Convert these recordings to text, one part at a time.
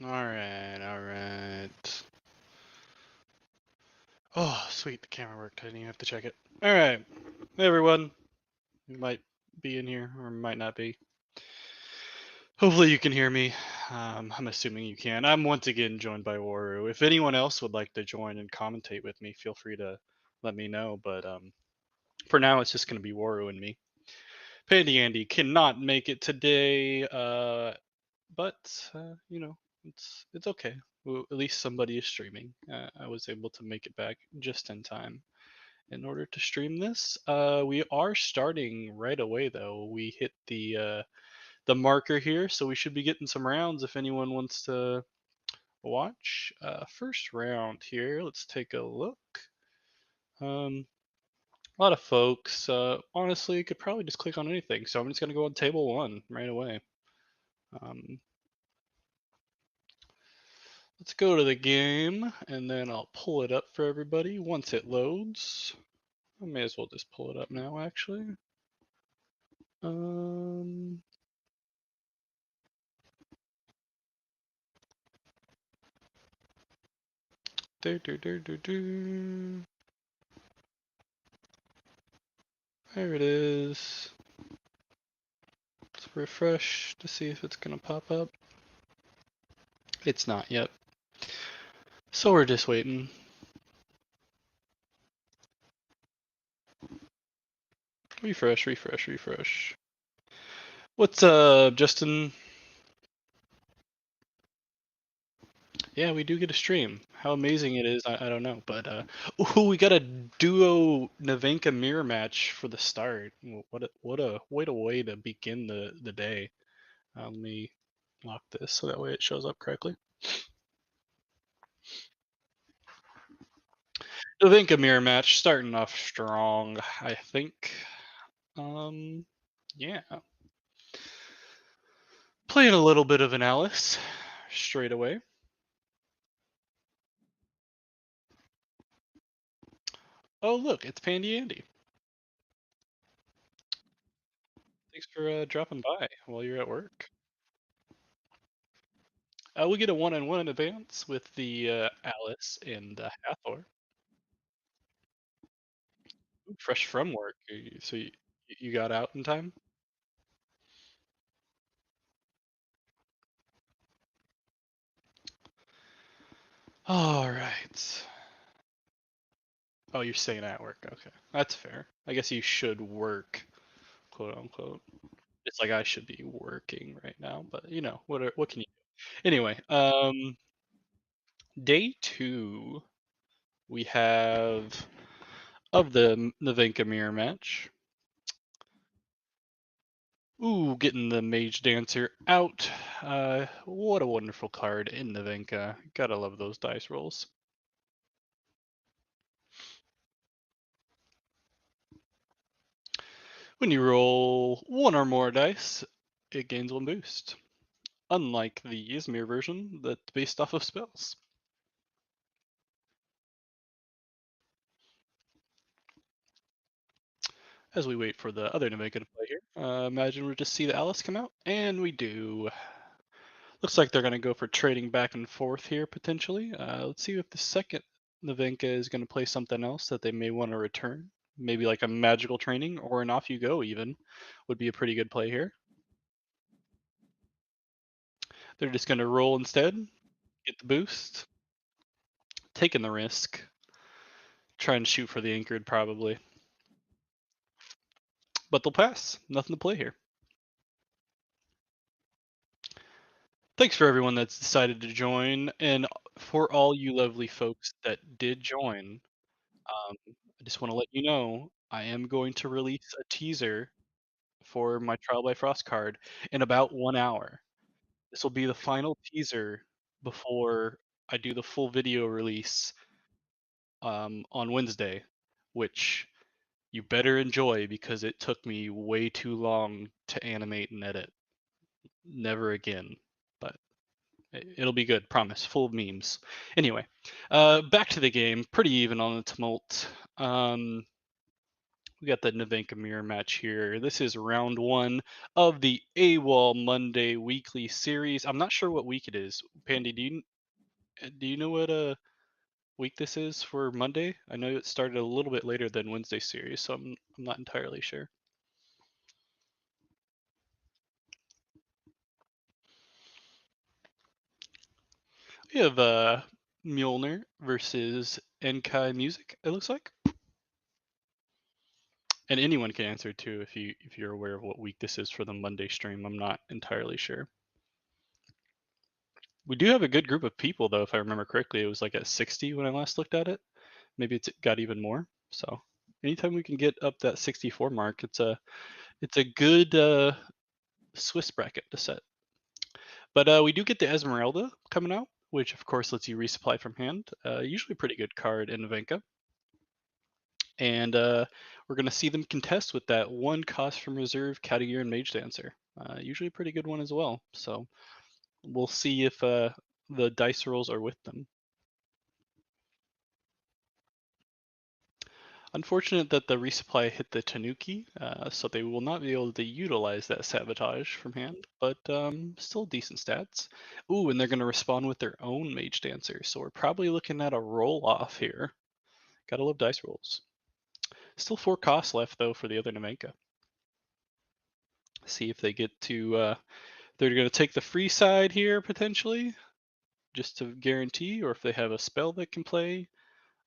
Alright. Oh, sweet, the camera worked. I didn't even have to check it. Alright. Hey, everyone. You might be in here, or might not be. Hopefully you can hear me. I'm assuming you can. I'm once again joined by Waru. If anyone else would like to join and commentate with me, feel free to let me know. But for now, it's just going to be Waru and me. Pandy Andy cannot make it today, but it's okay. Well, at least somebody is streaming. I was able to make it back just in time in order to stream this. We are starting right away, though. We hit the marker here, so we should be getting some rounds if anyone wants to watch. First round here. Let's take a look. Um, a lot of folks, honestly, could probably just click on anything. So I'm just gonna go on table one right away. Um, let's go to the game, and then I'll pull it up for everybody once it loads. I may as well just pull it up now, actually. Um, do, do, do, do, do. There it is. Let's refresh to see if it's gonna pop up. It's not yet. So we're just waiting. Refresh, refresh, refresh. What's up, Justin? Yeah, we do get a stream. How amazing it is, I don't know. But ooh, we got a duo Navenka mirror match for the start. What a way to begin the day. Let me lock this so that way it shows up correctly. Navenka mirror match starting off strong, I think. Yeah. Playing a little bit of an Alice straight away. Oh, look, it's Pandy Andy. Thanks for dropping by while you're at work. We get a one-on-one in advance with the Alice and Hathor. Ooh, fresh from work. So you got out in time? All right. Oh, you're staying at work. Okay, that's fair. I guess you should work, quote unquote. It's like I should be working right now, but what can you do? Anyway, day two we have of the Navenka mirror match. Ooh, getting the Mage Dancer out. What a wonderful card in Navenka. Gotta love those dice rolls. When you roll one or more dice, it gains one boost. Unlike the Izmir version that's based off of spells. As we wait for the other Navenka to play here, imagine we just see the Alice come out, and we do. Looks like they're going to go for trading back and forth here, potentially. Let's see if the second Navenka is going to play something else that they may want to return. Maybe like a magical training or an off you go, even, would be a pretty good play here. They're just going to roll instead, get the boost, taking the risk, try and shoot for the anchored probably. But they'll pass. Nothing to play here. Thanks for everyone that's decided to join. And for all you lovely folks that did join, I just want to let you know I am going to release a teaser for my Trial by Frost card in about 1 hour. This will be the final teaser before I do the full video release on Wednesday, which you better enjoy because it took me way too long to animate and edit. Never again. But it'll be good, promise. Full of memes. Anyway, back to the game. Pretty even on the tumult. We got the Navenka mirror match here. This is round one of the A.W.O.L Monday weekly series. I'm not sure what week it is. Pandy, do you know what week this is for Monday? I know it started a little bit later than Wednesday series, so I'm not entirely sure. We have Mjolnir versus Enkai Music, it looks like. And anyone can answer too if you're aware of what week this is for the Monday stream. I'm not entirely sure. We do have a good group of people though, if I remember correctly. It was like at 60 when I last looked at it. Maybe it's got even more. So anytime we can get up that 64 mark, it's a good Swiss bracket to set. But we do get the Esmeralda coming out, which of course lets you resupply from hand. Usually a pretty good card in Navenka. And we're going to see them contest with that one cost from reserve, Category and Mage Dancer. Usually a pretty good one as well. So we'll see if the dice rolls are with them. Unfortunate that the resupply hit the Tanuki, so they will not be able to utilize that sabotage from hand, but still decent stats. Ooh, and they're going to respond with their own Mage Dancer, so we're probably looking at a roll off here. Gotta love dice rolls. Still 4 costs left though for the other Namenka. See if they get to. They're going to take the free side here potentially, just to guarantee, or if they have a spell that can play.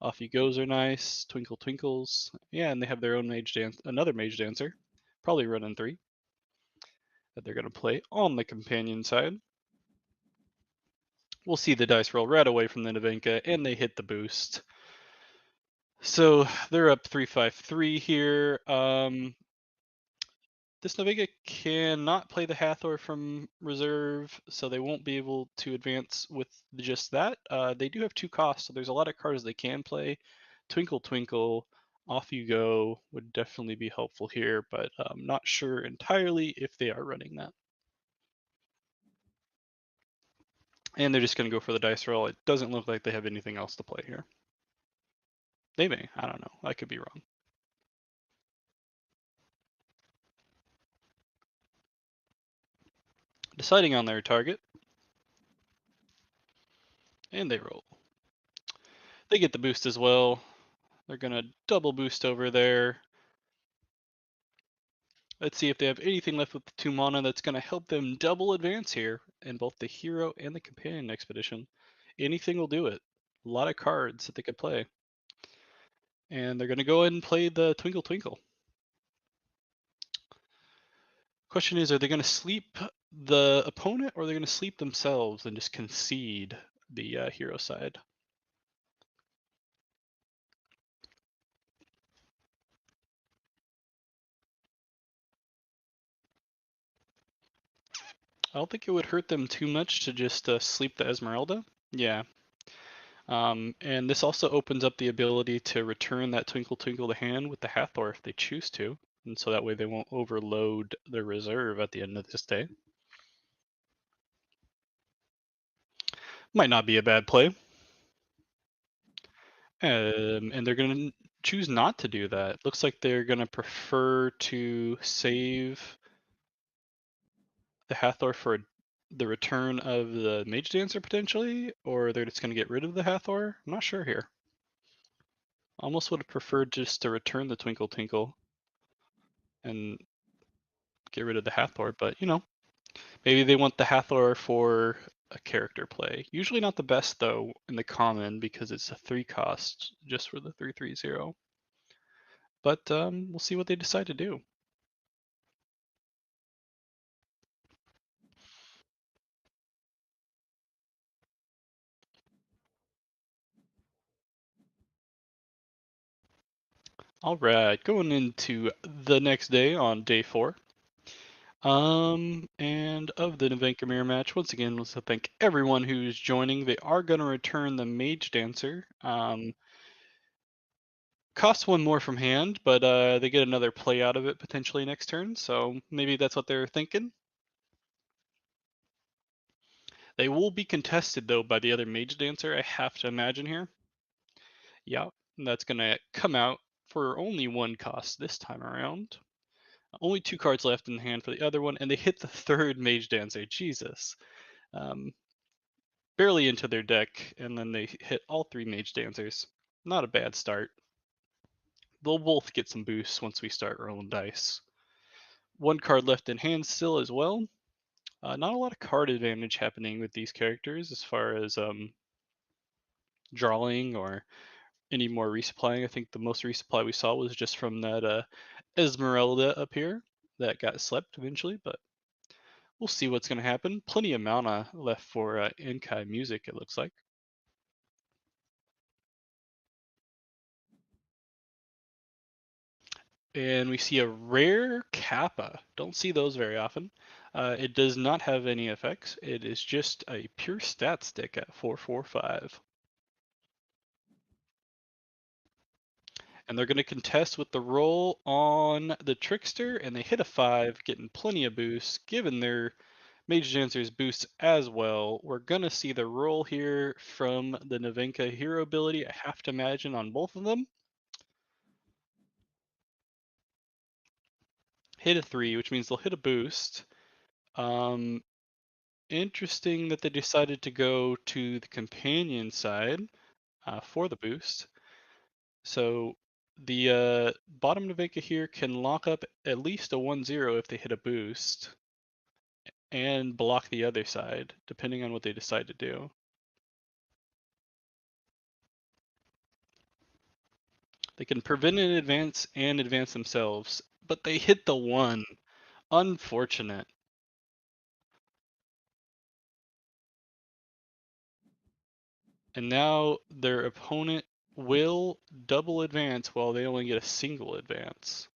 Off You Goes are nice. Twinkle Twinkles. Yeah, and they have their own Mage Dance, another Mage Dancer, probably running 3, that they're going to play on the companion side. We'll see the dice roll right away from the Navenka, and they hit the boost. So they're up 3-5-3 here. This Navenka cannot play the Hathor from reserve, so they won't be able to advance with just that. They do have 2 costs, so there's a lot of cards they can play. Twinkle Twinkle, Off You Go would definitely be helpful here, but I'm not sure entirely if they are running that. And they're just going to go for the dice roll. It doesn't look like they have anything else to play here. They may. I don't know. I could be wrong. Deciding on their target. And they roll. They get the boost as well. They're going to double boost over there. Let's see if they have anything left with the 2 mana that's going to help them double advance here in both the hero and the companion expedition. Anything will do it. A lot of cards that they could play. And they're going to go ahead and play the Twinkle Twinkle. Question is, are they going to sleep the opponent, or are they going to sleep themselves and just concede the hero side? I don't think it would hurt them too much to just sleep the Esmeralda. Yeah. And this also opens up the ability to return that Twinkle Twinkle to hand with the Hathor if they choose to. And so that way they won't overload their reserve at the end of this day. Might not be a bad play. And they're going to choose not to do that. Looks like they're going to prefer to save the Hathor for the return of the Mage Dancer potentially, or they're just going to get rid of the Hathor. I'm not sure here. Almost would have preferred just to return the Twinkle Twinkle and get rid of the Hathor, but maybe they want the Hathor for a character play. Usually not the best though in the common because it's a 3 cost just for the 3/3/0. But we'll see what they decide to do. All right, going into the next day on day 4. And of the Navenka Mirror match, once again, let's thank everyone who's joining. They are going to return the Mage Dancer. Costs 1 more from hand, but they get another play out of it potentially next turn, so maybe that's what they're thinking. They will be contested though by the other Mage Dancer, I have to imagine here. Yeah, that's gonna come out. for only 1 cost this time around. Only 2 cards left in the hand for the other one, and they hit the 3rd Mage Dancer. Jesus. Um, Barely into their deck, and then they hit all 3 Mage Dancers. Not a bad start. They'll both get some boosts once we start rolling dice. 1 card left in hand still as well. Not a lot of card advantage happening with these characters as far as drawing or any more resupplying. I think the most resupply we saw was just from that Esmeralda up here that got slept eventually, but we'll see what's going to happen. Plenty of mana left for Inkai music, it looks like. And we see a rare Kappa. Don't see those very often. It does not have any effects. It is just a pure stat stick at 445. And they're going to contest with the roll on the Trickster, and they hit a 5, getting plenty of boosts, given their Mage Dancer's boosts as well. We're going to see the roll here from the Navenka hero ability, I have to imagine, on both of them. Hit a 3, which means they'll hit a boost. Interesting that they decided to go to the companion side for the boost. So the bottom Navenka here can lock up at least a 1-0 if they hit a boost and block the other side, depending on what they decide to do. They can prevent an advance and advance themselves, but they hit the 1. Unfortunate. And now their opponent will double advance while they only get a single advance.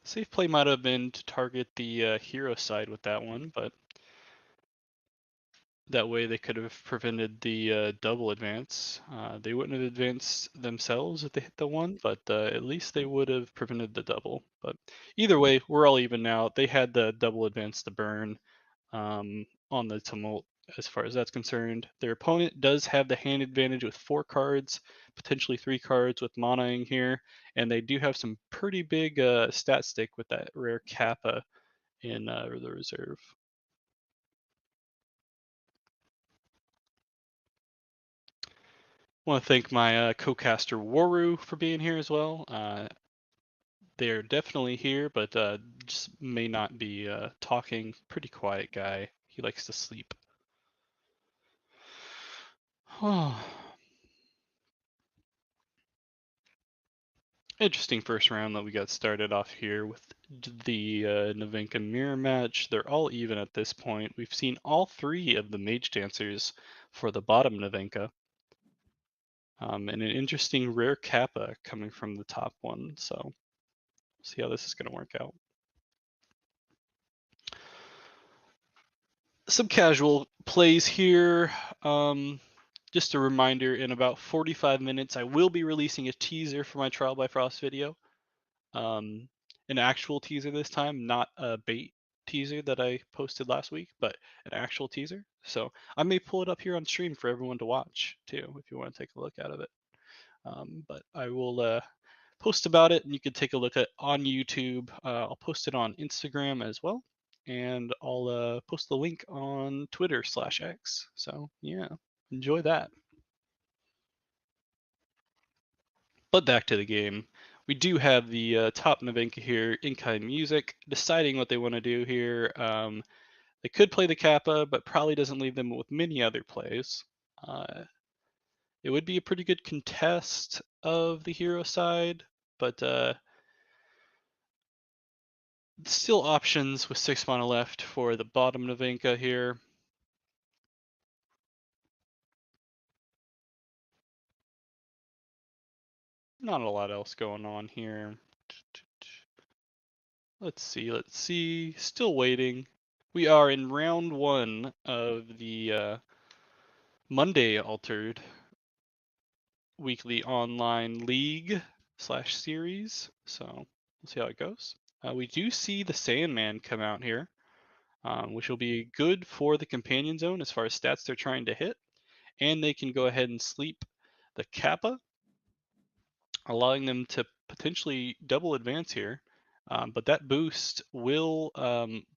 Safe play might have been to target the hero side with that one, but that way they could have prevented the double advance. They wouldn't have advanced themselves if they hit the 1, but at least they would have prevented the double. But either way, we're all even now. They had the double advance to burn on the tumult as far as that's concerned. Their opponent does have the hand advantage with 4 cards, potentially 3 cards with manaing here, and they do have some pretty big stat stick with that rare Kappa in the reserve. I want to thank my co-caster Waru for being here as well. They're definitely here, but just may not be talking. Pretty quiet guy. He likes to sleep. Interesting first round that we got started off here with the Navenka mirror match. They're all even at this point. We've seen all 3 of the mage dancers for the bottom Navenka. And an interesting rare Kappa coming from the top one. So we'll see how this is going to work out. Some casual plays here. Just a reminder, in about 45 minutes, I will be releasing a teaser for my Trial by Frost video. An actual teaser this time, not a bait teaser that I posted last week, but an actual teaser. So I may pull it up here on stream for everyone to watch too, if you want to take a look out of it. But I will post about it, and you can take a look at on YouTube. I'll post it on Instagram as well, and I'll post the link on Twitter/X. So yeah, enjoy that. But back to the game. We do have the top Navenka here, in-kind music, deciding what they want to do here. They could play the Kappa, but probably doesn't leave them with many other plays. It would be a pretty good contest of the hero side, but still options with 6 mana left for the bottom Navenka here. Not a lot else going on here. Let's see. Still waiting. We are in round 1 of the Monday Altered weekly online league/series. So we'll see how it goes. We do see the Sandman come out here. which will be good for the companion zone as far as stats they're trying to hit. And they can go ahead and sleep the Kappa, allowing them to potentially double advance here. But that boost will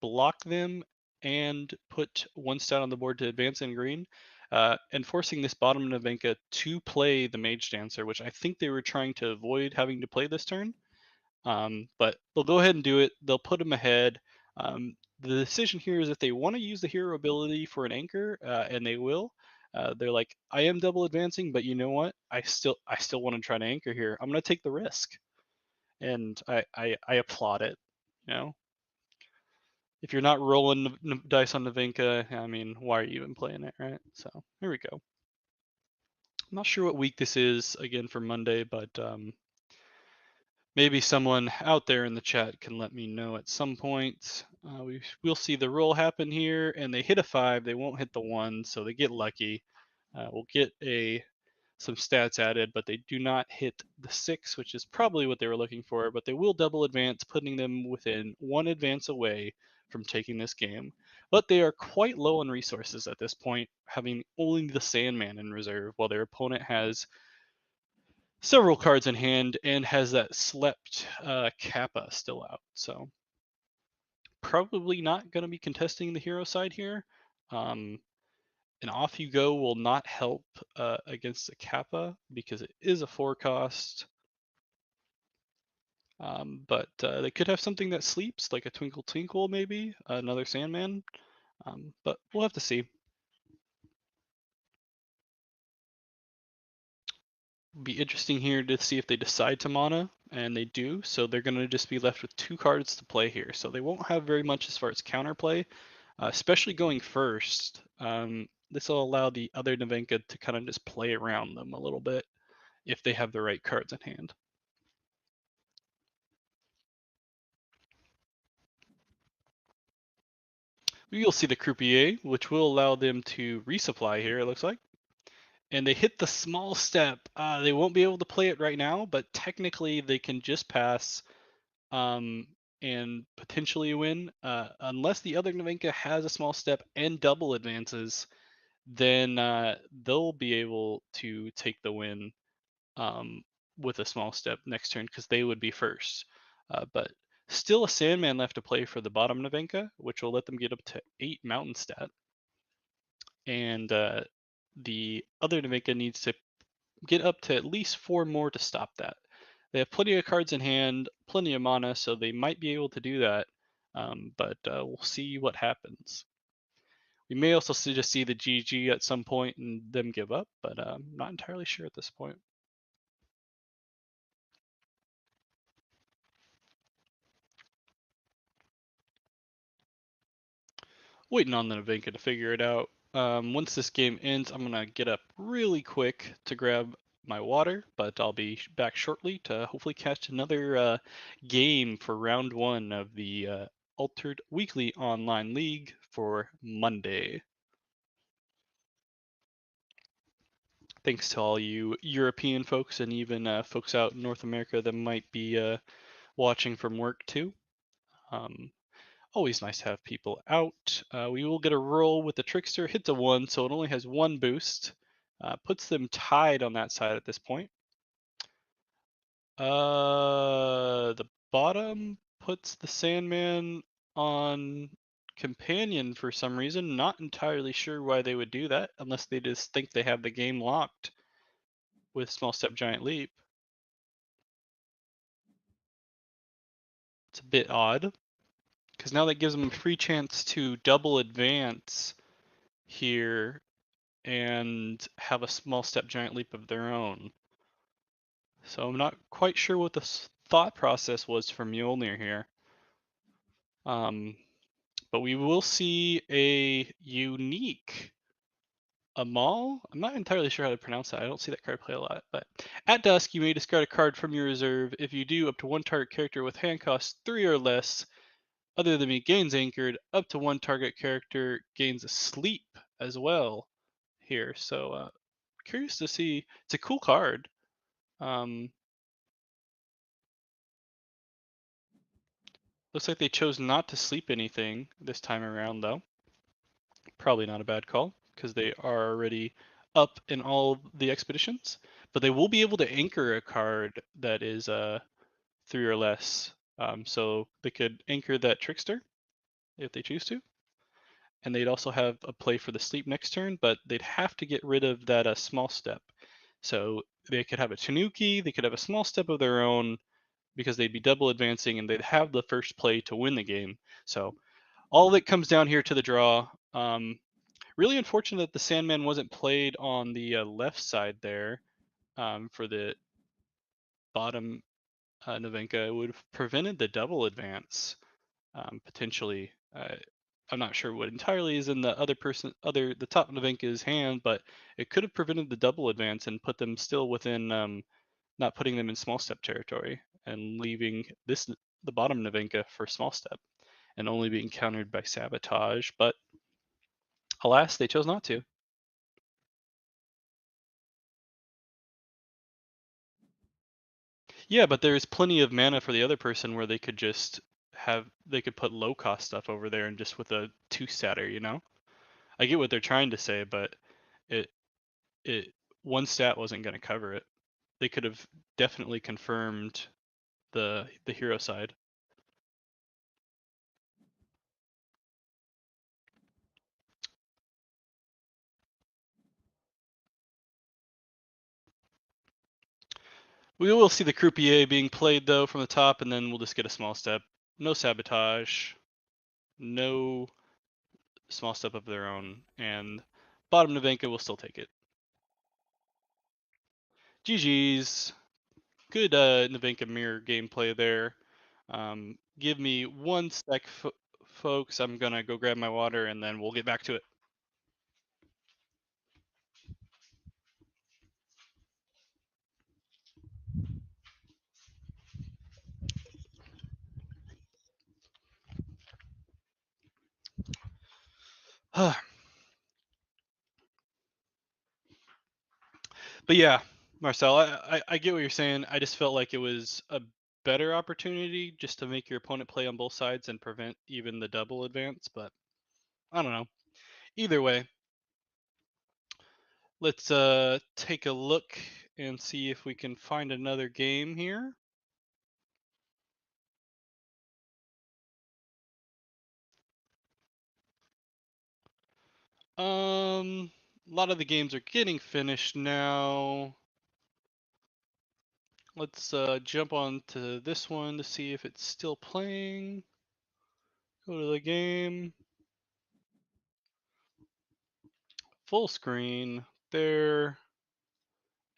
block them and put one stat on the board to advance in green, and forcing this bottom Navenka to play the Mage Dancer, which I think they were trying to avoid having to play this turn. But they'll go ahead and do it. They'll put them ahead. The decision here is if they want to use the hero ability for an anchor, and they will. They're like, I am double advancing, but you know what? I still want to try to anchor here. I'm gonna take the risk, and I applaud it. You know, if you're not rolling dice on Navinka, I mean, why are you even playing it, right? So here we go. I'm not sure what week this is again for Monday, but maybe someone out there in the chat can let me know at some point. We'll see the roll happen here, and they hit a 5. They won't hit the 1, so they get lucky. We'll get some stats added, but they do not hit the 6, which is probably what they were looking for. But they will double advance, putting them within 1 advance away from taking this game. But they are quite low on resources at this point, having only the Sandman in reserve, while their opponent has several cards in hand and has that slept Kappa still out. So probably not going to be contesting the hero side here. And off you go will not help against the Kappa because it is a 4 cost. But they could have something that sleeps, like a Twinkle Twinkle, maybe another Sandman. But we'll have to see. Be interesting here to see if they decide to mana, and they do. So they're going to just be left with 2 cards to play here. So they won't have very much as far as counterplay, especially going first. This will allow the other Navenka to kind of just play around them a little bit if they have the right cards in hand. You'll see the Croupier, which will allow them to resupply here, it looks like. And they hit the small step. They won't be able to play it right now, but technically they can just pass and potentially win. Unless the other Navenka has a small step and double advances, then they'll be able to take the win with a small step next turn because they would be first. But still a Sandman left to play for the bottom Navenka, which will let them get up to 8 mountain stat. And the other Navenka needs to get up to at least 4 more to stop that. They have plenty of cards in hand, plenty of mana, so they might be able to do that. But we'll see what happens. We may also just see the GG at some point and them give up, but I'm not entirely sure at this point. Waiting on the Navinka to figure it out. Once this game ends, I'm going to get up really quick to grab my water, but I'll be back shortly to hopefully catch another game for round 1 of the Altered Weekly Online League for Monday. Thanks to all you European folks and even folks out in North America that might be watching from work too. Always nice to have people out. We will get a roll with the Trickster. Hits a 1, so it only has 1 boost. Puts them tied on that side at this point. The bottom puts the Sandman on Companion for some reason. Not entirely sure why they would do that, unless they just think they have the game locked with Small Step Giant Leap. It's a bit odd, because now that gives them a free chance to double advance here and have a Small Step Giant Leap of their own. So I'm not quite sure what the thought process was for Mjolnir here. But we will see a unique A.W.O.L. I'm not entirely sure how to pronounce that. I don't see that card play a lot. But at dusk, you may discard a card from your reserve. If you do, up to 1 target character with hand cost 3 or less, other than me, gains anchored. Up to 1 target character gains a sleep as well here. So curious to see. It's a cool card. Looks like they chose not to sleep anything this time around, though. Probably not a bad call because they are already up in all the expeditions. But they will be able to anchor a card that is 3 or less. So they could anchor that trickster if they choose to, and they'd also have a play for the sleep next turn. But they'd have to get rid of that small step. So they could have a Tanuki, they could have a small step of their own because they'd be double advancing and they'd have the first play to win the game. So all of it comes down here to the draw. Really unfortunate that the Sandman wasn't played on the left side there for the bottom Navenka. It would have prevented the double advance potentially. I'm not sure what entirely is in the the top Navenka's hand, but it could have prevented the double advance and put them still within not putting them in small step territory and leaving the bottom Navenka for small step and only being countered by sabotage. But alas, they chose not to. Yeah, but there's plenty of mana for the other person where they could put low cost stuff over there and just with a two statter, you know? I get what they're trying to say, but it it one stat wasn't gonna cover it. They could have definitely confirmed the hero side. We will see the croupier being played though from the top, and then we'll just get a small step. No sabotage, no small step of their own, and bottom Navenka will still take it. GG's. Good Navenka mirror gameplay there. Give me one sec, folks. I'm gonna go grab my water, and then we'll get back to it. But yeah, Marcel, I get what you're saying. I just felt like it was a better opportunity just to make your opponent play on both sides and prevent even the double advance. But I don't know. Either way, let's take a look and see if we can find another game here. A lot of the games are getting finished now. Let's jump on to this one to see if it's still playing. Go to the game. Full screen there.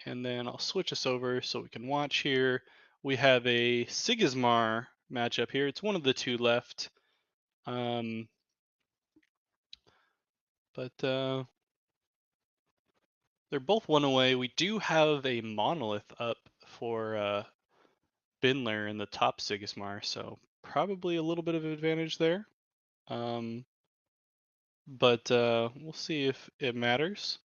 And then I'll switch us over so we can watch here. We have a Sigismar matchup here. It's one of the two left. Um, but they're both one away. We do have a monolith up for Binler in the top Sigismar, so probably a little bit of advantage there. Um, but we'll see if it matters.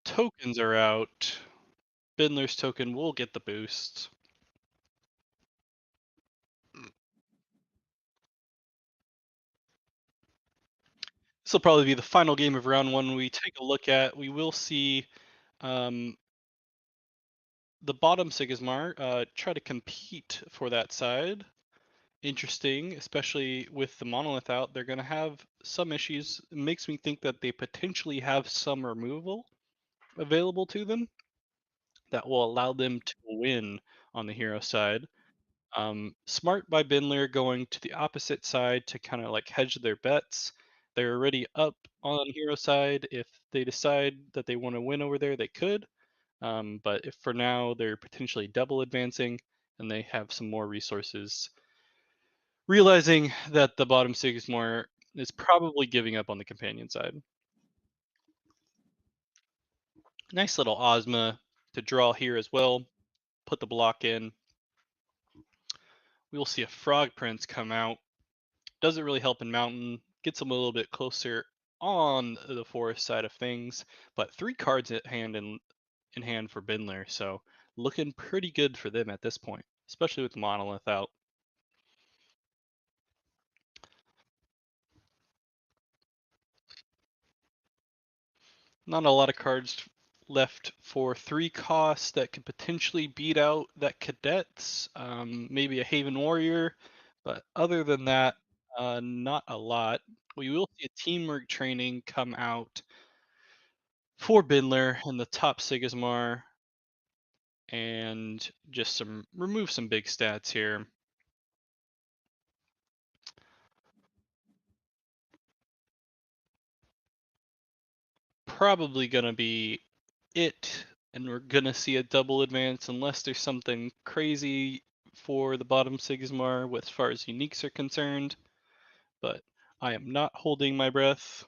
Tokens are out. Bindler's token will get the boost. This will probably be the final game of round one we take a look at. We will see um, the bottom Sigismar try to compete for that side. Interesting, especially with the monolith out. They're going to have some issues. It makes me think that they potentially have some removal available to them that will allow them to win on the hero side. Smart by Binler going to the opposite side to kind of like hedge their bets. They're already up on hero side. If they decide that they want to win over there, they could. But if for now they're potentially double advancing and they have some more resources, realizing that the bottom Sigismar is probably giving up on the companion side. Nice little Ozma to draw here as well. Put the block in. We will see a Frog Prince come out. Doesn't really help in mountain. Gets them a little bit closer on the forest side of things, but 3 cards at hand in hand for Bindler, so looking pretty good for them at this point, especially with the monolith out. Not a lot of cards left for 3 costs that could potentially beat out that cadets. Maybe a Haven Warrior, but other than that, not a lot. We will see a teamwork training come out for Bindler in the top Sigismar, and just some remove some big stats here. Probably gonna be it, and we're gonna see a double advance unless there's something crazy for the bottom Sigismar with as far as uniques are concerned. But I am not holding my breath.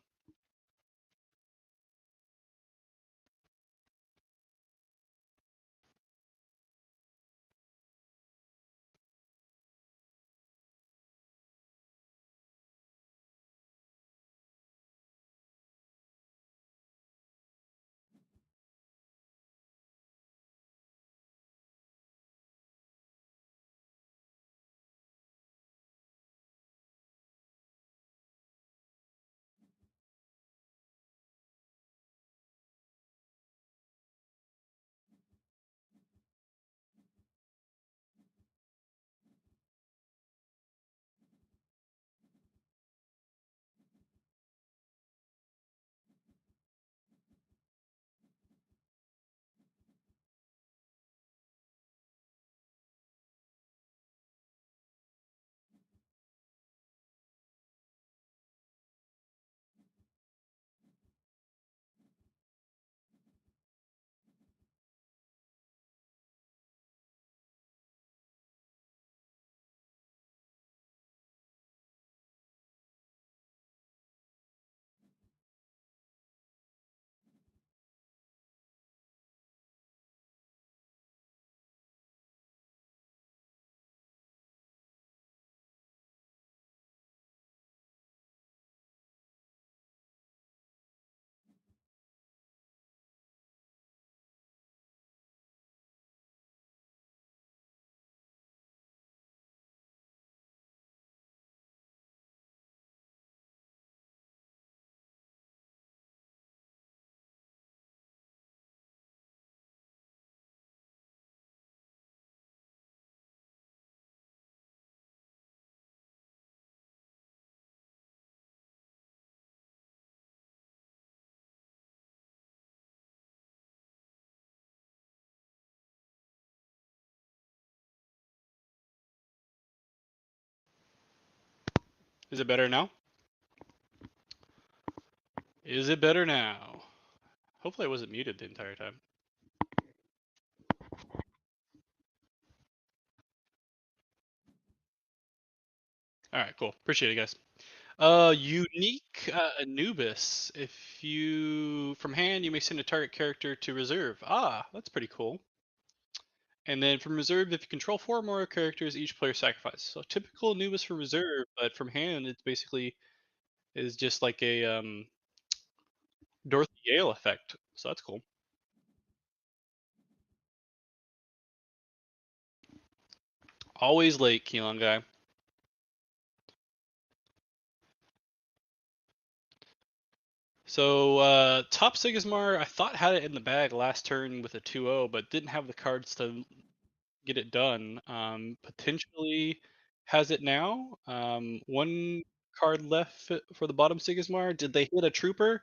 Is it better now? Is it better now? Hopefully I wasn't muted the entire time. All right, cool. Appreciate it, guys. Unique Anubis. If you from hand, you may send a target character to reserve. Ah, that's pretty cool. And then from reserve, if you control 4 or more characters, each player sacrifices. So typical Anubis for reserve, but from hand, it's basically is just like a Dorothy Gale effect. So that's cool. Always late, Keelan guy. So top Sigismar, I thought had it in the bag last turn with a 2-0, but didn't have the cards to get it done. Potentially has it now. 1 card left for the bottom Sigismar. Did they hit a trooper?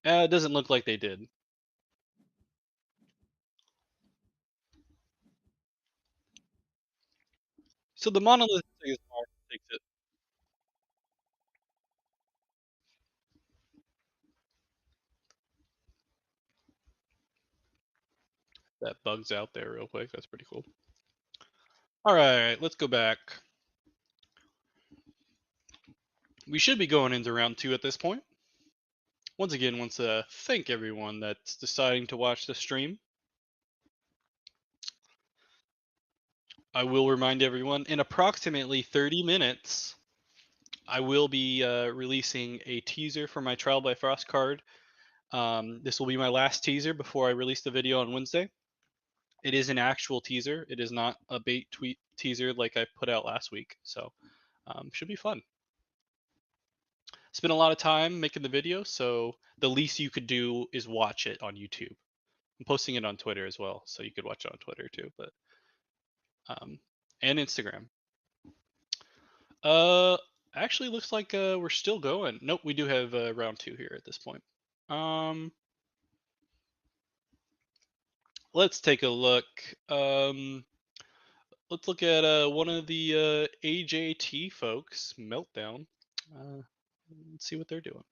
It doesn't look like they did. So the monolith Sigismar takes it. That bugs out there real quick. That's pretty cool. All right, let's go back. We should be going into round 2 at this point. Once again, want to thank everyone that's deciding to watch the stream. I will remind everyone in approximately 30 minutes, I will be releasing a teaser for my Trial by Frost card. This will be my last teaser before I release the video on Wednesday. It is an actual teaser. It is not a bait tweet teaser like I put out last week. So should be fun. Spent a lot of time making the video, so the least you could do is watch it on YouTube. I'm posting it on Twitter as well, so you could watch it on Twitter too, but um, and Instagram. Uh, actually, looks like we're still going. Nope, we do have round two here at this point. Um, let's take a look. Let's look at one of the AJT folks, Meltdown. Uh, let's see what they're doing.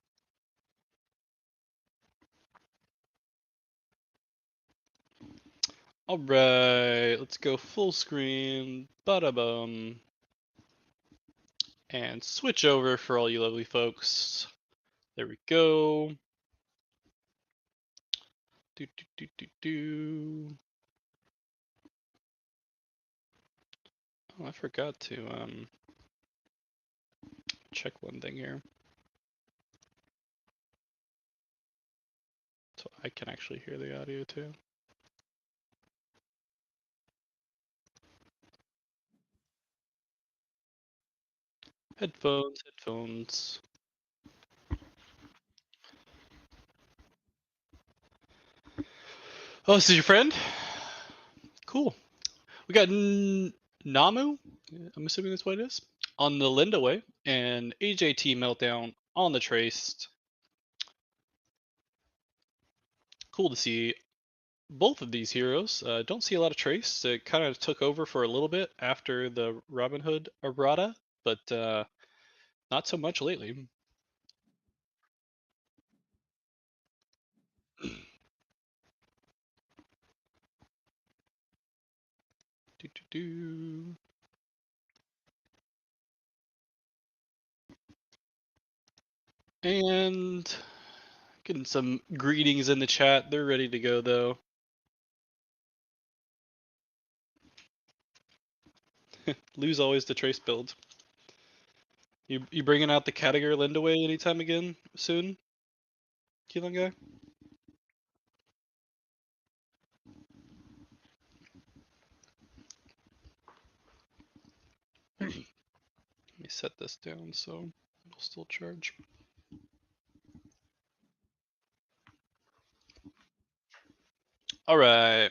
All right, let's go full screen. Bada bum. And switch over for all you lovely folks. There we go. Do, do, do, do, do. Oh, I forgot to check one thing here. So I can actually hear the audio too. Headphones, headphones. Oh, this is your friend? Cool. We got Namu, I'm assuming that's what it is, on the Linda way, and AJT Meltdown on the Traced. Cool to see both of these heroes. Don't see a lot of Trace. It kind of took over for a little bit after the Robin Hood errata, but not so much lately. Do, do, do. And getting some greetings in the chat. They're ready to go though. Lose always the Trace build. You bringing out the Category Lindaway anytime again soon, Keelan guy? Let me set this down so it'll still charge. All right.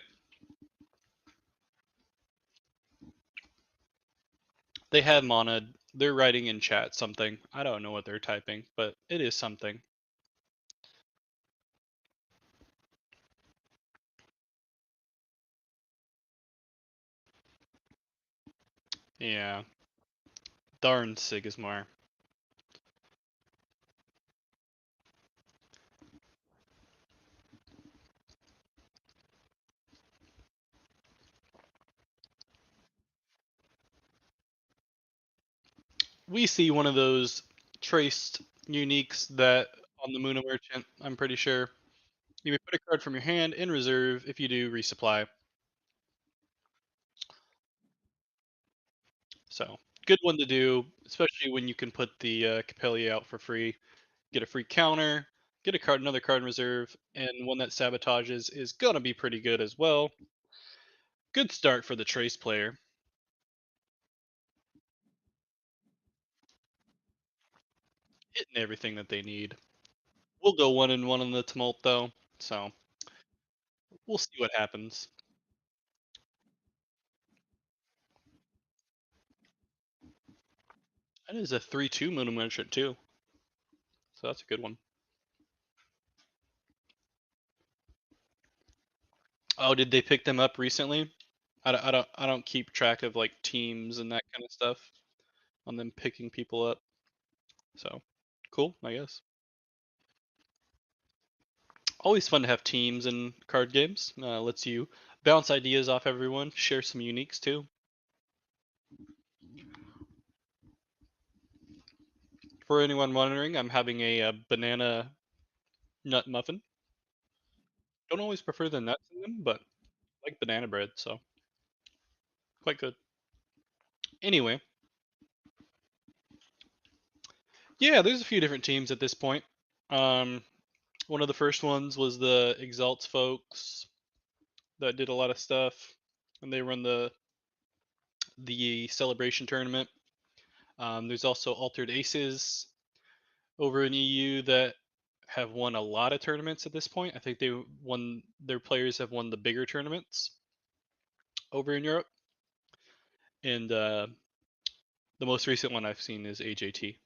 They have modded. They're writing in chat something. I don't know what they're typing, but it is something. Yeah. Darn Sigismar. We see one of those traced uniques that on the Moon Merchant, I'm pretty sure. You may put a card from your hand in reserve. If you do, resupply. So, good one to do, especially when you can put the Capelli out for free. Get a free counter, get a card, another card in reserve, and one that sabotages is gonna be pretty good as well. Good start for the Trace player. Hitting everything that they need. We'll go 1-1 in the Tumult though, so we'll see what happens. That is a 3/2 Moon Merchant too, so that's a good one. Oh, did they pick them up recently? I don't keep track of like teams and that kind of stuff on them picking people up. So cool, I guess. Always fun to have teams in card games. Lets you bounce ideas off everyone, share some uniques too. For anyone wondering, I'm having a, banana nut muffin. Don't always prefer the nuts in them, but I like banana bread, so quite good. Anyway, Yeah, there's a few different teams at this point. Um, One of the first ones was the Exalts folks that did a lot of stuff, and they run the celebration tournament. There's also Altered Aces over in EU that have won a lot of tournaments at this point. I think their players have won the bigger tournaments over in Europe, and the most recent one I've seen is AJT.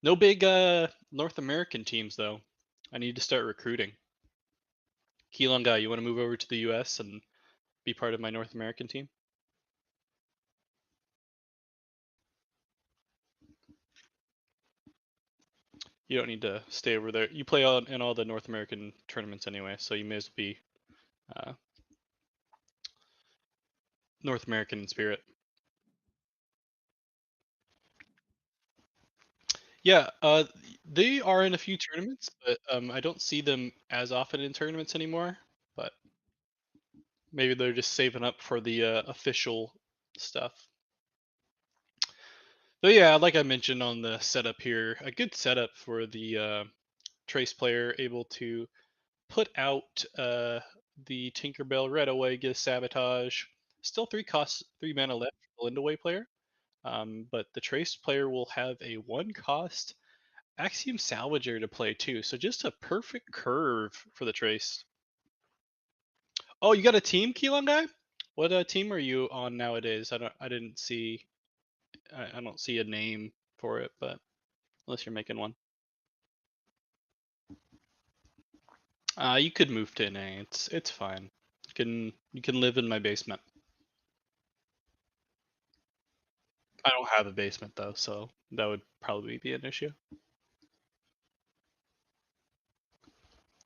No big North American teams though. I need to start recruiting. Keelan guy, you want to move over to the US and be part of my North American team? You don't need to stay over there. You play in all the North American tournaments anyway, so you may as well be uh, North American in spirit. Yeah, they are in a few tournaments, but I don't see them as often in tournaments anymore. But maybe they're just saving up for the official stuff. So yeah, like I mentioned on the setup here, a good setup for the trace player able to put out the Tinkerbell right away, get a sabotage. Still three mana left for the Lindaway player. But the trace player will have a one cost Axiom Salvager to play too. So just a perfect curve for the trace. Oh, you got a team, Keelan guy? What team are you on nowadays? I didn't see. I don't see a name for it, but unless you're making one, you could move to NA. It's fine. You can live in my basement. I don't have a basement though, so that would probably be an issue.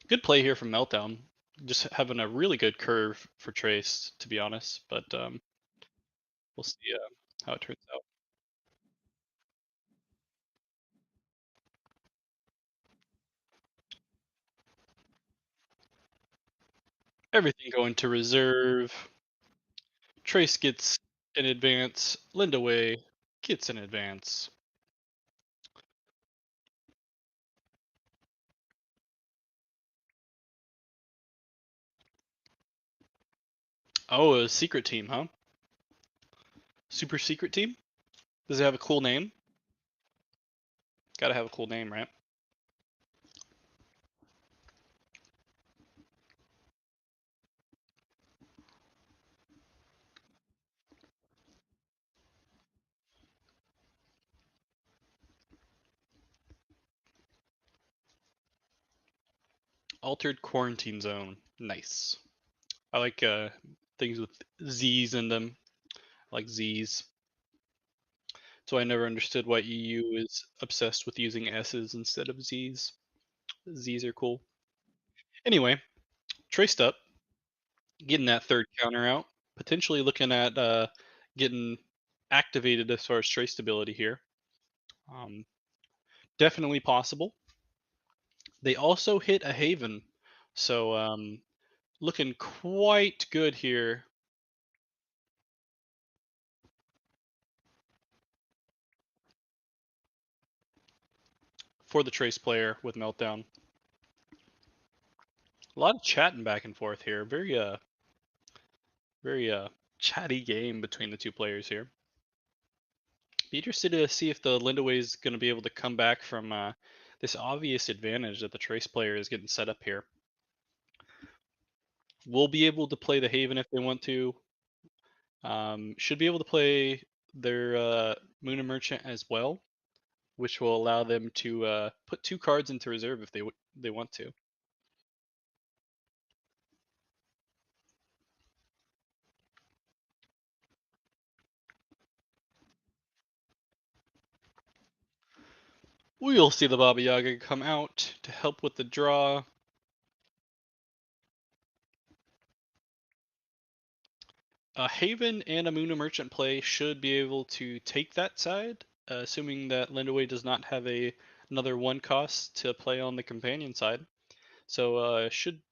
Good play here from Meltdown. Just having a really good curve for Trace, to be honest. But we'll see how it turns out. Everything going to reserve. Trace gets an advance. Lindaway gets an advance. Oh, a secret team, huh? Super secret team? Does it have a cool name? Gotta have a cool name, right? Altered quarantine zone. Nice. I like things with Z's in them. I like Z's. So I never understood why EU is obsessed with using S's instead of Z's. Z's are cool. Anyway, traced up, getting that third counter out, potentially looking at getting activated as far as trace ability here. Um, Definitely possible. They also hit a Haven, so looking quite good here for the trace player with Meltdown. A lot of chatting back and forth here. Very chatty game between the two players here. Be interested to see if the Lindaway is going to be able to come back from this obvious advantage that the trace player is getting set up here. Will be able to play the Haven if they want to. Should be able to play their Moon and Merchant as well, which will allow them to put two cards into reserve if they want to. We'll see the Baba Yaga come out to help with the draw. A Haven and a Moon and Merchant play should be able to take that side, assuming that Lindaway does not have another one cost to play on the companion side. So should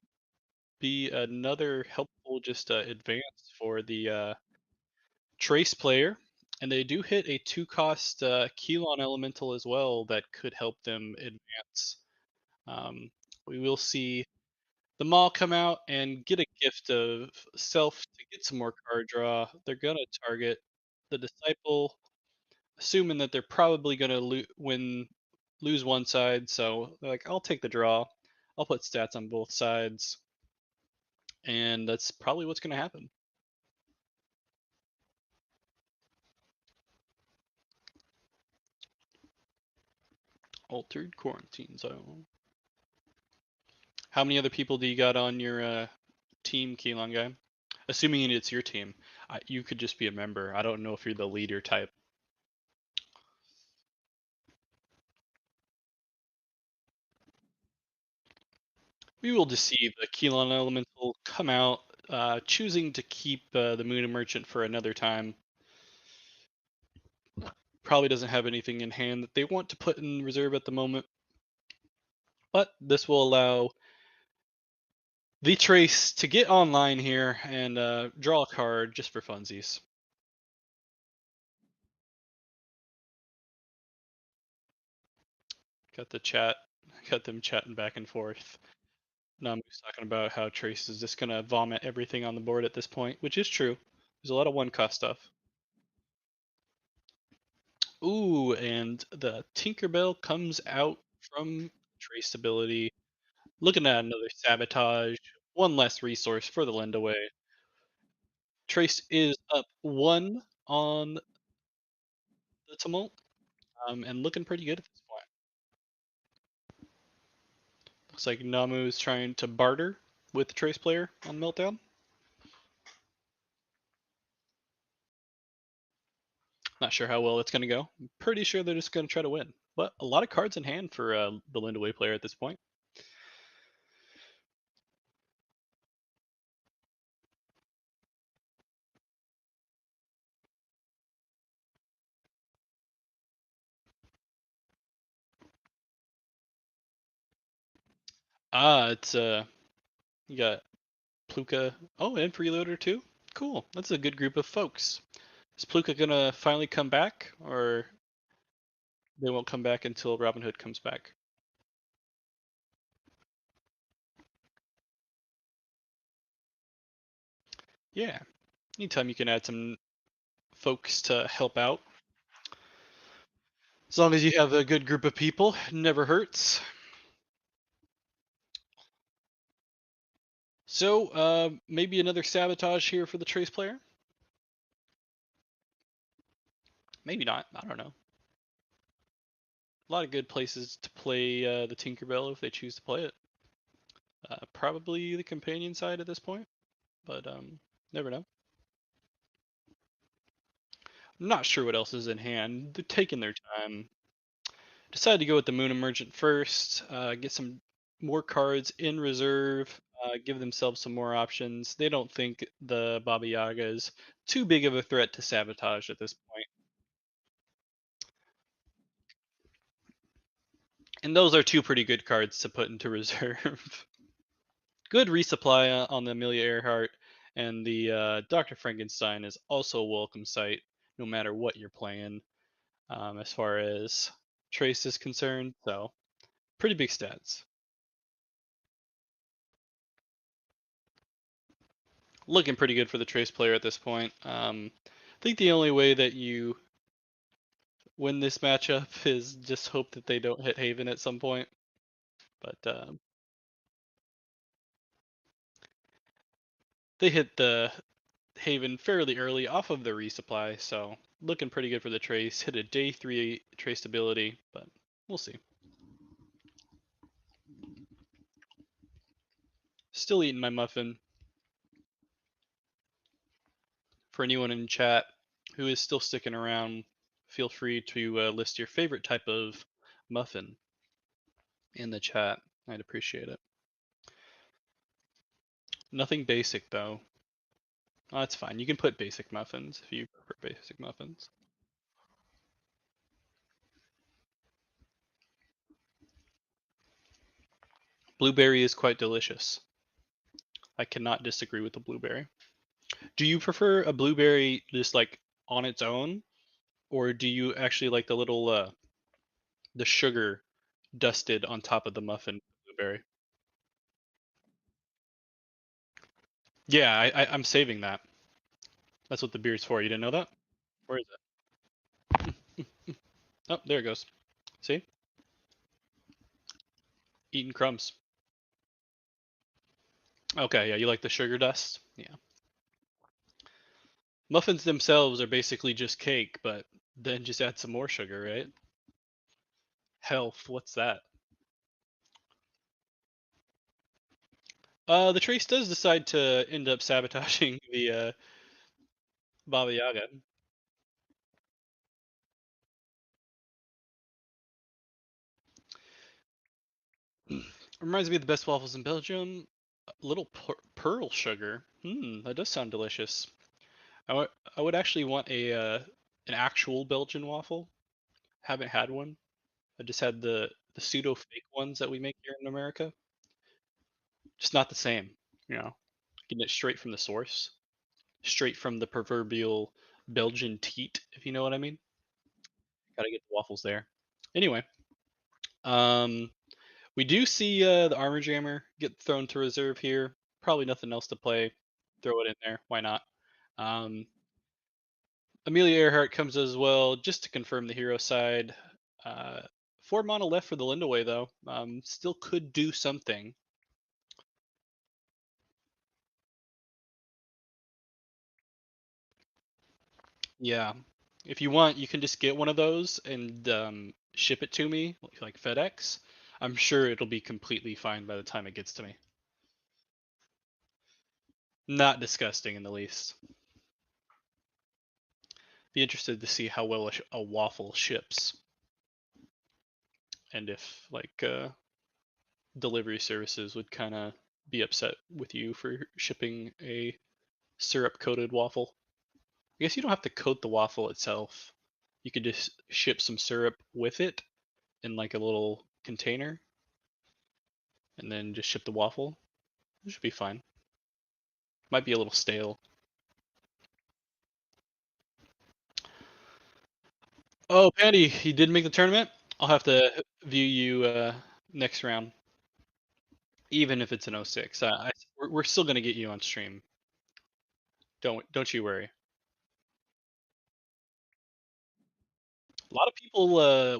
be another helpful just advance for the Trace player. And they do hit a 2-cost Keylon Elemental as well that could help them advance. Um, we will see the Maul come out and get a gift of self to get some more card draw. They're gonna target the Disciple, assuming that they're probably gonna lose one side. So they're like, I'll take the draw. I'll put stats on both sides, and that's probably what's gonna happen. Altered quarantine zone. How many other people do you got on your team, Keelan guy? Assuming it's your team, you could just be a member. I don't know if you're the leader type. We will deceive the Keelan Elemental come out, choosing to keep the Moon Merchant for another time. Probably doesn't have anything in hand that they want to put in reserve at the moment, but this will allow the Trace to get online here and draw a card just for funsies. Got the chat, got them chatting back and forth. Namu's talking about how Trace is just gonna vomit everything on the board at this point, which is true. There's a lot of one cost stuff. Ooh, and the Tinkerbell comes out from Trace ability. Looking at another sabotage, one less resource for the lend away. Trace is up one on the tumult, and looking pretty good at this point. Looks like Namu's trying to barter with the Trace player on Meltdown. Not sure how well it's going to go. I'm pretty sure they're just going to try to win. But a lot of cards in hand for the Lindaway player at this point. It's you got Pluka. Oh, and Freeloader too. Cool. That's a good group of folks. Is Pluka gonna finally come back, or they won't come back until Robin Hood comes back? Yeah. Anytime you can add some folks to help out, as long as you have a good group of people, never hurts. So, maybe another sabotage here for the Trace player. Maybe not. I don't know. A lot of good places to play the Tinkerbell if they choose to play it. Probably the companion side at this point, but never know. I'm not sure what else is in hand. They're taking their time. Decided to go with the Moon Emergent first, get some more cards in reserve, give themselves some more options. They don't think the Baba Yaga is too big of a threat to sabotage at this point. And those are two pretty good cards to put into reserve. Good resupply on the Amelia Earhart, and the Dr. Frankenstein is also a welcome sight, no matter what you're playing, as far as Trace is concerned. So, pretty big stats. Looking pretty good for the Trace player at this point. I think the only way that you win this matchup is just hope that they don't hit Haven at some point. But they hit the Haven fairly early off of the resupply, so looking pretty good for the Trace. Hit a day 3 Trace ability, but we'll see. Still eating my muffin. For anyone in chat who is still sticking around, feel free to list your favorite type of muffin in the chat. I'd appreciate it. Nothing basic though. Oh, that's fine. You can put basic muffins if you prefer basic muffins. Blueberry is quite delicious. I cannot disagree with the blueberry. Do you prefer a blueberry just like on its own, or do you actually like the little the sugar dusted on top of the muffin blueberry? Yeah, I'm saving that. That's what the beer's for. You didn't know that? Where is it? Oh, there it goes. See? Eating crumbs. Okay, yeah, you like the sugar dust? Yeah. Muffins themselves are basically just cake, but then just add some more sugar, right? Health, what's that? The trace does decide to end up sabotaging the Baba Yaga. Reminds me of the best waffles in Belgium. A little pearl sugar. That does sound delicious. I would actually want a an actual Belgian waffle. Haven't had one. I just had the pseudo fake ones that we make here in America. Just not the same, you know. Getting it straight from the source, straight from the proverbial Belgian teat, if you know what I mean. Gotta get the waffles there. Anyway, um, we do see the armor jammer get thrown to reserve here. Probably nothing else to play. Throw it in there. Why not? Um, Amelia Earhart comes as well, just to confirm the hero side. Uh, 4 mana left for the Lindaway though. Still could do something. Yeah. If you want, you can just get one of those and ship it to me, like FedEx. I'm sure it'll be completely fine by the time it gets to me. Not disgusting in the least. Be interested to see how well a waffle ships, and if like delivery services would kind of be upset with you for shipping a syrup coated waffle. I guess you don't have to coat the waffle itself. You could just ship some syrup with it in like a little container, and then just ship the waffle. It should be fine. Might be a little stale. Oh, Patty, you did make the tournament. I'll have to view you next round, even if it's an 06. We're still gonna get you on stream. Don't you worry. A lot of people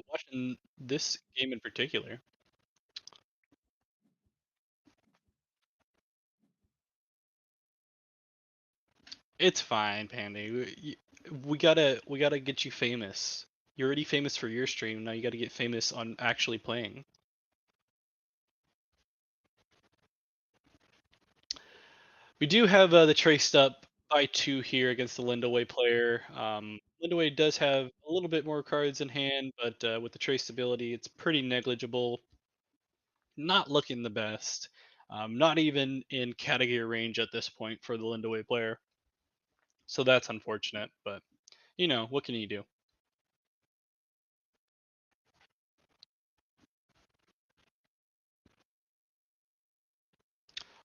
watching this game in particular. It's fine, Pandy. We gotta get you famous. You're already famous for your stream. Now you gotta get famous on actually playing. We do have the traced up by two here against the Lindaway player. Lindaway does have a little bit more cards in hand, but with the traceability, it's pretty negligible. Not looking the best. Not even in category range at this point for the Lindaway player. So that's unfortunate, but what can you do?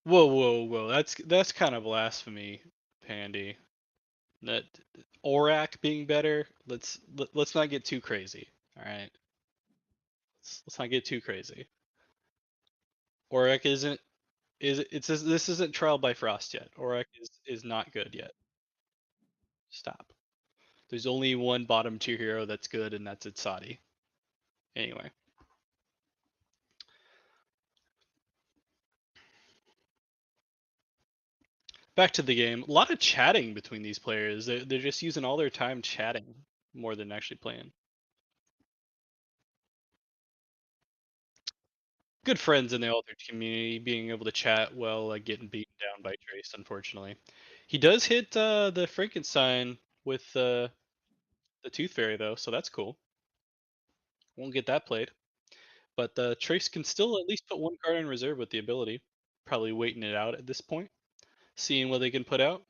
Whoa, whoa, whoa! That's kind of blasphemy, Pandy. That Aurak being better. Let's not get too crazy. All right, let's not get too crazy. Aurak isn't this isn't Trial by Frost yet. Aurak is not good yet. Stop. There's only one bottom tier hero that's good, and that's Itzadi. Anyway, back to the game. A lot of chatting between these players. They're just using all their time chatting more than actually playing. Good friends in the altered community, being able to chat while getting beaten down by Trace. Unfortunately, he does hit the Frankenstein with the Tooth Fairy though, so that's cool. Won't get that played, but Trace can still at least put one card in reserve with the ability. Probably waiting it out at this point, seeing what they can put out.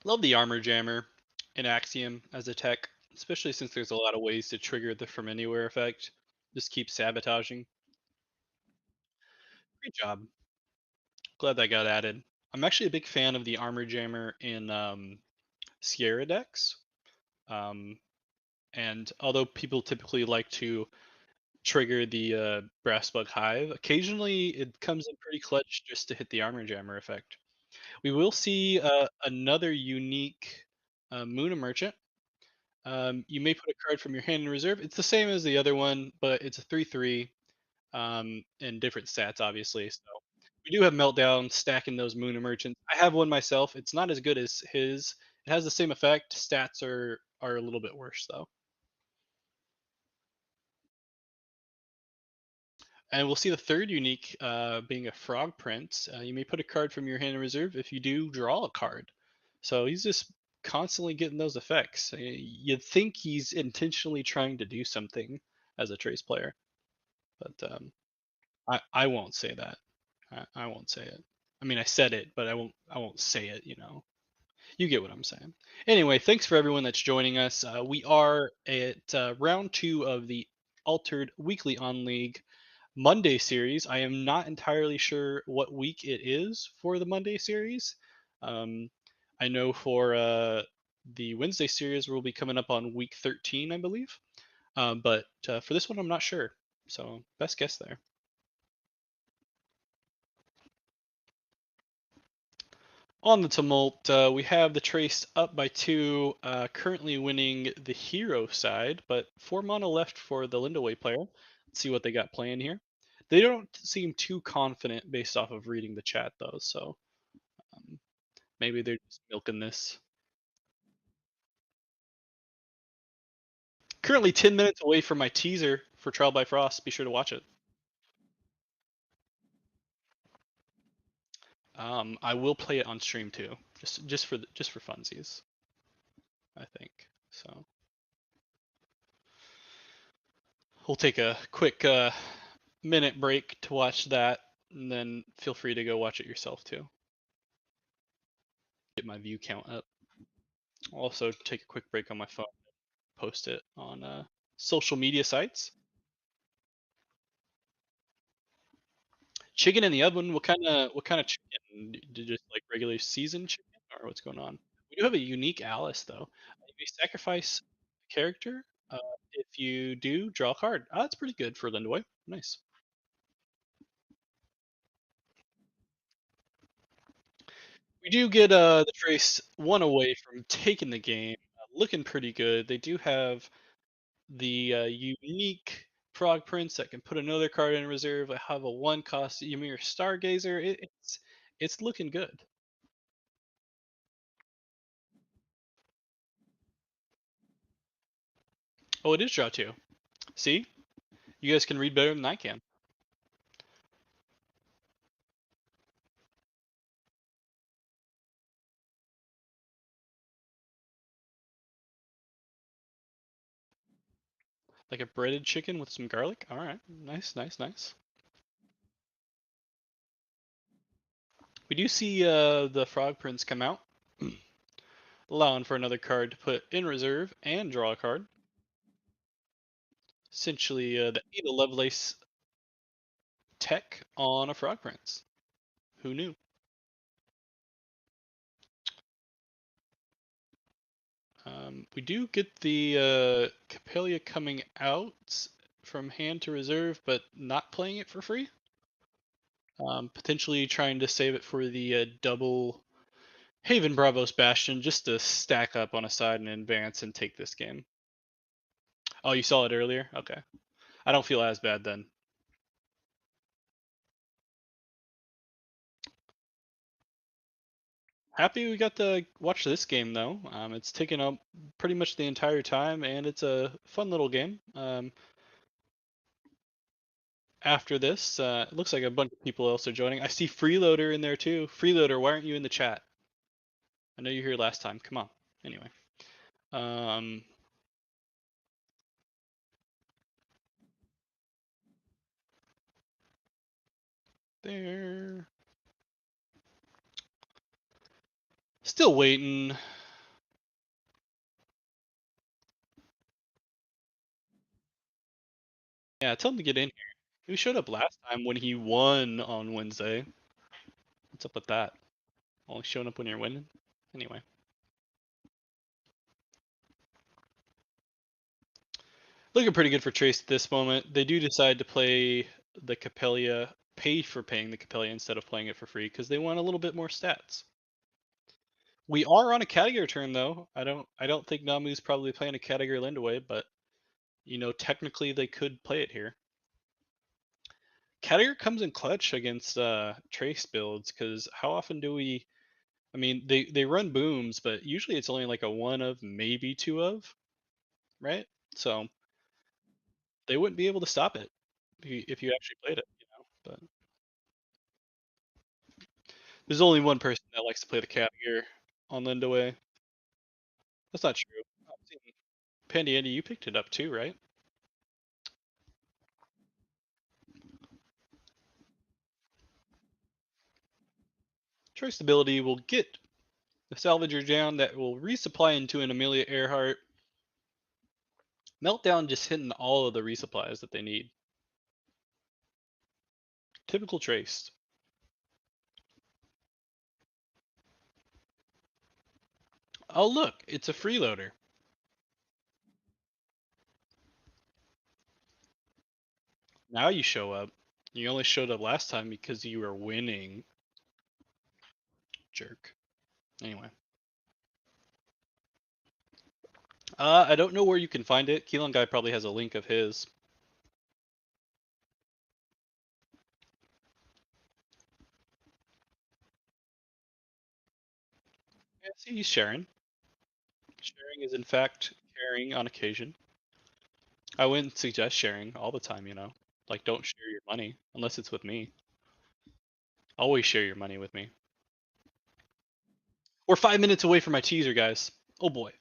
Love the Armor Jammer in Axiom as a tech, especially since there's a lot of ways to trigger the from anywhere effect. Just keep sabotaging. Great job. Glad that got added. I'm actually a big fan of the armor jammer in Sierra decks. Um, and although people typically like to trigger the brass bug hive, occasionally it comes in pretty clutch just to hit the armor jammer effect. We will see another unique Moon Merchant. You may put a card from your hand in reserve. It's the same as the other one, but it's a 3/3 and different stats, obviously. So we do have Meltdown stacking those Moon Merchants. I have one myself. It's not as good as his. It has the same effect. Stats are a little bit worse though. And we'll see the third unique being a Frog Prince. You may put a card from your hand in reserve. If you do, draw a card. So he's just constantly getting those effects. You'd think he's intentionally trying to do something as a trace player, but I won't say that. I won't say it. I mean, I said it, but I won't say it. You get what I'm saying. Anyway, thanks for everyone that's joining us. We are at round 2 of the Altered Weekly On League Monday series. I am not entirely sure what week it is for the Monday series. Um, I know for the Wednesday series will be coming up on week 13, I believe. But for this one, I'm not sure. So best guess there. On the tumult, we have the Trace up by 2, currently winning the hero side, but 4 mana left for the Lindaway player. Let's see what they got playing here. They don't seem too confident based off of reading the chat, though, so um, maybe they're just milking this. Currently 10 minutes away from my teaser for Trial by Frost. Be sure to watch it. I will play it on stream too, just for funsies, I think. So we'll take a quick minute break to watch that, and then feel free to go watch it yourself too. Get my view count up. I'll also take a quick break on my phone, post it on social media sites. Chicken in the oven. What kind of chicken? Just like regular seasoned chicken, or what's going on? We do have a unique Alice though. You may sacrifice a character. Uh, if you do, draw a card. Ah, that's pretty good for Lindaway. Nice. We do get the Trace one away from taking the game, looking pretty good. They do have the unique Frog Prince that can put another card in reserve. I have a one cost Ymir Stargazer. It's looking good. Oh, it is draw two. See, you guys can read better than I can. Like a breaded chicken with some garlic. All right, nice, nice, nice. We do see the Frog Prince come out, allowing for another card to put in reserve and draw a card. Essentially, the Ada Lovelace tech on a Frog Prince. Who knew? We do get the Capelia coming out from hand to reserve, but not playing it for free. Potentially trying to save it for the double Haven Bravos Bastion just to stack up on a side and advance and take this game. Oh, you saw it earlier? Okay. I don't feel as bad then. Happy we got to watch this game though. It's taken up pretty much the entire time, and it's a fun little game. After this, it looks like a bunch of people else are joining. I see Freeloader in there too. Freeloader, why aren't you in the chat? I know you were here last time. Come on. Anyway, um, there. Still waiting. Yeah, tell him to get in here. He showed up last time when he won on Wednesday. What's up with that? Only showing up when you're winning. Anyway. Looking pretty good for Trace at this moment. They do decide to play the Capelia, pay for paying the Capelia instead of playing it for free because they want a little bit more stats. We are on a category turn though. I don't think Namu's probably playing a category Lindaway, but technically they could play it here. Category comes in clutch against Trace builds because how often do we? I mean, they run booms, but usually it's only like a one of, maybe two of, right? So they wouldn't be able to stop it if you actually played it. But there's only one person that likes to play the cat gear on Lindaway. That's not true. I've seen Pandy Andy, you picked it up too, right? Choice ability will get the salvager down that will resupply into an Amelia Earhart. Meltdown just hitting all of the resupplies that they need. Typical Trace. Oh look, it's a freeloader. Now you show up. You only showed up last time because you were winning. Jerk. Anyway. I don't know where you can find it. Keelan Guy probably has a link of his. Yeah, see, he's sharing. Sharing is in fact caring on occasion. I wouldn't suggest sharing all the time. Like, don't share your money unless it's with me. Always share your money with me. We're 5 minutes away from my teaser, guys. Oh boy.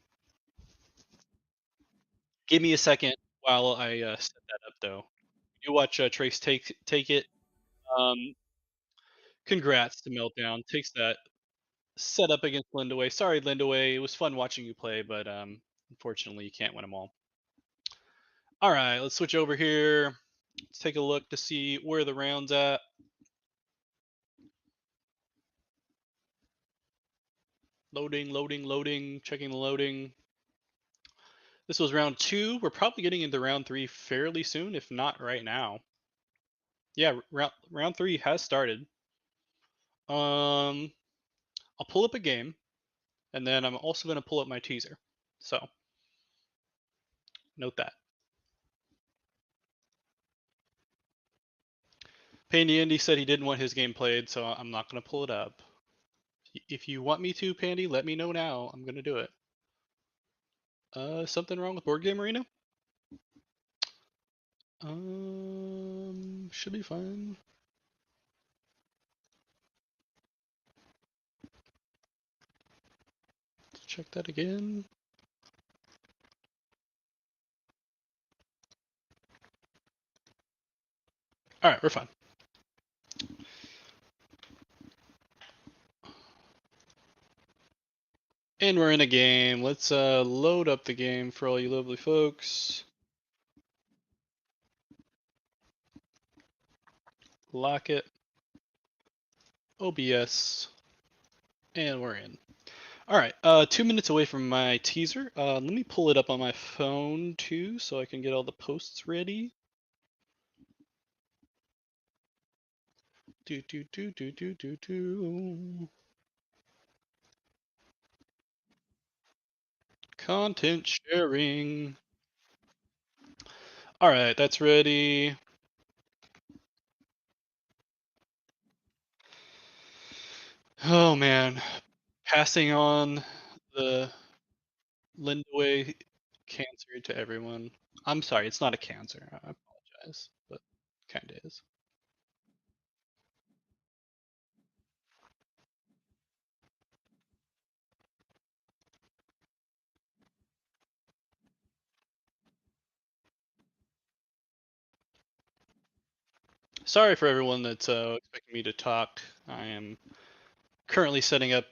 Give me a second while I set that up, though. You watch Trace take it. Um, Congrats to Meltdown. Takes that set up against Lindaway. Sorry, Lindaway. It was fun watching you play, but unfortunately, you can't win them all. All right, let's switch over here. Let's take a look to see where the round's at. Loading, loading, loading. Checking the loading. This was round 2. We're probably getting into round 3 fairly soon, if not right now. Yeah, round 3 has started. Um, I'll pull up a game, and then I'm also going to pull up my teaser. So note that. Pandy Andy said he didn't want his game played, so I'm not going to pull it up. If you want me to, Pandy, let me know now. I'm going to do it. Something wrong with Board Game Arena? Should be fine. Let's check that again. All right, we're fine. And we're in a game. Let's load up the game for all you lovely folks. Lock it. OBS. And we're in. All right, 2 minutes away from my teaser. Let me pull it up on my phone too, so I can get all the posts ready. Do do do do do do do. Content sharing. All right, that's ready. Oh man, passing on the Lindaway cancer to everyone. I'm sorry, it's not a cancer. I apologize, but kind of is. Sorry for everyone that's expecting me to talk. I am currently setting up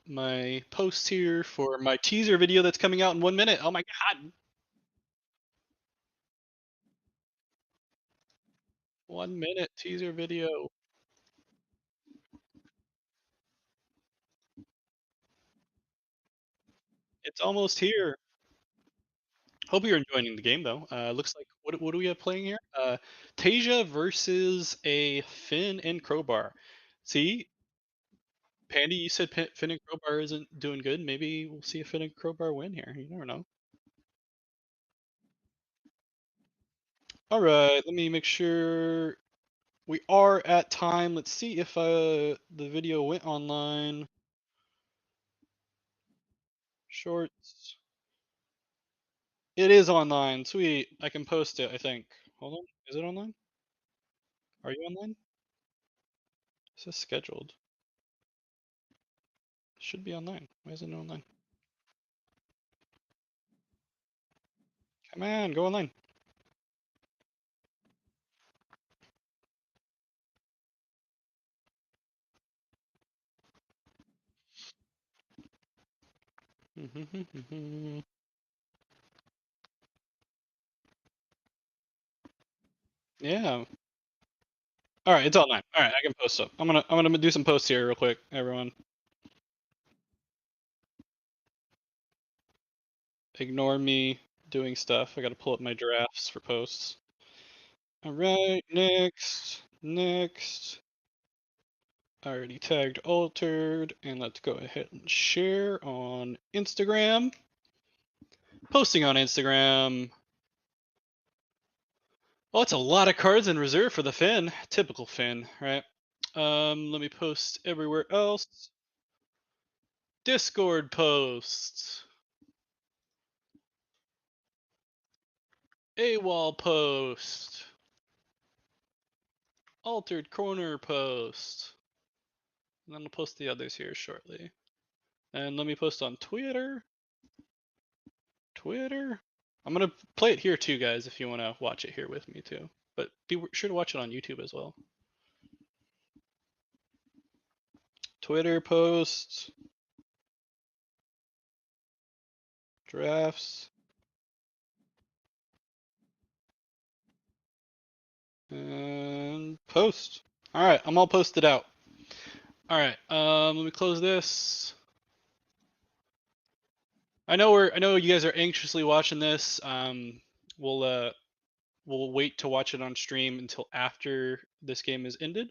my posts here for my teaser video that's coming out in 1 minute. Oh my god! 1 minute teaser video. It's almost here. Hope you're enjoying the game though. Looks like what do we have playing here? Tasia versus a Finn and Crowbar. See, Pandy, you said Finn and Crowbar isn't doing good. Maybe we'll see a Finn and Crowbar win here. You never know. All right, let me make sure we are at time. Let's see if the video went online. Shorts. It is online. Sweet. I can post it, I think. Hold on. Is it online? Are you online? It says scheduled. Should be online. Why isn't it online? Come on, go online. Yeah. All right, it's online. All right, I can post up. I'm gonna do some posts here real quick, everyone. Ignore me doing stuff. I gotta pull up my drafts for posts. All right, next, next. Already tagged altered, and let's go ahead and share on Instagram. Posting on Instagram. Well, that's a lot of cards in reserve for the Finn. Typical Finn, right? Let me post everywhere else. Discord posts. A.W.O.L post. Altered corner post. And then I'll post the others here shortly. And let me post on Twitter. Twitter. I'm gonna play it here too, guys, if you want to watch it here with me too. But be sure to watch it on YouTube as well. Twitter posts, drafts, and post. All right, I'm all posted out. All right, let me close this. I know you guys are anxiously watching this. We'll uh, we'll wait to watch it on stream until after this game is ended.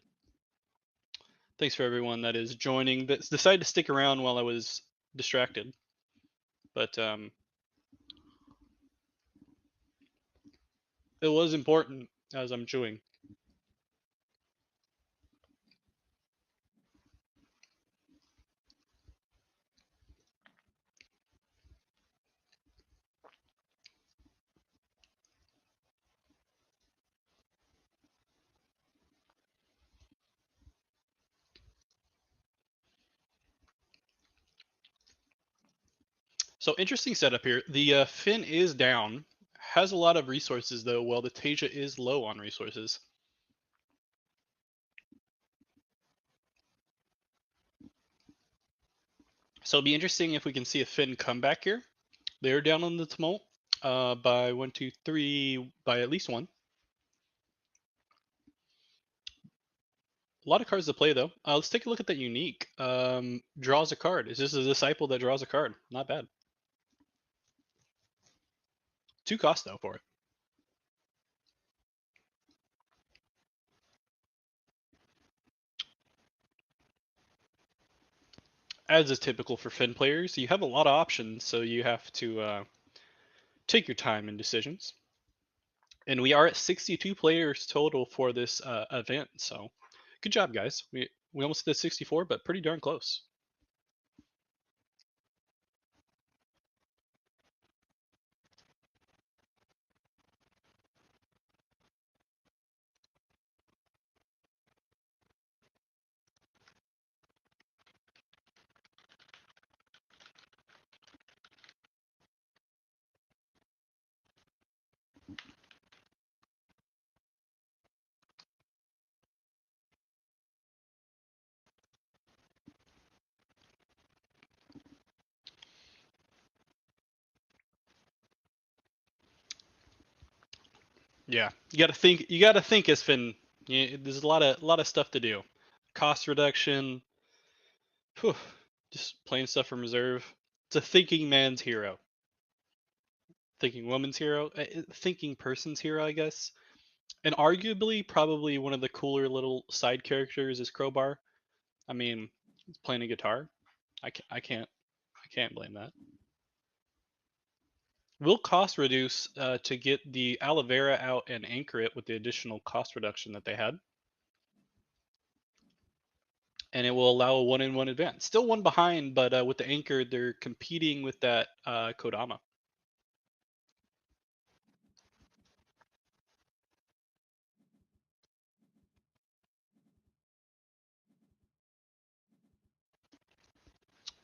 Thanks for everyone that is joining. That decided to stick around while I was distracted, but it was important as I'm chewing. So interesting setup here. The Finn is down, has a lot of resources though, while the Tasia is low on resources. So it'll be interesting if we can see a Finn comeback here. They're down on the tumult by 1, 2, 3, by at least one. A lot of cards to play though. Let's take a look at that unique. Draws a card. Is this a disciple that draws a card? Not bad. 2 costs though for it. As is typical for Finn players, you have a lot of options, so you have to take your time in decisions. And we are at 62 players total for this event, so good job, guys. We almost did 64, but pretty darn close. Yeah, you got to think. You got to think as Finn. There's a lot of stuff to do. Cost reduction. Whew, just playing stuff from reserve. It's a thinking man's hero, thinking woman's hero, thinking person's hero, I guess. And arguably, probably one of the cooler little side characters is Crowbar. I mean, he's playing a guitar. I can't blame that. Will cost reduce to get the aloe vera out and anchor it with the additional cost reduction that they had, and it will allow a one-in-one advance. Still one behind, but with the anchor, they're competing with that Kodama.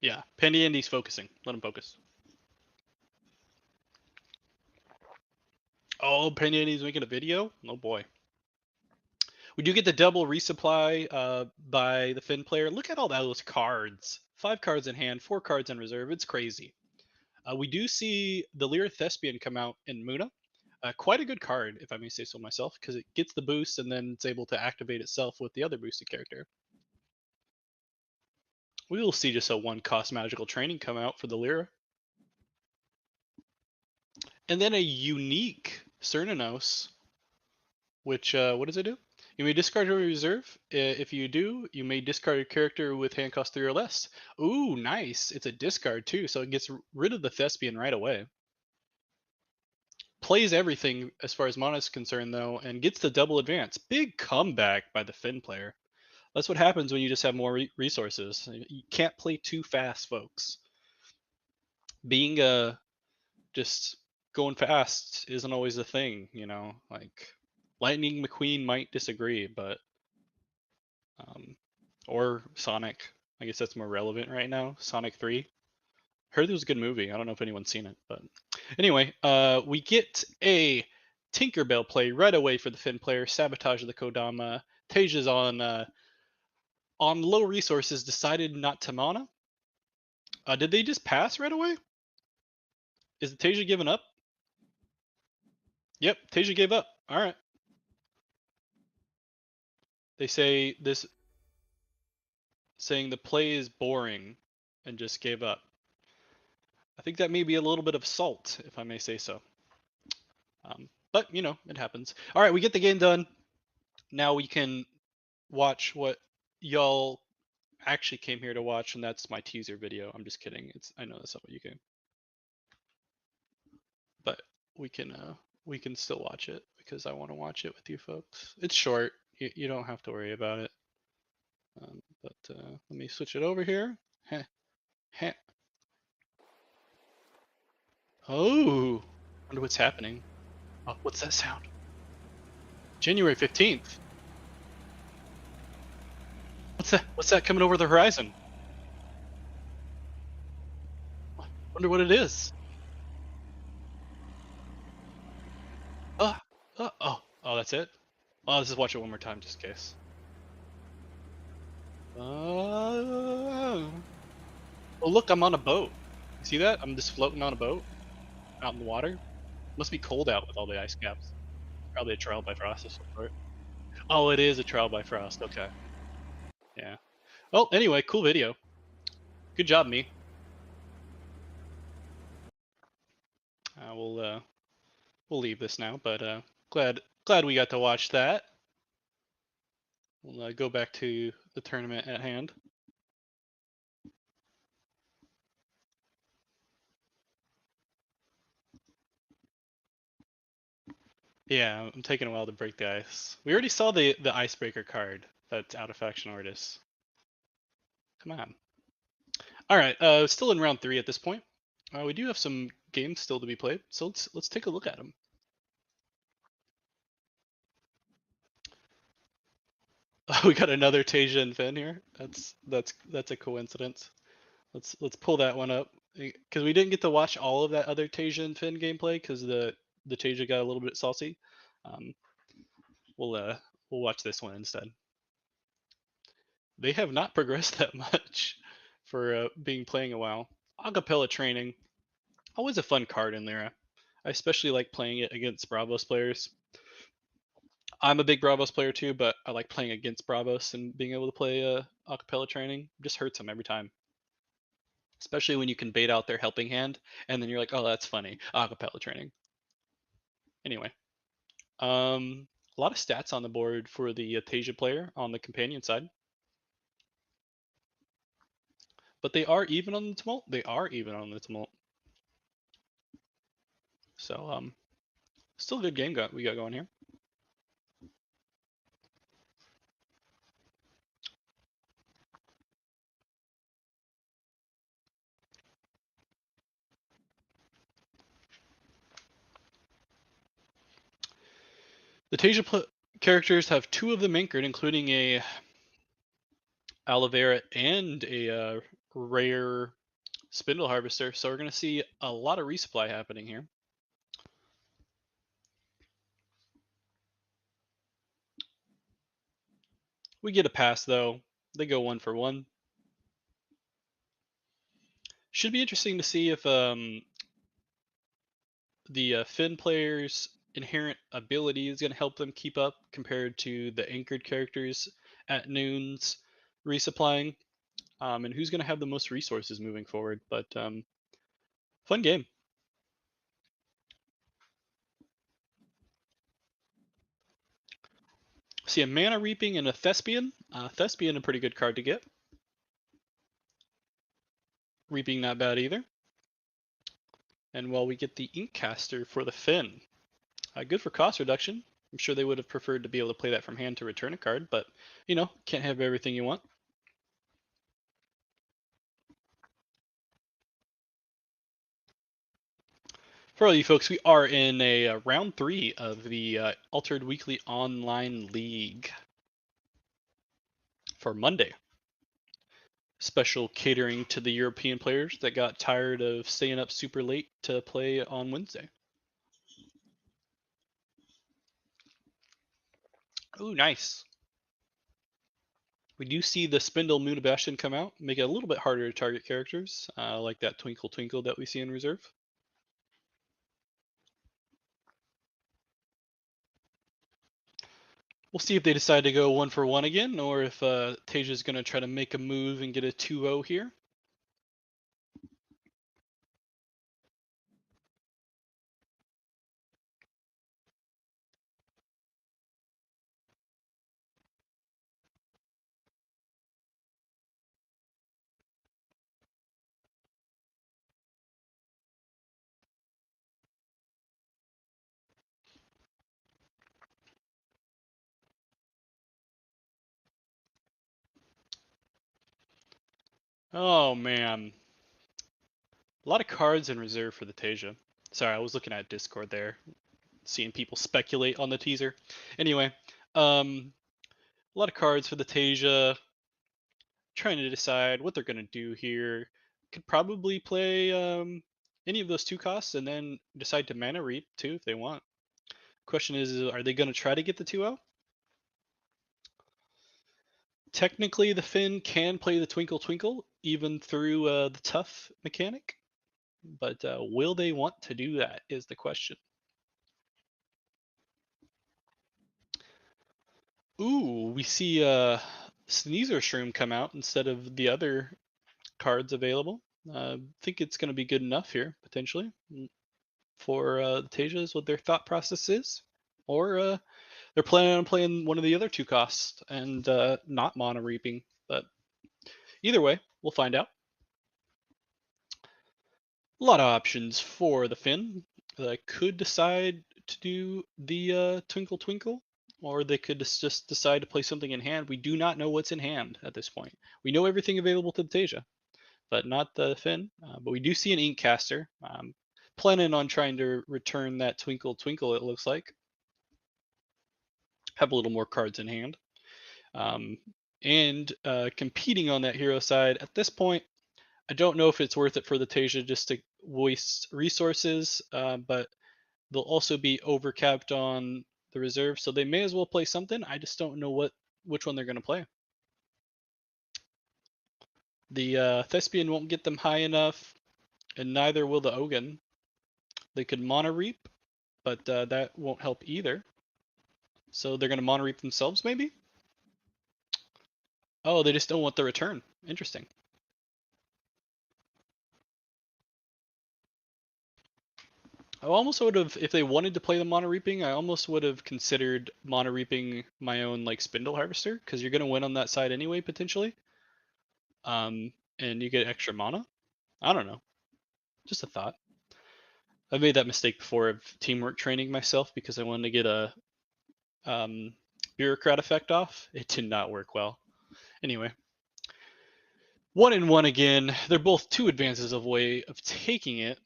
Yeah, Pandy Andy's focusing. Let him focus. Oh, Pandy Andy's making a video. Oh boy. We do get the double resupply by the Finn player. Look at all those cards. 5 cards in hand, 4 cards in reserve. It's crazy. We do see the Lyra Thespian come out in Muna. Quite a good card, if I may say so myself, because it gets the boost and then it's able to activate itself with the other boosted character. We will see just a 1 cost magical training come out for the Lyra. And then a unique Cernanos, which, what does it do? You may discard your reserve. If you do, you may discard a character with hand cost 3 or less. Ooh, nice. It's a discard too, so it gets rid of the Thespian right away. Plays everything as far as mana is concerned, though, and gets the double advance. Big comeback by the Finn player. That's what happens when you just have more resources. You can't play too fast, folks. Being just going fast isn't always a thing, you know. Like Lightning McQueen might disagree, but or Sonic. I guess that's more relevant right now. Sonic 3. Heard it was a good movie. I don't know if anyone's seen it, but anyway, we get a Tinkerbell play right away for the Finn player. Sabotage of the Kodama. Taja's on low resources. Decided not to mana. Did they just pass right away? Is Tasia giving up? Yep, Tasia gave up. All right. They say this, saying the play is boring, and just gave up. I think that may be a little bit of salt, if I may say so. But you know, it happens. All right, we get the game done. Now we can watch what y'all actually came here to watch, and that's my teaser video. I'm just kidding. I know that's not what you came, but we can still watch it because I want to watch it with you folks. It's short. You don't have to worry about it. But let me switch it over here. Heh, heh. Oh, wonder what's happening. Oh, what's that sound? January 15th. What's that? What's that coming over the horizon? Wonder what it is. Oh, that's it. Oh, let's just watch it one more time, just in case. Oh, look, I'm on a boat. You see that? I'm just floating on a boat out in the water. Must be cold out with all the ice caps. Probably a trial by frost of some sort. Oh, it is a trial by frost. Okay. Yeah. Well, anyway, cool video. Good job, me. We'll leave this now, but glad we got to watch that. We'll go back to the tournament at hand. Yeah, I'm taking a while to break the ice. We already saw the icebreaker card that's out of faction artists. Come on. All right, still in round 3 at this point. We do have some games still to be played, so let's take a look at them. We got another Tasia and Finn here. That's a coincidence. Let's pull that one up because we didn't get to watch all of that other Tasia and Finn gameplay because the Tasia got a little bit saucy. Um, we'll watch this one instead. They have not progressed that much for being playing a while. Acapella training, always a fun card in there. I especially like playing it against Bravos players. I'm a big Bravos player too, but I like playing against Bravos and being able to play acapella training. Just hurts them every time. especially when you can bait out their helping hand, and then you're like, oh, that's funny. Acapella training. Anyway, a lot of stats on the board for the Tasia player on the companion side, but they are even on the tumult. They are even on the tumult. So still a good game we got going here. The Tasia characters have two of them anchored, including a aloe vera and a rare spindle harvester. So we're going to see a lot of resupply happening here. We get a pass though. They go 1 for 1. Should be interesting to see if the Finn player's inherent ability is going to help them keep up compared to the anchored characters at noons resupplying, and who's going to have the most resources moving forward. But fun game. See a mana reaping and a thespian. Thespian a pretty good card to get. Reaping not bad either. And while we get the Inkcaster for the Finn. Good for cost reduction. I'm sure they would have preferred to be able to play that from hand to return a card, but you know, can't have everything you want. For all you folks, we are in a round 3 of the Altered Weekly Online League for Monday. Special catering to the European players that got tired of staying up super late to play on Wednesday. Ooh, nice. We do see the Spindle Moon Bastion come out, make it a little bit harder to target characters, like that Twinkle Twinkle that we see in reserve. We'll see if they decide to go 1 for 1 again, or if Tasia's going to try to make a move and get a 2-0 here. Oh man, a lot of cards in reserve for the Tasia. Sorry, I was looking at Discord there, seeing people speculate on the teaser. Anyway, a lot of cards for the Tasia. Trying to decide what they're going to do here. Could probably play any of those 2 costs and then decide to mana reap too if they want. Question is, are they going to try to get the 2-0? Technically, the Finn can play the Twinkle Twinkle even through the tough mechanic, but will they want to do that is the question. Ooh, we see Sneezer Shroom come out instead of the other cards available. Think it's going to be good enough here, potentially, for the Tasia is what their thought process is. Or they're planning on playing one of the other 2 costs and not mono reaping. But either way, we'll find out. A lot of options for the Finn. They could decide to do the Twinkle Twinkle, or they could just decide to play something in hand. We do not know what's in hand at this point. We know everything available to the Tasia, but not the Finn. But we do see an Inkcaster. Planning on trying to return that Twinkle Twinkle, it looks like. Have a little more cards in hand. And competing on that hero side, at this point, I don't know if it's worth it for the Tasia just to waste resources, but they'll also be overcapped on the reserve, so they may as well play something. I just don't know which one they're going to play. The Thespian won't get them high enough, and neither will the Ogun. They could mono reap, but that won't help either. So they're going to mono reap themselves, maybe? Oh, they just don't want the return. Interesting. I almost would have, if they wanted to play the mono reaping, I almost would have considered mono reaping my own like spindle harvester because you're gonna win on that side anyway potentially. And you get extra mana. I don't know, just a thought. I've made that mistake before of teamwork training myself because I wanted to get a um, bureaucrat effect off. It did not work well. Anyway, 1-1 again. They're both two advances of way of taking it.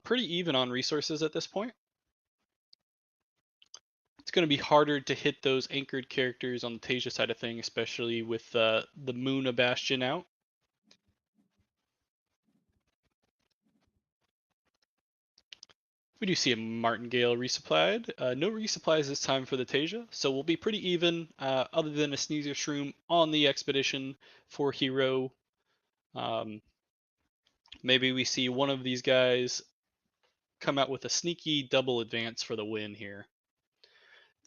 Pretty even on resources at this point. It's going to be harder to hit those anchored characters on the Tasia side of thing, especially with the Moona Bastion out. We do see a Martingale resupplied. No resupplies this time for the Tasia, so we'll be pretty even, other than a Sneezer Shroom on the expedition for Hero. Um, Maybe we see one of these guys come out with a sneaky double advance for the win here.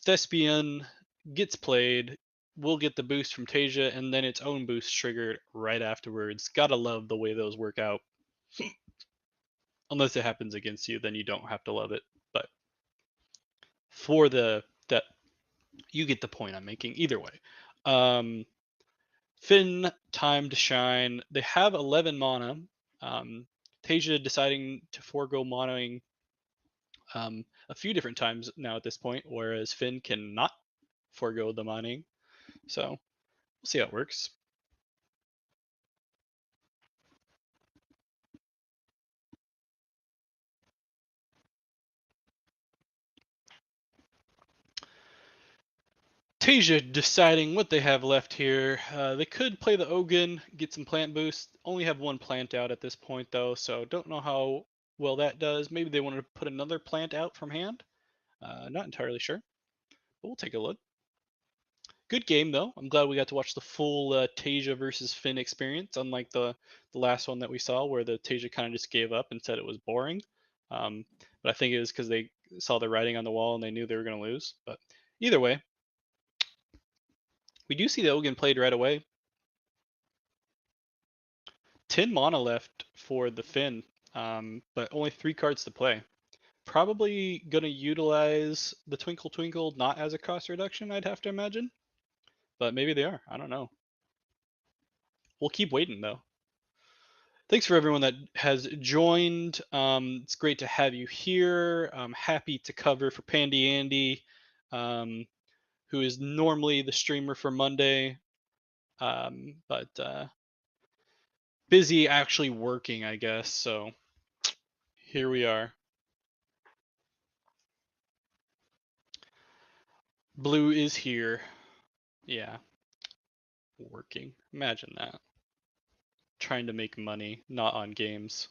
Thespian gets played, will get the boost from Tasia, and then its own boost triggered right afterwards. Gotta love the way those work out. Unless it happens against you, then you don't have to love it. But for the that you get the point I'm making either way. Um, Finn, time to shine. They have 11 mana. Um, Tasia deciding to forego monoing a few different times now at this point, whereas Finn cannot forego the monoing. So we'll see how it works. Tasia deciding what they have left here. They could play the Ogun, get some plant boost. Only have one plant out at this point, though, so don't know how well that does. Maybe they wanted to put another plant out from hand. Not entirely sure, but we'll take a look. Good game, though. I'm glad we got to watch the full Tasia versus Finn experience, unlike the last one that we saw, where the Tasia kind of just gave up and said it was boring. But I think it was because they saw the writing on the wall and they knew they were going to lose. But either way, we do see the Ogun played right away. 10 mana left for the Finn, but only 3 cards to play. Probably going to utilize the Twinkle Twinkle not as a cost reduction, I'd have to imagine. But maybe they are. I don't know. We'll keep waiting, though. Thanks for everyone that has joined. It's great to have you here. I'm happy to cover for Pandy Andy, um, who is normally the streamer for Monday, but busy actually working, I guess. So here we are. Blue is here. Yeah, working. Imagine that. Trying to make money, not on games.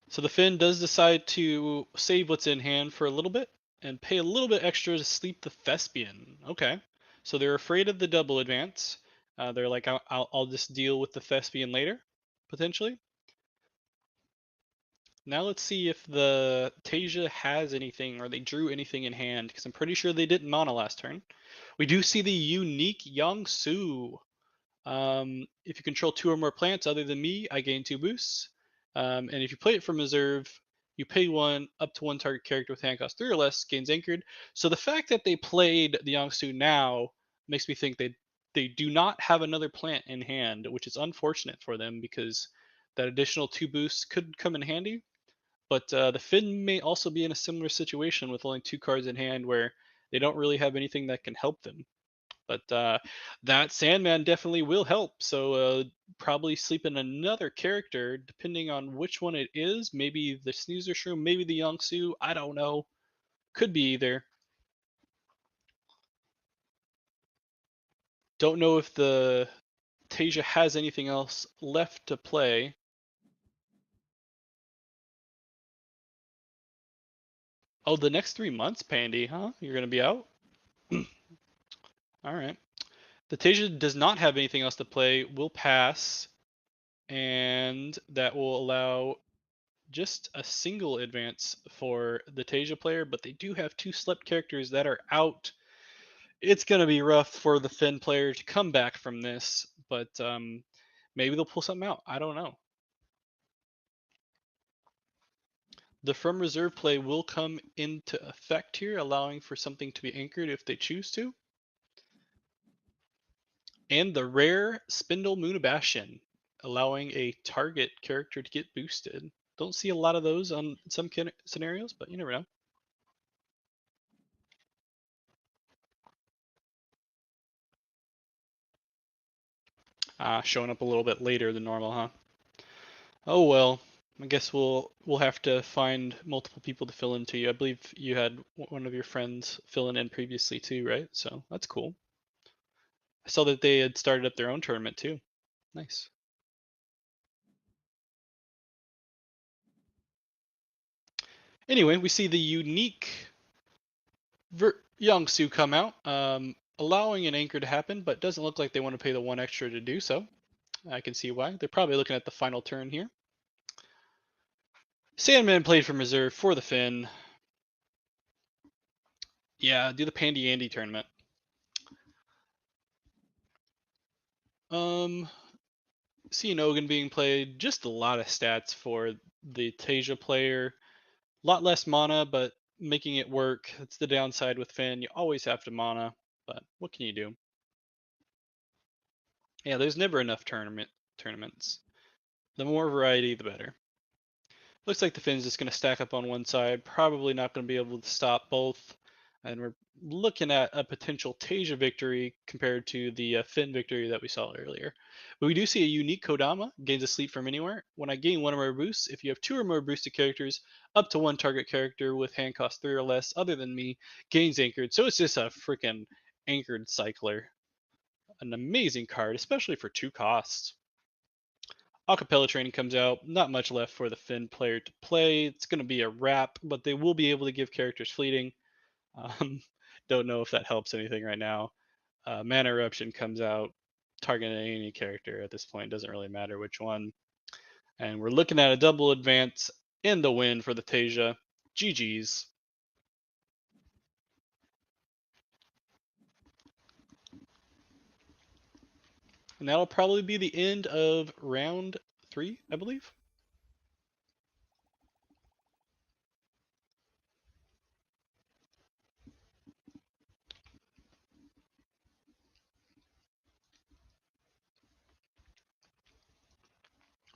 So the Finn does decide to save what's in hand for a little bit and pay a little bit extra to sleep the Thespian. Okay. So they're afraid of the double advance. They're like, I'll just deal with the Thespian later, potentially. Now let's see if the Tasia has anything or they drew anything in hand, because I'm pretty sure they didn't mana last turn. We do see the unique Yangsu. If you control 2 or more plants other than me, I gain 2 boosts. And if you play it from reserve, you pay 1 up to 1 target character with hand cost 3 or less gains anchored. So the fact that they played the Yangsu now makes me think they do not have another plant in hand, which is unfortunate for them because that additional 2 boosts could come in handy. But the Finn may also be in a similar situation with only 2 cards in hand where they don't really have anything that can help them. But that Sandman definitely will help. So probably sleep in another character, depending on which one it is. Maybe the Snoozer Shroom, maybe the Yongsu. I don't know. Could be either. Don't know if the Tasia has anything else left to play. Oh, the next 3 months, Pandy, huh? You're gonna be out. All right. The Tasia does not have anything else to play. Will pass, and that will allow just a single advance for the Tasia player, but they do have 2 slept characters that are out. It's gonna be rough for the Finn player to come back from this, but maybe they'll pull something out. I don't know. The from reserve play will come into effect here, allowing for something to be anchored if they choose to. And the rare Spindle Moonabastion, allowing a target character to get boosted. Don't see a lot of those on some scenarios, but you never know. Showing up a little bit later than normal, huh? Oh well. I guess we'll have to find multiple people to fill in to you. I believe you had one of your friends filling in previously too, right? So that's cool. I saw that they had started up their own tournament too. Nice. Anyway, we see the unique Yangsu come out, allowing an anchor to happen, but doesn't look like they want to pay the one extra to do so. I can see why. They're probably looking at the final turn here. Sandman played from reserve for the Finn. Yeah, do the Pandy Andy tournament. Um, see Ogan being played. Just a lot of stats for the Tasia player. A lot less mana, but making it work. That's the downside with Finn. You always have to mana, but what can you do? Yeah, there's never enough tournaments. The more variety, the better. Looks like the Finn's just going to stack up on one side. Probably not going to be able to stop both. And we're looking at a potential Tasia victory compared to the Finn victory that we saw earlier. But we do see a unique Kodama, gains a sleep from anywhere. When I gain one or more boosts, if you have two or more boosted characters, up to one target character with hand cost 3 or less, other than me, gains anchored. So it's just a freaking anchored cycler. An amazing card, especially for 2 costs. Acapella training comes out. Not much left for the Finn player to play. It's going to be a wrap, but they will be able to give characters fleeting. Um, don't know if that helps anything right now. Mana Eruption comes out, targeting any character at this point. Doesn't really matter which one. And we're looking at a double advance in the win for the Tasia. GG's. And that'll probably be the end of round 3, I believe.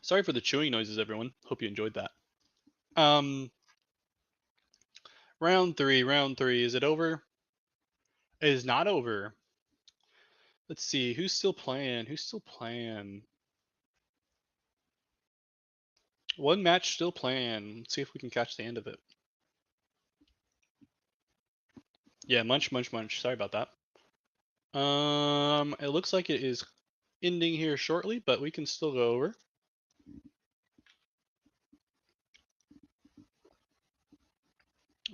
Sorry for the chewing noises, everyone. Hope you enjoyed that. Um, round 3, round 3. Is it over? It is not over. Let's see, who's still playing? Who's still playing? One match still playing. Let's see if we can catch the end of it. Yeah, munch, munch, munch. Sorry about that. It looks like it is ending here shortly, but we can still go over.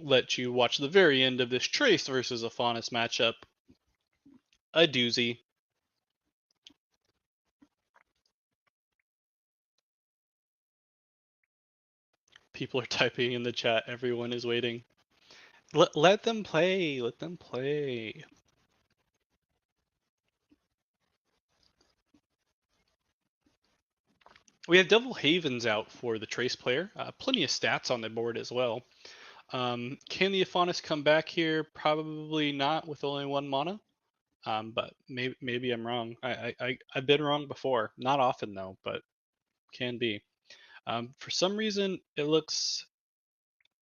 Let you watch the very end of this Trace versus Aphanis matchup. A doozy. People are typing in the chat. Everyone is waiting. Let them play. Let them play. We have Devil Havens out for the Trace player. Plenty of stats on the board as well. Can the Aphanis come back here? Probably not with only 1 mana. But maybe I'm wrong. I've been wrong before. Not often though, but can be. For some reason, it looks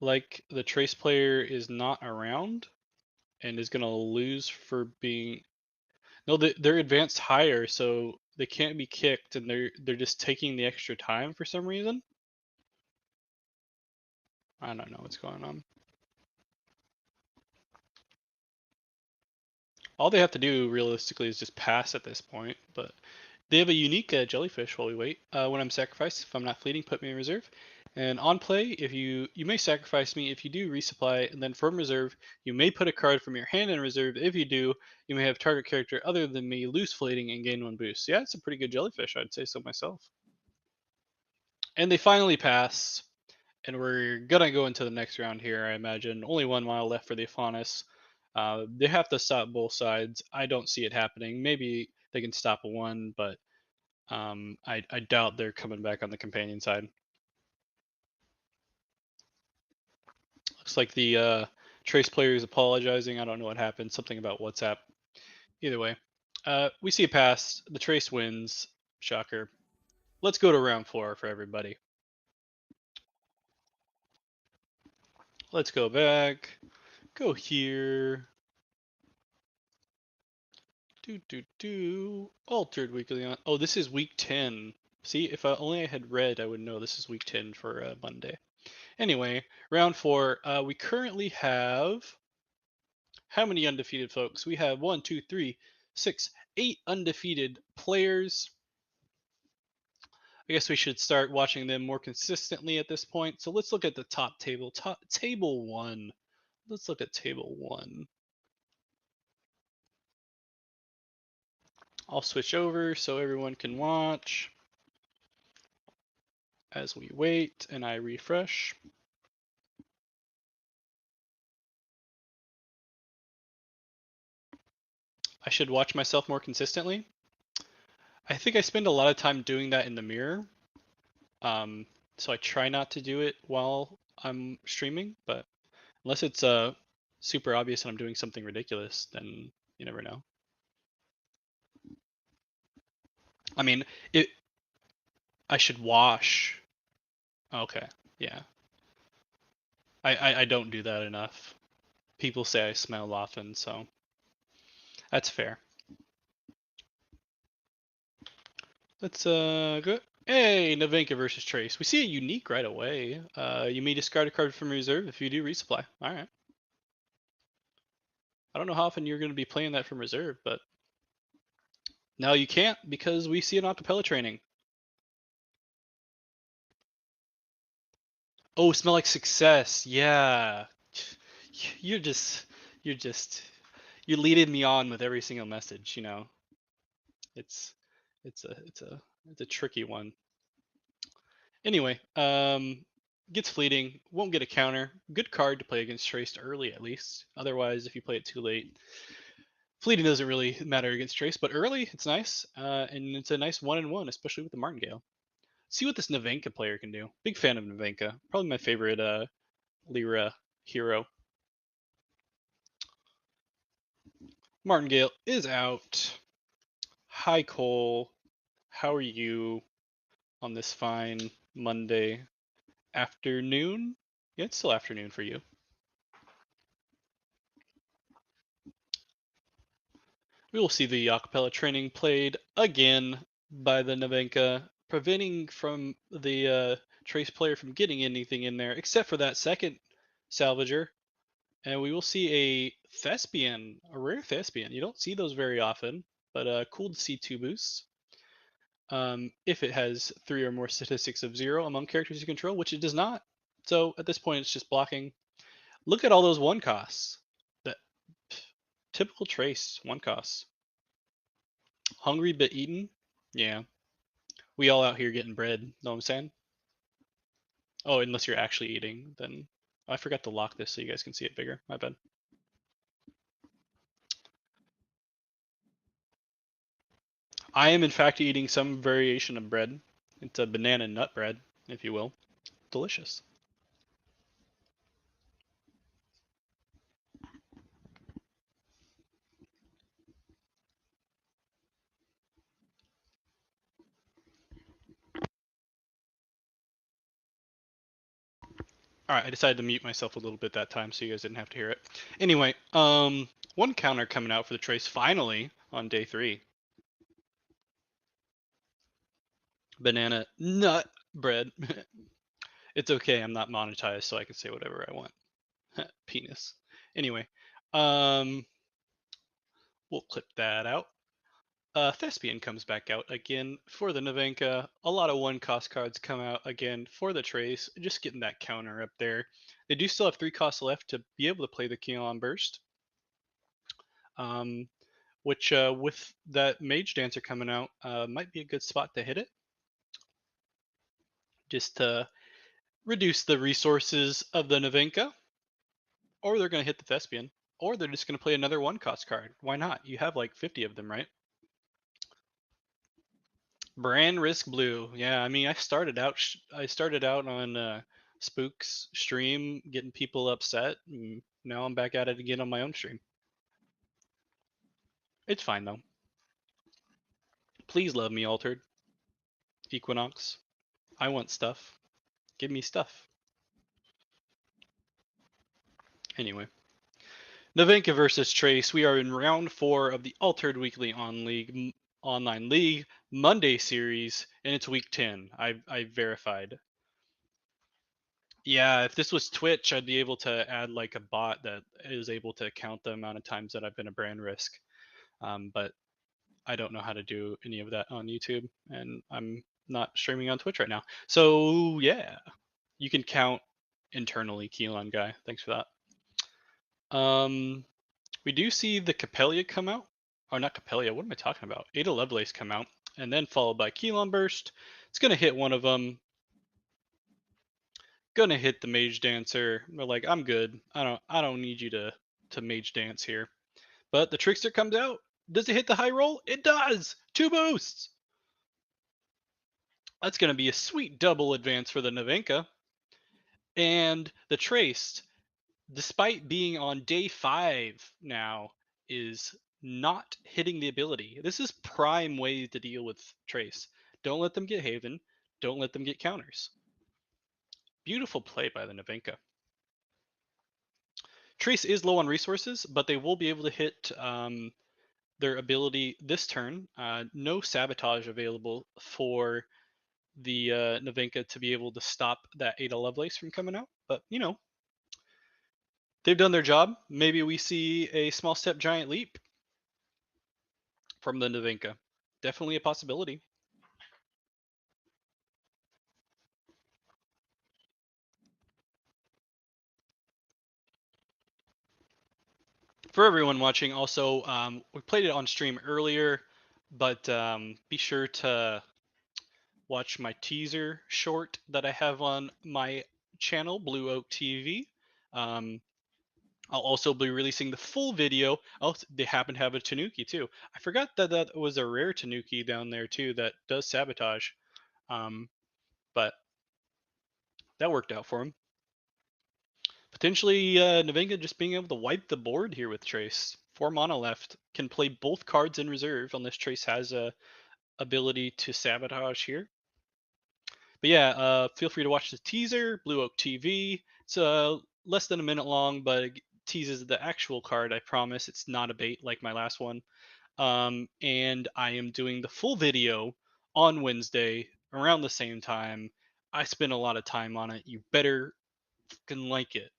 like the Trace player is not around and is gonna lose for being. No, they're advanced higher, so they can't be kicked, and they're just taking the extra time for some reason. I don't know what's going on. All they have to do realistically is just pass at this point, but they have a unique jellyfish while we wait. When I'm sacrificed, if I'm not fleeting, put me in reserve. And on play, if you may sacrifice me. If you do, resupply, and then from reserve, you may put a card from your hand in reserve. If you do, you may have target character other than me lose fleeting and gain 1 boost. Yeah, it's a pretty good jellyfish, I'd say so myself. And they finally pass, and we're gonna go into the next round here. I imagine only 1 mile left for the Aphanis. They have to stop both sides. I don't see it happening. Maybe they can stop one, but I doubt they're coming back on the companion side. Looks like the Trace player is apologizing. I don't know what happened. Something about WhatsApp. Either way, we see a pass. The Trace wins. Shocker. Let's go to round 4 for everybody. Let's go back. Go here. Altered weekly on. Oh, this is week 10. See, if only I had read, I would know this is week 10 for Monday. Anyway, round 4. We currently have how many undefeated folks? We have 1, 2, 3, 6, 8 undefeated players. I guess we should start watching them more consistently at this point. So let's look at the top table. Table 1. Let's look at table 1. I'll switch over so everyone can watch as we wait and I refresh. I should watch myself more consistently. I think I spend a lot of time doing that in the mirror. So I try not to do it while I'm streaming, but unless it's super obvious and I'm doing something ridiculous, then you never know. I mean, I should wash. Okay, yeah. I don't do that enough. People say I smell often, so that's fair. Let's go. Hey, Navenka versus Trace. We see a unique right away. You may discard a card from reserve. If you do, resupply. All right. I don't know how often you're going to be playing that from reserve, but now you can't because we see an acapella training. Oh, smell like success. Yeah. You're just, you're just, you're leading me on with every single message. You know, it's, it's a tricky one. Anyway, gets fleeting, won't get a counter. Good card to play against Traced early at least. Otherwise, if you play it too late, fleeting doesn't really matter against Trace. But early, it's nice, and it's a nice 1-1, especially with the Martingale. See what this Navenka player can do. Big fan of Navenka. Probably my favorite Lyra hero. Martingale is out. Hi Cole, how are you on this fine Monday afternoon? Yeah, it's still afternoon for you. We will see the acapella training played again by the Navenka, preventing from the Trace player from getting anything in there, except for that second salvager. And we will see a Thespian, a rare Thespian. You don't see those very often, but cool to see 2 boosts. If it has 3 or more statistics of 0 among characters you control, which it does not. So at this point, it's just blocking. Look at all those 1 costs. That typical Trace 1 costs. Hungry but eaten? Yeah. We all out here getting bread, know what I'm saying? Oh, unless you're actually eating, then I forgot to lock this so you guys can see it bigger. My bad. I am in fact eating some variation of bread. It's a banana nut bread, if you will. Delicious. All right, I decided to mute myself a little bit that time so you guys didn't have to hear it. Anyway, 1 counter coming out for the Trace finally on day 3. Banana nut bread. It's okay, I'm not monetized, so I can say whatever I want. Penis. Anyway, um, we'll clip that out. Thespian comes back out again for the Navenka. A lot of 1 cost cards come out again for the Trace, just getting that counter up there. They do still have 3 costs left to be able to play the Keon Burst. Which with that Mage Dancer coming out, might be a good spot to hit it. Just to reduce the resources of the Navenka. Or they're going to hit the Thespian. or they're just going to play another one cost card. Why not? You have like 50 of them, right? Brand Risk Blue. Yeah, I mean, I started out on Spook's stream getting people upset, and now I'm back at it again on my own stream. It's fine though. Please love me, Altered Equinox. I want stuff. Give me stuff. Anyway, Navenka versus Trace. We are in round 4 of the Altered Weekly Online League Monday series, and it's week 10. I verified. Yeah, if this was Twitch, I'd be able to add like a bot that is able to count the amount of times that I've been a brand risk. But I don't know how to do any of that on YouTube, and I'm not streaming on Twitch right now. So yeah, you can count internally, Keelan guy. Thanks for that. We do see the Capellia come out. Or not Capellia, what am I talking about? Ada Lovelace come out, and then followed by Keelan Burst. It's gonna hit one of them. Gonna hit the Mage Dancer. They're like, I'm good. I don't need you to Mage Dance here. But the Trickster comes out. Does it hit the high roll? It does! 2 boosts! That's gonna be a sweet double advance for the Navenka. And the Traced, despite being on day 5 now, is not hitting the ability. This is prime way to deal with Trace. Don't let them get Haven. Don't let them get counters. Beautiful play by the Navenka. Trace is low on resources, but they will be able to hit their ability this turn. No sabotage available for the Navenka to be able to stop that Ada Lovelace from coming out. But, they've done their job. Maybe we see a small step giant leap from the Navenka. Definitely a possibility. For everyone watching, also, we played it on stream earlier, but be sure to watch my teaser short that I have on my channel, Blue Oak TV. Um, I'll also be releasing the full video. Oh, they happen to have a Tanuki too. I forgot that that was a rare Tanuki down there too that does sabotage. Um, but that worked out for him. Potentially, Navenga just being able to wipe the board here with Trace. 4 mana left. Can play both cards in reserve unless Trace has a ability to sabotage here. But yeah, feel free to watch the teaser, Blue Oak TV. It's less than a minute long, but it teases the actual card. I promise it's not a bait like my last one. And I am doing the full video on Wednesday around the same time. I spent a lot of time on it. You better fucking like it.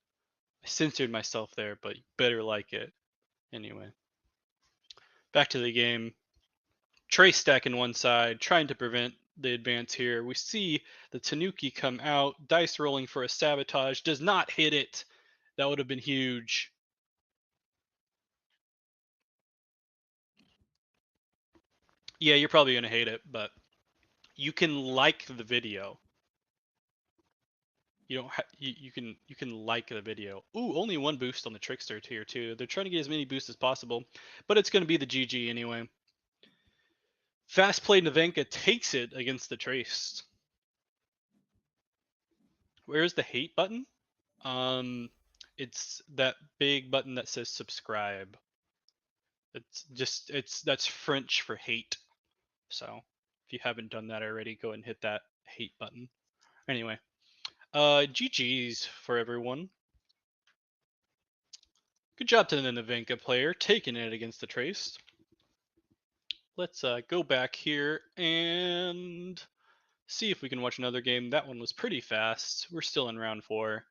I censored myself there, but you better like it. Anyway, back to the game. Trace stacking one side, trying to prevent the advance here. We see the Tanuki come out, dice rolling for a sabotage, does not hit it. That would have been huge. Yeah, you're probably gonna hate it, but you can like the video. You don't. You can like the video. Ooh, only 1 boost on the Trickster tier too. They're trying to get as many boosts as possible, but it's gonna be the GG anyway. Fast play Navenka takes it against the Trace. Where's the hate button? Um, it's that big button that says subscribe. That's French for hate. So if you haven't done that already, go and hit that hate button. Anyway, GG's for everyone. Good job to the Navenka player taking it against the Trace. Let's go back here and see if we can watch another game. That one was pretty fast. We're still in round 4.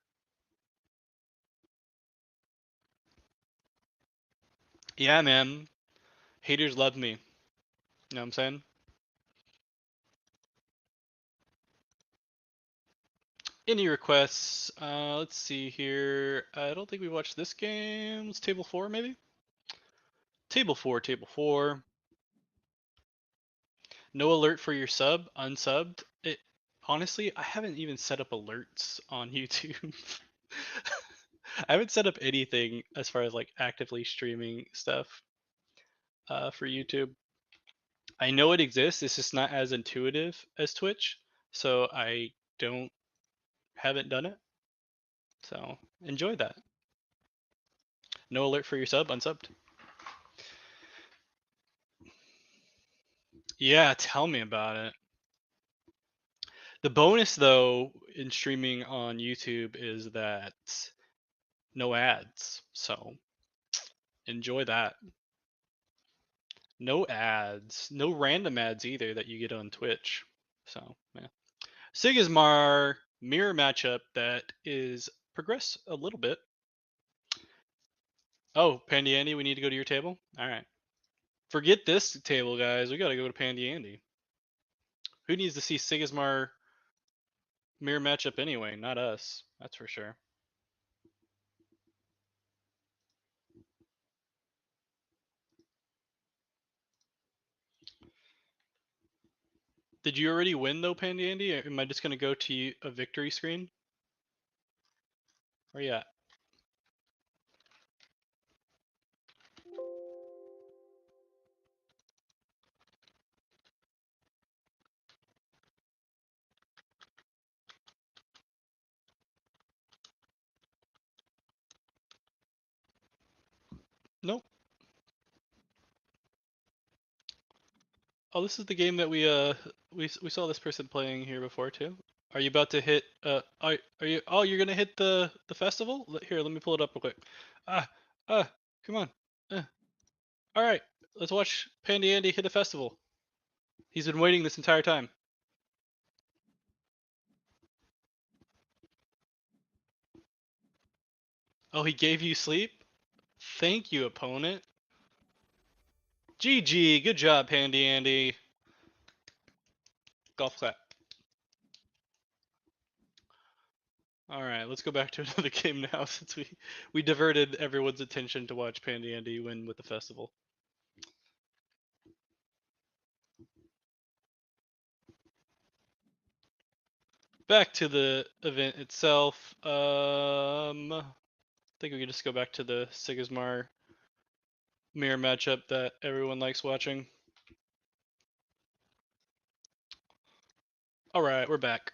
Yeah, man. Haters love me. You know what I'm saying? Any requests? Let's see here. I don't think we watched this game. It's table 4, maybe? Table 4, table 4. No alert for your sub, unsubbed. Honestly, I haven't even set up alerts on YouTube. I haven't set up anything as far as like actively streaming stuff for YouTube. I know it exists. It's just not as intuitive as Twitch, so I don't haven't done it. So enjoy that. No alert for your sub, unsubbed. Yeah, tell me about it. The bonus though in streaming on YouTube is that no ads. So enjoy that. No ads. No random ads either that you get on Twitch. So yeah. Sigismar mirror matchup that is progress a little bit. Oh, Pandy Andy, we need to go to your table? Alright. Forget this table, guys. We gotta go to Pandy Andy. Who needs to see Sigismar mirror matchup anyway? Not us. That's for sure. Did you already win though, Pandy Andy? Am I just gonna go to a victory screen? Where you at? Nope. Oh, this is the game that we saw this person playing here before too. Are you about to hit? Are you? Oh, you're gonna hit the festival? Here, let me pull it up real quick. Ah, come on. Uh, all right, let's watch Pandy Andy hit a festival. He's been waiting this entire time. Oh, he gave you sleep? Thank you, opponent. GG, good job, Pandy Andy. Golf clap. All right, let's go back to another game now since we diverted everyone's attention to watch Pandy Andy win with the festival. Back to the event itself. I think we can just go back to the Sigismar mirror matchup that everyone likes watching. All right, we're back.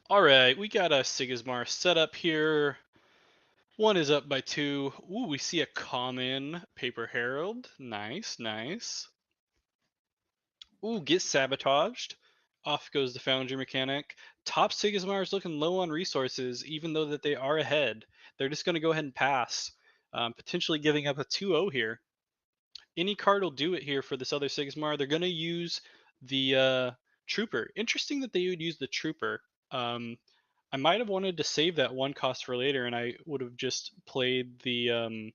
All right, we got a Sigismar set up here. One is up by 2. Ooh, we see a common Paper Herald. Nice, nice. Ooh, get sabotaged. Off goes the Foundry mechanic. Top Sigismar is looking low on resources, even though that they are ahead. They're just going to go ahead and pass, potentially giving up a 2-0 here. Any card will do it here for this other Sigismar. They're going to use the Trooper. Interesting that they would use the Trooper. I might have wanted to save that 1 cost for later, and I would have just played the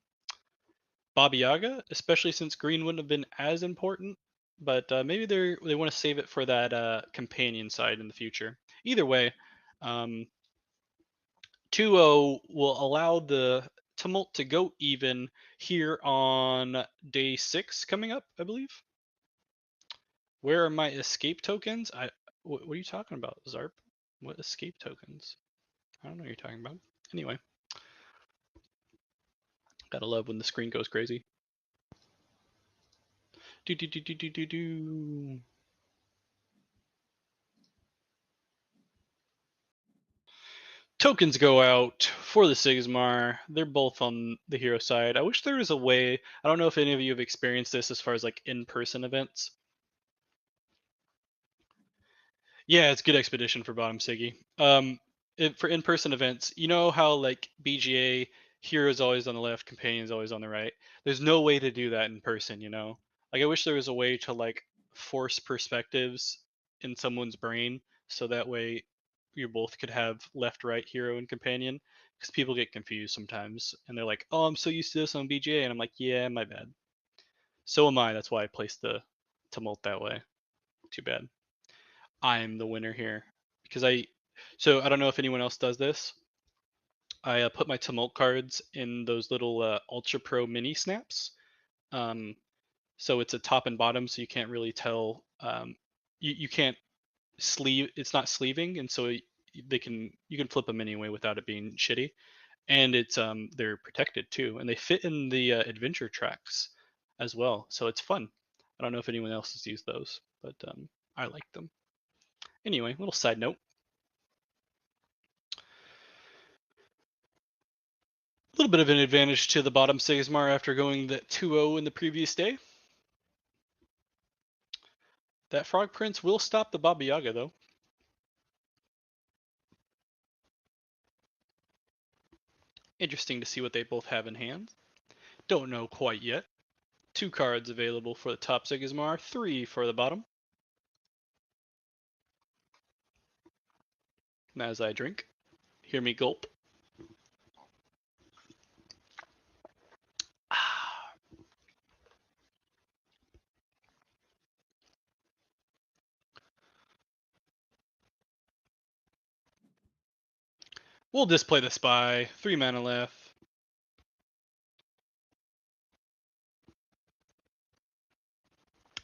Baba Yaga, especially since green wouldn't have been as important. But maybe they want to save it for that companion side in the future. Either way, 2-0 will allow the tumult to go even here on day 6 coming up, I believe. Where are my escape tokens? What are you talking about, Zarp? What escape tokens? I don't know what you're talking about. Anyway, gotta love when the screen goes crazy. Do do do do do do do. Tokens go out for the Sigismar. They're both on the hero side. I wish there was a way. I don't know if any of you have experienced this as far as like in-person events. Yeah, it's good expedition for bottom Siggy. For in-person events, you know how like BGA heroes always on the left, companions always on the right. There's no way to do that in person. Like I wish there was a way to like force perspectives in someone's brain so that way you both could have left, right, hero, and companion. Because people get confused sometimes, and they're like, "Oh, I'm so used to this on BGA," and I'm like, "Yeah, my bad." So am I. That's why I placed the tumult that way. Too bad. I'm the winner here because I don't know if anyone else does this. I put my tumult cards in those little Ultra Pro mini snaps. Um, so it's a top and bottom, so you can't really tell you can't sleeve. It's not sleeving, and so you can flip them anyway without it being shitty. And it's they're protected too, and they fit in the adventure tracks as well, so it's fun. I don't know if anyone else has used those, but I like them. Anyway, little side note. A little bit of an advantage to the bottom Sigismar after going that 2-0 in the previous day. That Frog Prince will stop the Baba Yaga though. Interesting to see what they both have in hand. Don't know quite yet. 2 cards available for the top Sigismar, 3 for the bottom. As I drink, hear me gulp. Ah. We'll display the Spy, 3 mana left.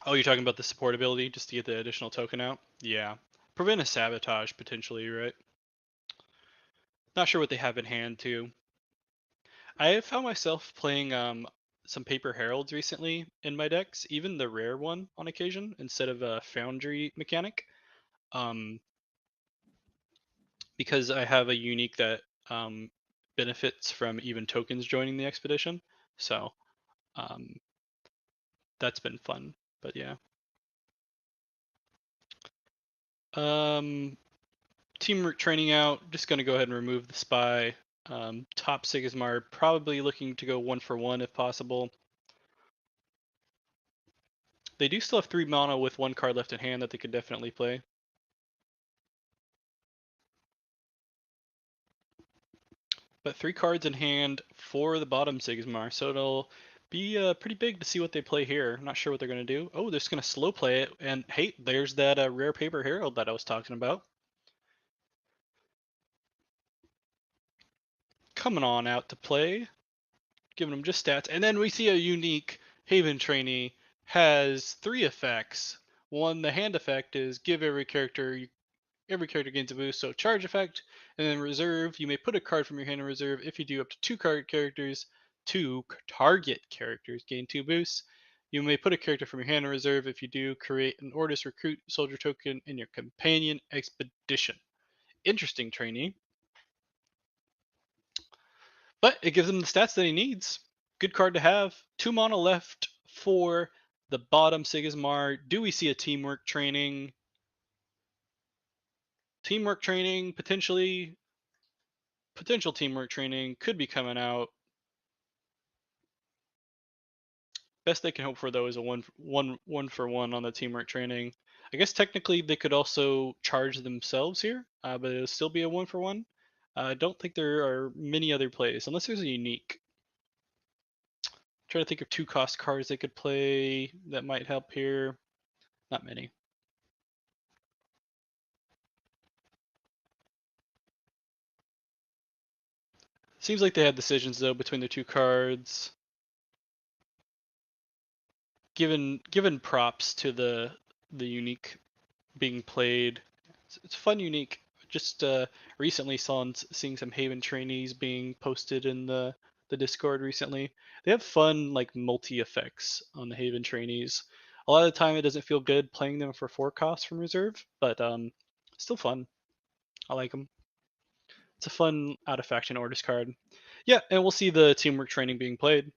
Oh, you're talking about the support ability just to get the additional token out? Yeah. Prevent a sabotage potentially, right? Not sure what they have in hand too. I have found myself playing some Paper Heralds recently in my decks, even the rare one on occasion instead of a Foundry mechanic. Um, because I have a unique that benefits from even tokens joining the expedition. So um, that's been fun. But yeah. Um, Teamwork training out. Just going to go ahead and remove the Spy. Top Sigismar probably looking to go 1-for-1 if possible. They do still have 3 mana with 1 card left in hand that they could definitely play. But 3 cards in hand for the bottom Sigismar, so it'll be pretty big to see what they play here. I'm not sure what they're going to do. Oh, they're just going to slow play it, and hey, there's that rare Paper Herald that I was talking about. Coming on out to play, giving them just stats. And then we see a unique Haven trainee has 3 effects. One, the hand effect is give every character gains a boost, so charge effect, and then reserve, you may put a card from your hand in reserve. If you do up to 2 target characters gain 2 boosts. You may put a character from your hand in reserve. If you do, create an Ordis Recruit soldier token in your companion expedition. Interesting trainee. But it gives him the stats that he needs. Good card to have. 2 mana left for the bottom Sigismar. Do we see a teamwork training? Teamwork training, potentially. Potential teamwork training could be coming out. Best they can hope for though is a one for one on the teamwork training. I guess technically they could also charge themselves here, but it'll still be a 1-for-1. I don't think there are many other plays unless there's a unique. Trying to think of 2 cost cards they could play that might help here. Not many. Seems like they had decisions though between the 2 cards. Given props to the unique being played. It's fun, unique. Just recently seeing some Haven trainees being posted in the Discord recently. They have fun like multi effects on the Haven trainees. A lot of the time, it doesn't feel good playing them for 4 costs from reserve, but still fun. I like them. It's a fun out of faction orders card. Yeah, and we'll see the teamwork training being played.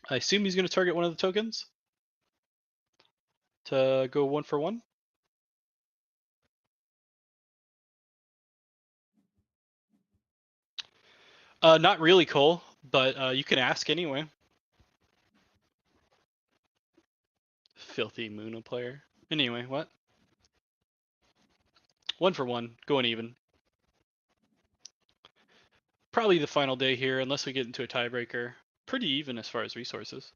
I assume he's going to target one of the tokens to go 1-for-1. Not really, Cole, but you can ask anyway. Filthy Moona player. Anyway, what? 1-for-1, going even. Probably the final day here, unless we get into a tiebreaker. Pretty even as far as resources.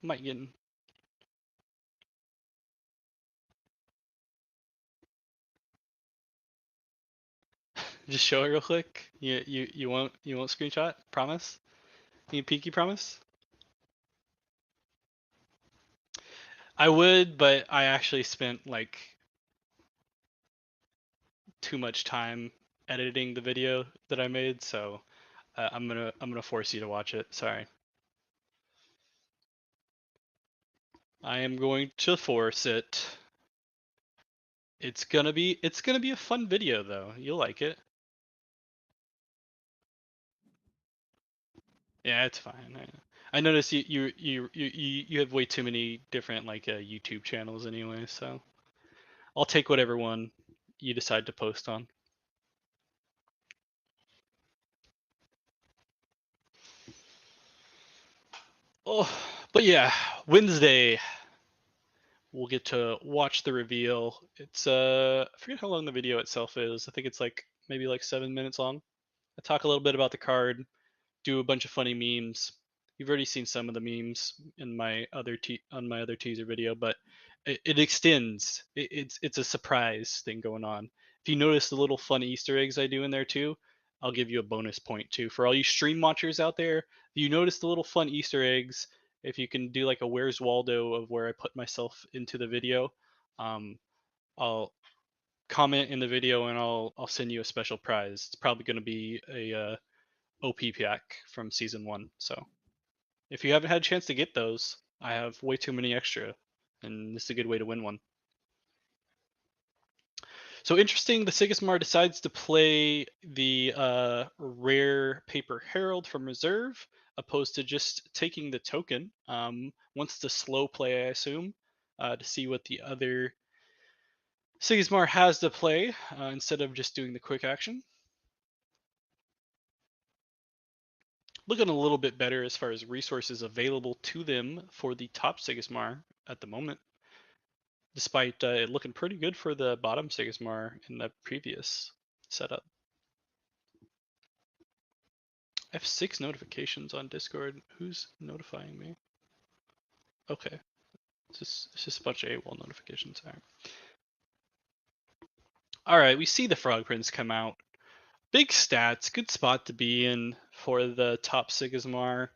Might get in. Just show it real quick. You won't screenshot? Promise? Any pinky promise? I would, but I actually spent like too much time editing the video that I made, so I'm gonna force you to watch it. Sorry. I am going to force it. It's gonna be a fun video though. You'll like it. Yeah, it's fine. I noticed you have way too many different like YouTube channels anyway, so I'll take whatever one you decide to post on. Oh, but yeah, Wednesday we'll get to watch the reveal. It's I forget how long the video itself is. I think it's like maybe like 7 minutes long. I talk a little bit about the card, do a bunch of funny memes. You've already seen some of the memes in my on my other teaser video, but it extends. It's a surprise thing going on. If you notice the little fun Easter eggs I do in there too, I'll give you a bonus point too. For all you stream watchers out there, if you notice the little fun Easter eggs, if you can do like a Where's Waldo of where I put myself into the video, um, I'll comment in the video and I'll send you a special prize. It's probably going to be a OP pack from season one. So if you haven't had a chance to get those, I have way too many extra, and this is a good way to win one. So interesting, the Sigismar decides to play the rare Paper Herald from reserve, opposed to just taking the token. Wants to slow play, I assume, to see what the other Sigismar has to play instead of just doing the quick action. Looking a little bit better as far as resources available to them for the top Sigismar at the moment, despite it looking pretty good for the bottom Sigismar in the previous setup. I have 6 notifications on Discord. Who's notifying me? Okay, it's just a bunch of A.W.O.L notifications. All right, we see the Frog Prince come out. Big stats, good spot to be in for the top Sigismar.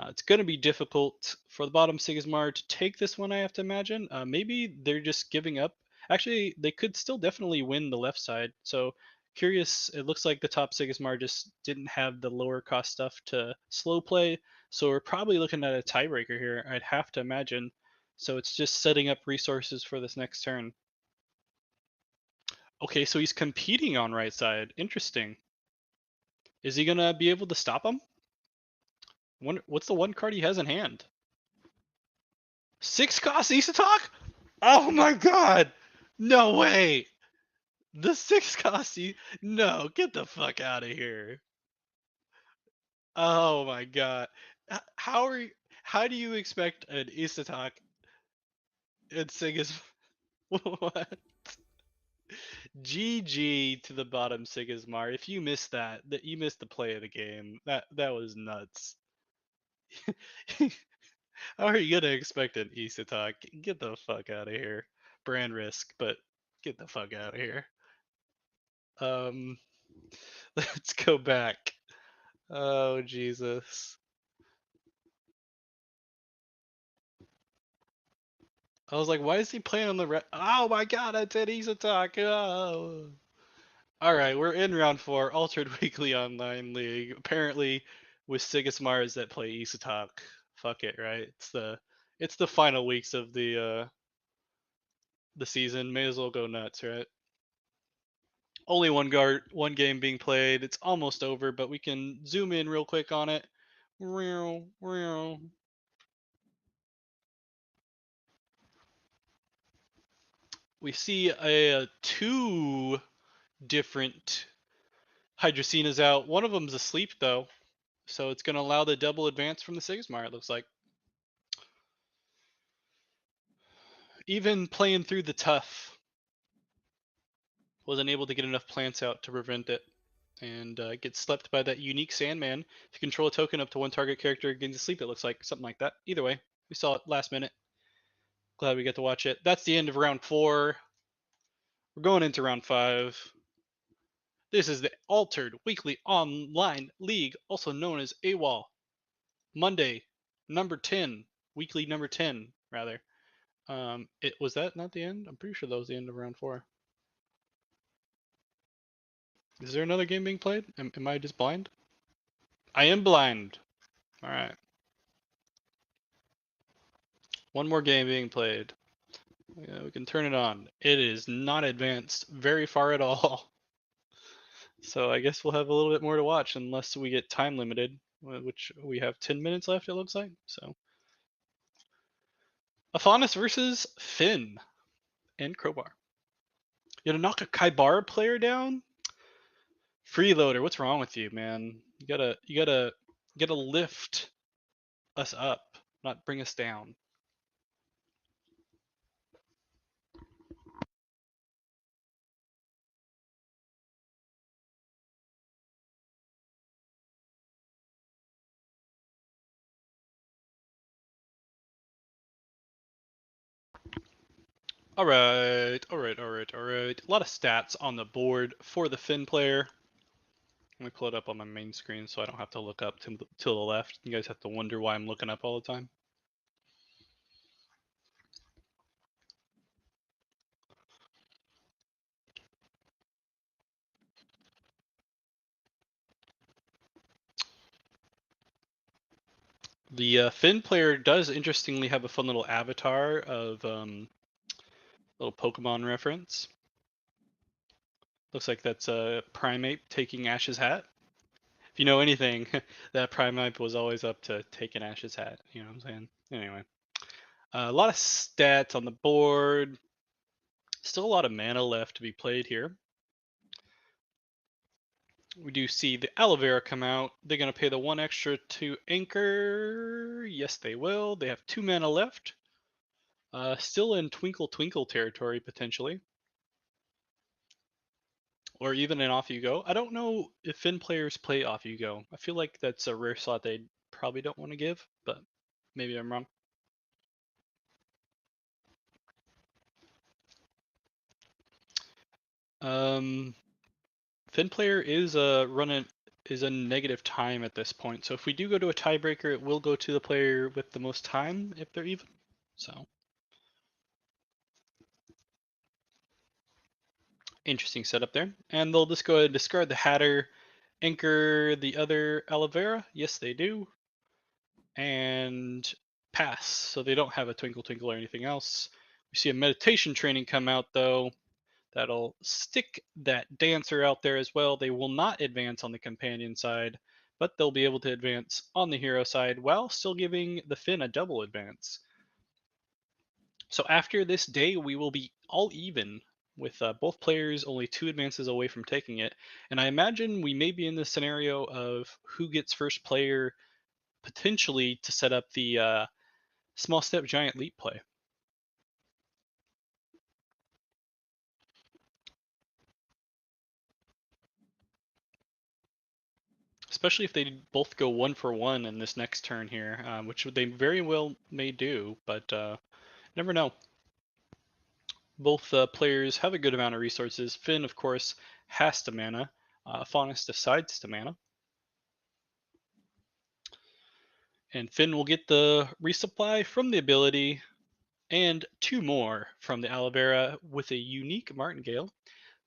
It's going to be difficult for the bottom Sigismar to take this one, I have to imagine. Maybe they're just giving up. Actually, they could still definitely win the left side. So, curious, it looks like the top Sigismar just didn't have the lower cost stuff to slow play. So, we're probably looking at a tiebreaker here, I'd have to imagine. So, it's just setting up resources for this next turn. Okay, so he's competing on right side. Interesting. Is he going to be able to stop him? What's the one card he has in hand? 6 cost Isatok? Oh my god! No way! The 6 cost you. No, get the fuck out of here. Oh my god. How are you, how do you expect an Isatok and Sigas what? GG to the bottom Sigismar. If you missed that you missed the play of the game. That was nuts. How are you gonna expect an Isatok? Get the fuck out of here. Brand risk, but get the fuck out of here. Um, let's go back. Oh Jesus! I was like, why is he playing on the red? Oh my God! I said Isatok. Oh. All right, we're in round 4, Altered Weekly Online League. Apparently, with Sigismars that play Isatok. Fuck it, right? It's the final weeks of the season. May as well go nuts, right? Only one game being played. It's almost over, but we can zoom in real quick on it. We see 2 different Hydrocenas out. One of them's asleep though, so it's going to allow the double advance from the Sigismar. It looks like even playing through the tough, wasn't able to get enough plants out to prevent it, and gets slept by that unique Sandman. If you control a token up to one target character getting to sleep, it looks like something like that. Either way, we saw it last minute. Glad we get to watch it. That's the end of round 4. We're going into round 5. This is the Altered Weekly Online League, also known as A.W.O.L. Monday, number 10, weekly number 10, rather. It was that not the end? I'm pretty sure that was the end of round 4. Is there another game being played? Am I just blind? I am blind. All right. One more game being played. Yeah, we can turn it on. It is not advanced very far at all. So I guess we'll have a little bit more to watch unless we get time limited, which we have 10 minutes left, it looks like. So, Afanis versus Finn and Crowbar. You gotta knock a Kaibar player down? Freeloader, what's wrong with you, man? You gotta lift us up, not bring us down. Alright, alright, alright, alright. A lot of stats on the board for the Finn player. Let me pull it up on my main screen so I don't have to look up to the left. You guys have to wonder why I'm looking up all the time. The Finn player does interestingly have a fun little avatar of little Pokemon reference. Looks like that's a Primeape taking Ash's hat. If you know anything, that Primeape was always up to taking Ash's hat. You know what I'm saying? Anyway, a lot of stats on the board. Still a lot of mana left to be played here. We do see the aloe vera come out. They're going to pay the 1 extra to anchor. Yes, they will. They have 2 mana left. Still in Twinkle Twinkle territory, potentially. Or even in Off You Go. I don't know if Finn players play Off You Go. I feel like that's a rare slot they probably don't want to give, but maybe I'm wrong. Finn player is a negative time at this point. So if we do go to a tiebreaker, it will go to the player with the most time if they're even. So interesting setup there. And they'll just go ahead and discard the Hatter, anchor the other aloe vera. Yes, they do. And pass. So they don't have a Twinkle Twinkle or anything else. We see a meditation training come out though. That'll stick that dancer out there as well. They will not advance on the companion side, but they'll be able to advance on the hero side while still giving the Finn a double advance. So after this day, we will be all even with both players only 2 advances away from taking it. And I imagine we may be in the scenario of who gets first player potentially to set up the small step giant leap play. Especially if they both go 1 for 1 in this next turn here, which they very well may do, but never know. Both players have a good amount of resources. Finn, of course, has to mana. Faunus decides to mana. And Finn will get the resupply from the ability and 2 more from the aloe vera with a unique martingale.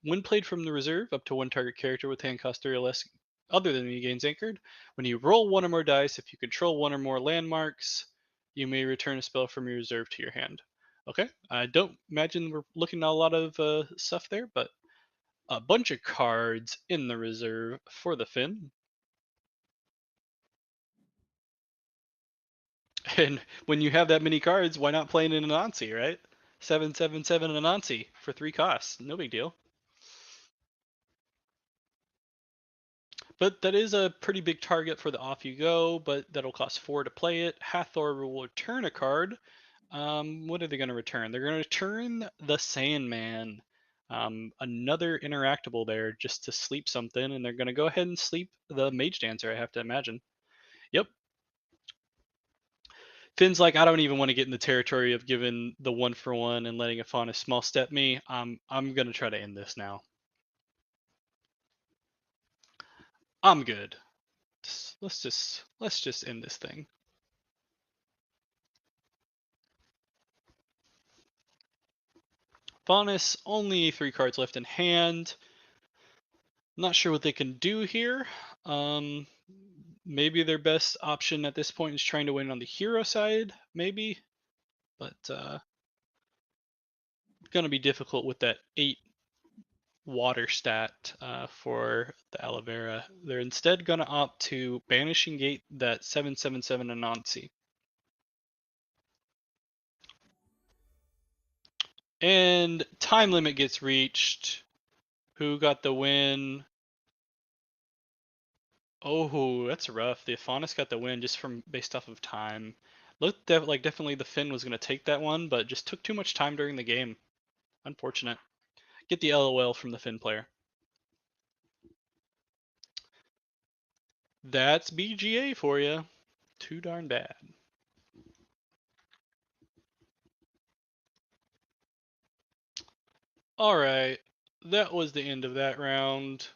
When played from the reserve, up to 1 target character with hand cost 3 or less other than me gains anchored. When you roll 1 or more dice, if you control 1 or more landmarks, you may return a spell from your reserve to your hand. Okay, I don't imagine we're looking at a lot of stuff there, but a bunch of cards in the reserve for the Finn. And when you have that many cards, why not play in an Anansi, right? 7/7/7 Anansi for 3 costs. No big deal. But that is a pretty big target for the Off You Go, but that'll cost 4 to play it. Hathor will return a card. What are they going to return? They're going to return the Sandman. Another interactable there just to sleep something, and they're going to go ahead and sleep the Mage Dancer, I have to imagine. Yep. Finn's like, I don't even want to get in the territory of giving the 1 for 1 and letting a Fauna small step me. I'm going to try to end this now. I'm good. Let's just end this thing. Faunus, only 3 cards left in hand. Not sure what they can do here. Um, Maybe their best option at this point is trying to win on the hero side, maybe. But gonna be difficult with that 8 water stat for the aloe vera. They're instead gonna opt to banishing gate that 7/7/7 Anansi. And time limit gets reached. Who got the win? Oh, that's rough. The Faunus got the win just from based off of time. Looked like definitely the Finn was gonna take that one, but just took too much time during the game. Unfortunate. Get the LOL from the Finn player. That's BGA for you. Too darn bad. All right, that was the end of that round.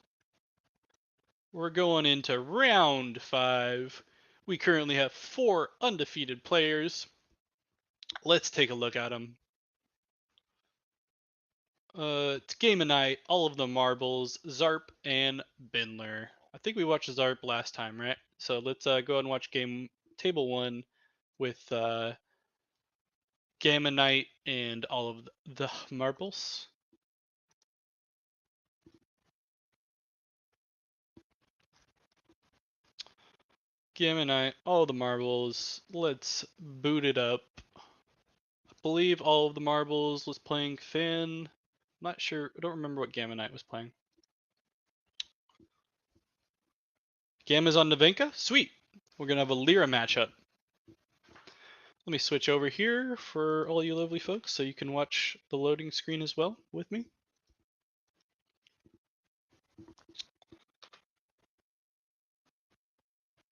We're going into round 5. We currently have 4 undefeated players. Let's take a look at them. It's Game of Night, all of the marbles, Zarp and Bindler. I think we watched Zarp last time, right? So let's go ahead and watch game table 1 with Gamma Knight and all of the marbles. Gamma Knight, all the marbles. Let's boot it up. I believe all of the marbles was playing Finn. Not sure. I don't remember what Gamma Knight was playing. Gamma's on Navenka? Sweet. We're going to have a Lyra matchup. Let me switch over here for all you lovely folks so you can watch the loading screen as well with me.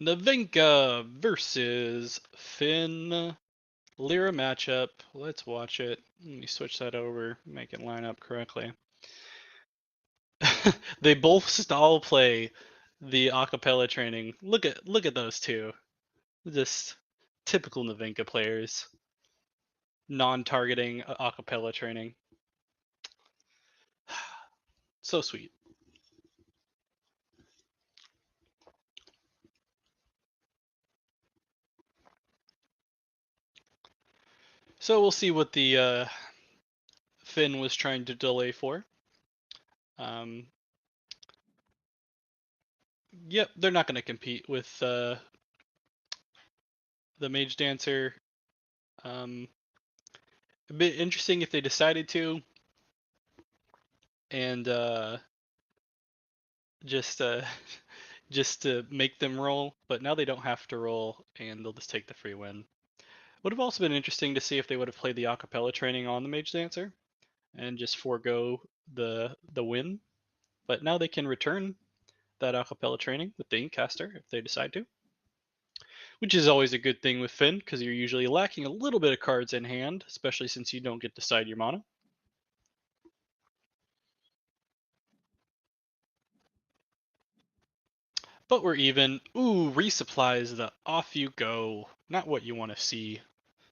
Navenka versus Finn. Lyra matchup. Let's watch it. Let me switch that over, make it line up correctly. They both stall play the acapella training. Look at those two. Just typical Navenka players. Non-targeting acapella training. So sweet. So we'll see what the Finn was trying to delay for. Yep, they're not going to compete with the Mage Dancer. A bit interesting if they decided to, and just just to make them roll. But now they don't have to roll, and they'll just take the free win. Would have also been interesting to see if they would have played the acapella training on the Mage Dancer and just forego the win. But now they can return that acapella training with the Inkcaster if they decide to. Which is always a good thing with Finn, because you're usually lacking a little bit of cards in hand, especially since you don't get to side your mana. But we're even. Ooh, resupplies the off you go. Not what you want to see.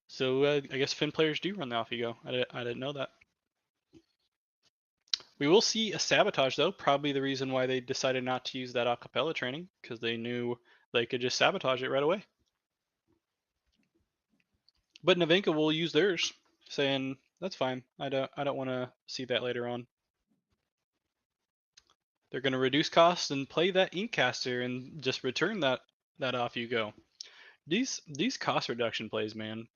So I guess Finn players do run the off you go. I didn't know that. We will see a sabotage though. Probably the reason why they decided not to use that acapella training, because they knew they could just sabotage it right away. But Navenka will use theirs, saying that's fine. I don't want to see that later on. They're going to reduce costs and play that Inkcaster and just return that off you go. These cost reduction plays, man.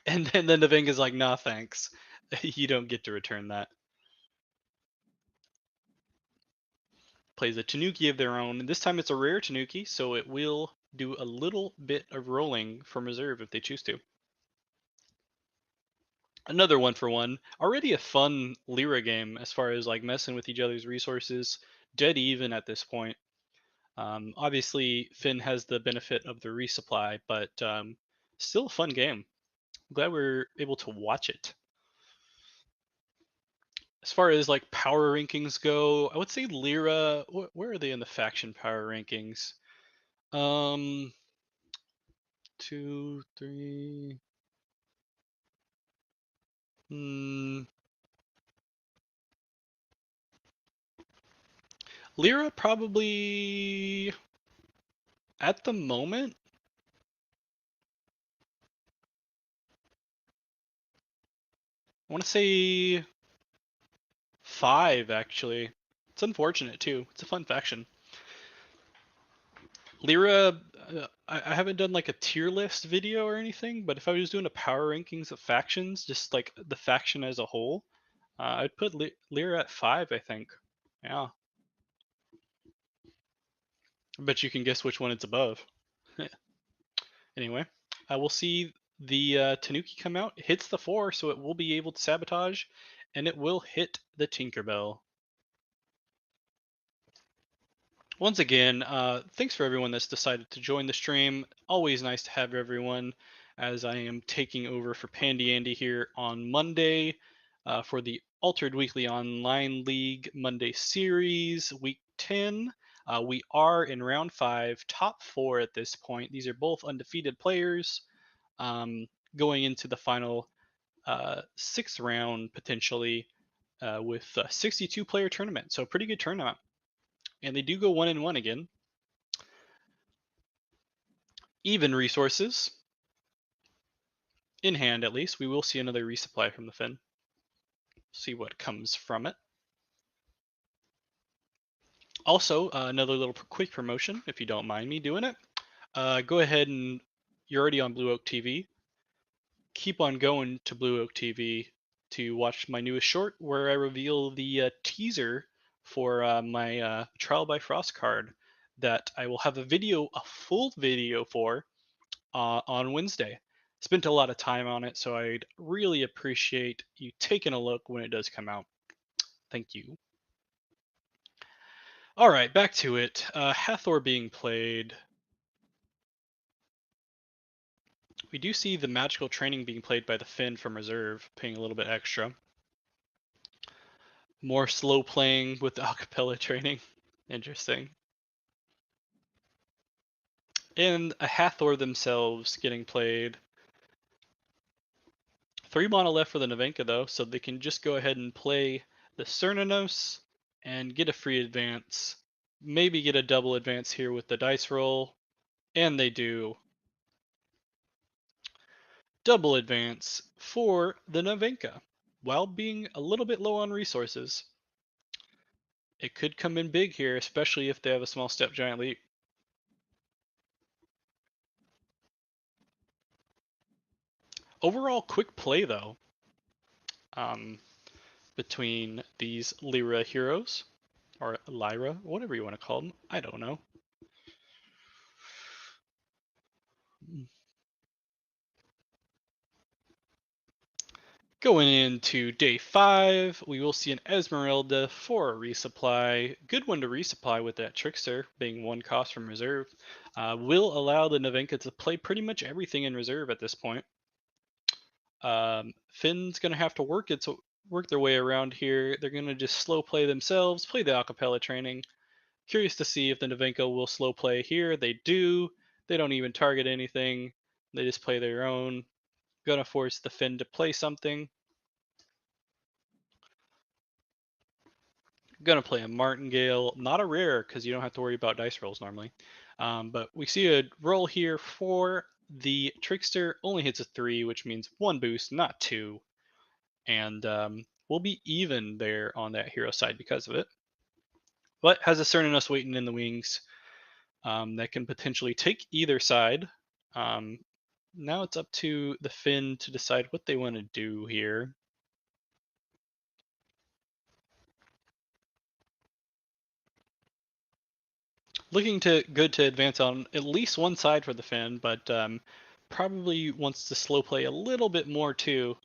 And then the Navenka's like, nah, thanks. You don't get to return that. Plays a Tanuki of their own. And this time it's a rare Tanuki, so it will do a little bit of rolling from reserve if they choose to. Another 1-for-1. Already a fun Lyra game as far as like messing with each other's resources. Dead even at this point. Obviously, Finn has the benefit of the resupply, but still a fun game. I'm glad we're able to watch it. As far as like power rankings go, I would say Lyra. Where are they in the faction power rankings? Um, 2, 3. Hmm. Lyra probably at the moment. I want to say 5 actually. It's unfortunate too. It's a fun faction. Lyra, I haven't done like a tier list video or anything, but if I was doing a power rankings of factions, just like the faction as a whole, I'd put Lyra at 5, I think. Yeah. I bet you can guess which one it's above. Anyway, we'll see the Tanuki come out. It hits the 4, so it will be able to sabotage, and it will hit the Tinkerbell. Once again, thanks for everyone that's decided to join the stream. Always nice to have everyone, as I am taking over for Pandy Andy here on Monday for the Altered Weekly Online League Monday Series, Week 10. We are in round 5, top 4 at this point. These are both undefeated players going into the final 6th round potentially with a 62 player tournament. So, pretty good tournament. And they do go 1-1 again. Even resources in hand, at least. We will see another resupply from the Finn. See what comes from it. Also, another little quick promotion, if you don't mind me doing it. Go ahead and you're already on Blue Oak TV. Keep on going to Blue Oak TV to watch my newest short, where I reveal the teaser for my Trial by Frost card that I will have a full video for on Wednesday. Spent a lot of time on it, so I'd really appreciate you taking a look when it does come out. Thank you. All right, back to it. Hathor being played. We do see the magical training being played by the Finn from reserve, paying a little bit extra. More slow playing with the acapella training. Interesting. And a Hathor themselves getting played. 3 mana left for the Navenka though, so they can just go ahead and play the Cernanos and get a free advance. Maybe get a double advance here with the dice roll. And they do. Double advance for the Navenka, while being a little bit low on resources. It could come in big here, especially if they have a small step giant leap. Overall, quick play though, um, between these Lyra heroes, or Lyra, whatever you want to call them. I don't know. Going into day 5, we will see an Esmeralda for a resupply. Good one to resupply with that Trickster, being 1 cost from reserve. Will allow the Navenka to play pretty much everything in reserve at this point. Finn's going to have to work their way around here. They're going to just slow play themselves, play the acapella training. Curious to see if the Navenka will slow play here. They do. They don't even target anything. They just play their own. Gonna force the Finn to play something. Gonna play a Martingale, not a rare because you don't have to worry about dice rolls normally. But we see a roll here for the Trickster, only hits a 3, which means 1 boost, not 2. And we'll be even there on that hero side because of it. But has a Cernunnos waiting in the wings that can potentially take either side. Now it's up to the Finn to decide what they want to do here. Looking to advance on at least one side for the Finn, but probably wants to slow play a little bit more too,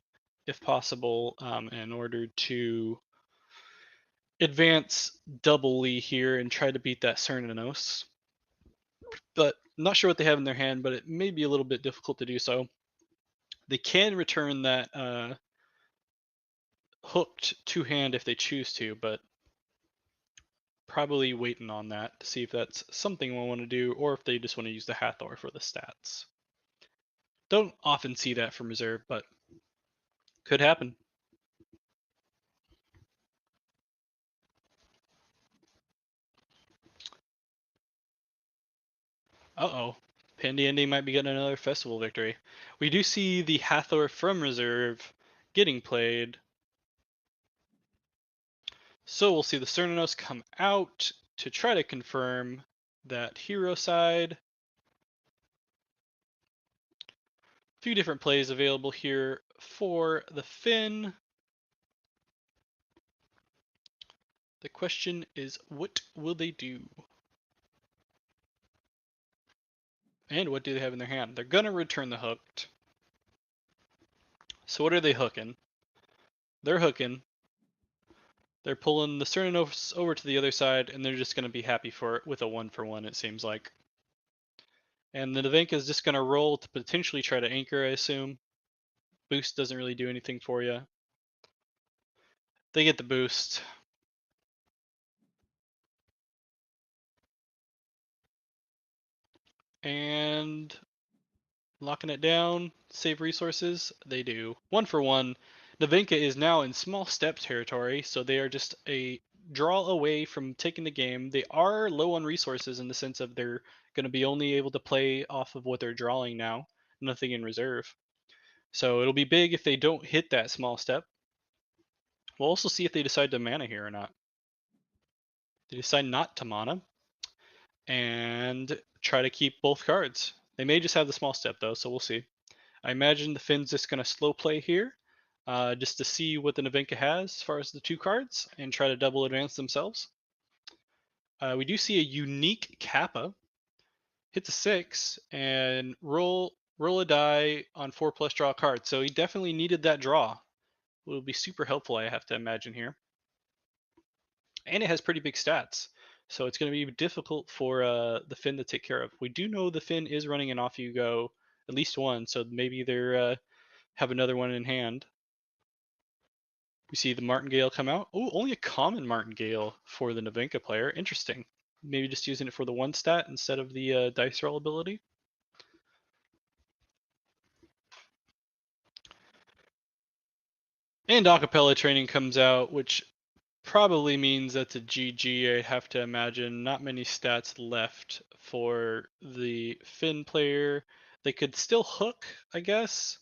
if possible, in order to advance doubly here and try to beat that Cernunnos. But I'm not sure what they have in their hand, but it may be a little bit difficult to do so. They can return that hooked 2-hand if they choose to, but Probably waiting on that to see if that's something we want to do or if they just want to use the Hathor for the stats. Don't often see that from reserve, but could happen. Uh-oh. Pandy Andy might be getting another festival victory. We do see the Hathor from reserve getting played. So we'll see the Cernanos come out to try to confirm that hero side. A few different plays available here for the Finn. The question is, what will they do? And what do they have in their hand? They're gonna return the hooked. So what are they hooking? They're hooking. They're pulling the Cernanos over to the other side, and they're just gonna be happy for it with a 1-for-1, it seems like. And the Navenka is just gonna roll to potentially try to anchor, I assume. Boost doesn't really do anything for you. They get the boost. And locking it down, save resources, they do. 1-for-1. Navenka is now in small step territory, so they are just a draw away from taking the game. They are low on resources in the sense of they're going to be only able to play off of what they're drawing now, nothing in reserve. So it'll be big if they don't hit that small step. We'll also see if they decide to mana here or not. They decide not to mana and try to keep both cards. They may just have the small step though, so we'll see. I imagine the Finn's just going to slow play here, just to see what the Navenka has as far as the 2 cards and try to double advance themselves. We do see a unique Kappa. Hits a 6 and roll a die on 4+ draw a card. So he definitely needed that draw. Will be super helpful, I have to imagine here. And it has pretty big stats. So it's going to be difficult for the Finn to take care of. We do know the Finn is running an off you go, at least one, so maybe they're have another one in hand. We see the Martingale come out. Oh, only a common Martingale for the Navenka player. Interesting. Maybe just using it for the 1 stat instead of the dice roll ability. And acapella training comes out, which probably means that's a GG, I have to imagine. Not many stats left for the Finn player. They could still hook, I guess.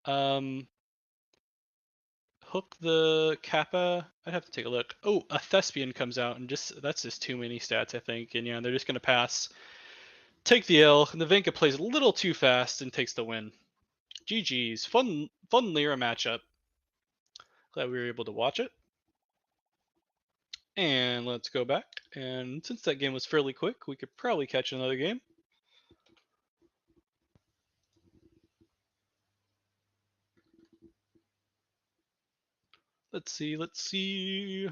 Hook the Kappa. I'd have to take a look. Oh, a Thespian comes out, and that's just too many stats, I think. And yeah, they're just gonna pass. Take the L. Navenka plays a little too fast and takes the win. GG's. Fun Lyra matchup. Glad we were able to watch it. And let's go back. And since that game was fairly quick, we could probably catch another game. Let's see.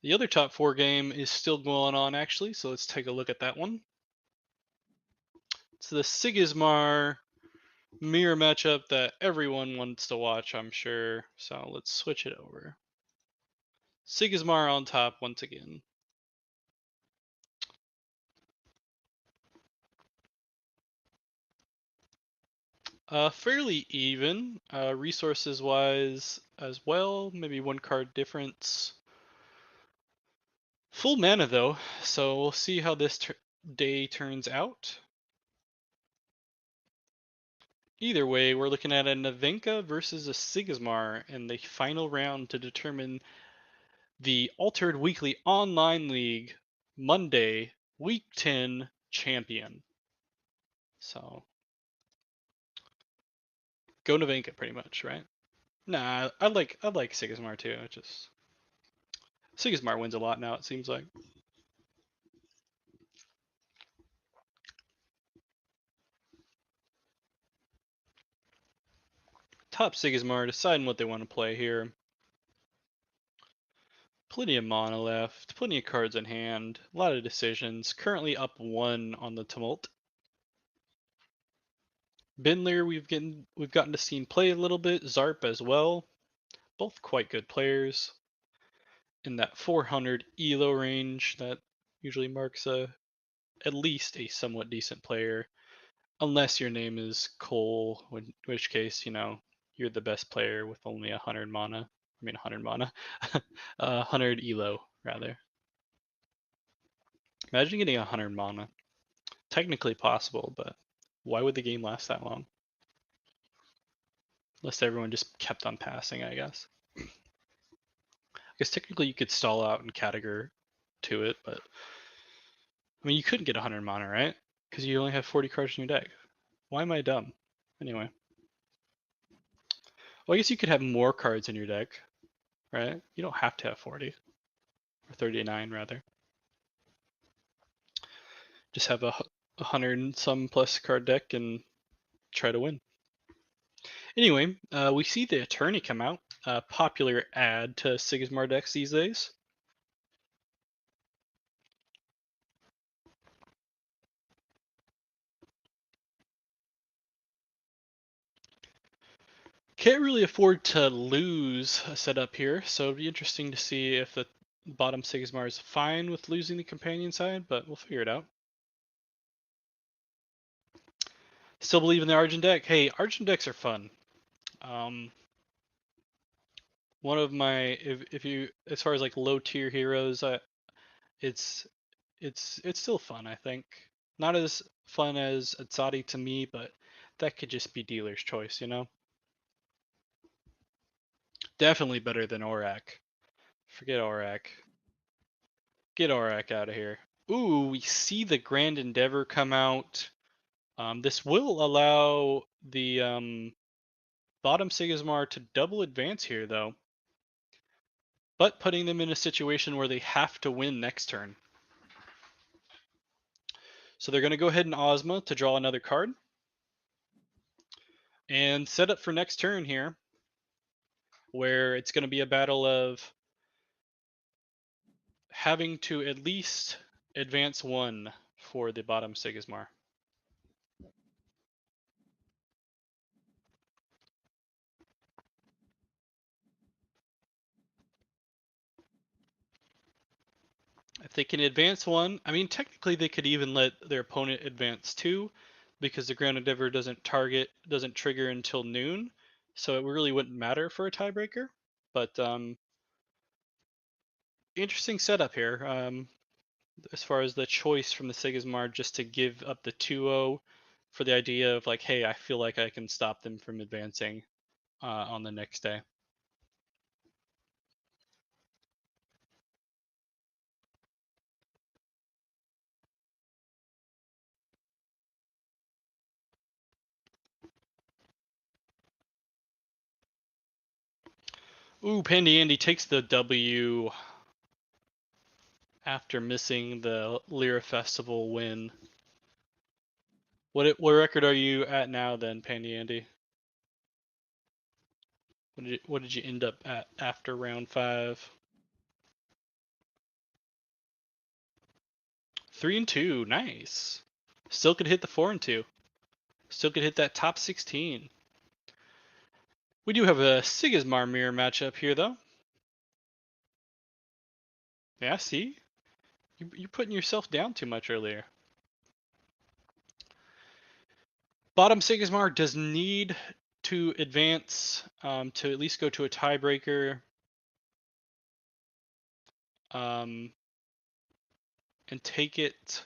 The other top 4 game is still going on, actually, so let's take a look at that one. It's the Sigismar mirror matchup that everyone wants to watch, I'm sure. So let's switch it over. Sigismar on top once again. Fairly even, resources wise as well. Maybe 1 card difference. Full mana though, so we'll see how this day turns out. Either way, we're looking at a Navenka versus a Sigismar in the final round to determine the Altered Weekly Online League Monday Week 10 champion. So go Navenka pretty much, right? Nah, I like Sigismar too. It just Sigismar wins a lot now, it seems like. Top Sigismar deciding what they want to play here. Plenty of mana left, plenty of cards in hand, a lot of decisions. Currently up 1 on the Tumult. Binler we've gotten to see play a little bit, Zarp as well. both quite good players in that 400 elo range that usually marks at least a somewhat decent player, unless your name is Cole, in which case, you're the best player with only 100 mana. I mean, 100 mana. 100 elo, rather. Imagine getting 100 mana. Technically possible, but why would the game last that long? Unless everyone just kept on passing, I guess. I guess technically you could stall out and category to it, but I mean, you couldn't get 100 mana, right? Because you only have 40 cards in your deck. Why am I dumb? Anyway. Well, I guess you could have more cards in your deck, right? You don't have to have 40. Or 39, rather. Just have a 100 and some plus card deck and try to win. Anyway, we see the Attorney come out. A popular add to Sigismar decks these days. Can't really afford to lose a setup here, so it'd be interesting to see if the bottom Sigismar is fine with losing the companion side, but we'll figure it out. Still believe in the Argent deck? Hey, Argent decks are fun. One of my, if you, as far as like low tier heroes, it's it's still fun, I think. Not as fun as Atsadi to me, but that could just be dealer's choice, Definitely better than Aurak. Forget Aurak. Get Aurak out of here. Ooh, we see the Grand Endeavor come out. This will allow the bottom Sigismar to double advance here, though. But putting them in a situation where they have to win next turn. So they're going to go ahead and Ozma to draw another card. And set up for next turn here, where it's going to be a battle of having to at least advance one for the bottom Sigismar. If they can advance one, I mean, technically they could even let their opponent advance two, because the Grand Endeavor doesn't trigger until noon, so it really wouldn't matter for a tiebreaker. But interesting setup here. As far as the choice from the Sigismar just to give up the 2-0 for the idea of like, hey, I feel like I can stop them from advancing on the next day. Ooh, Pandy Andy takes the W after missing the Lyra Festival win. What record are you at now then, Pandy Andy? What did you end up at after round 5? 3-2, nice. Still could hit the 4-2. Still could hit that top 16. We do have a Sigismar mirror matchup here, though. Yeah, see? You're putting yourself down too much earlier. Bottom Sigismar does need to advance to at least go to a tiebreaker. And take it.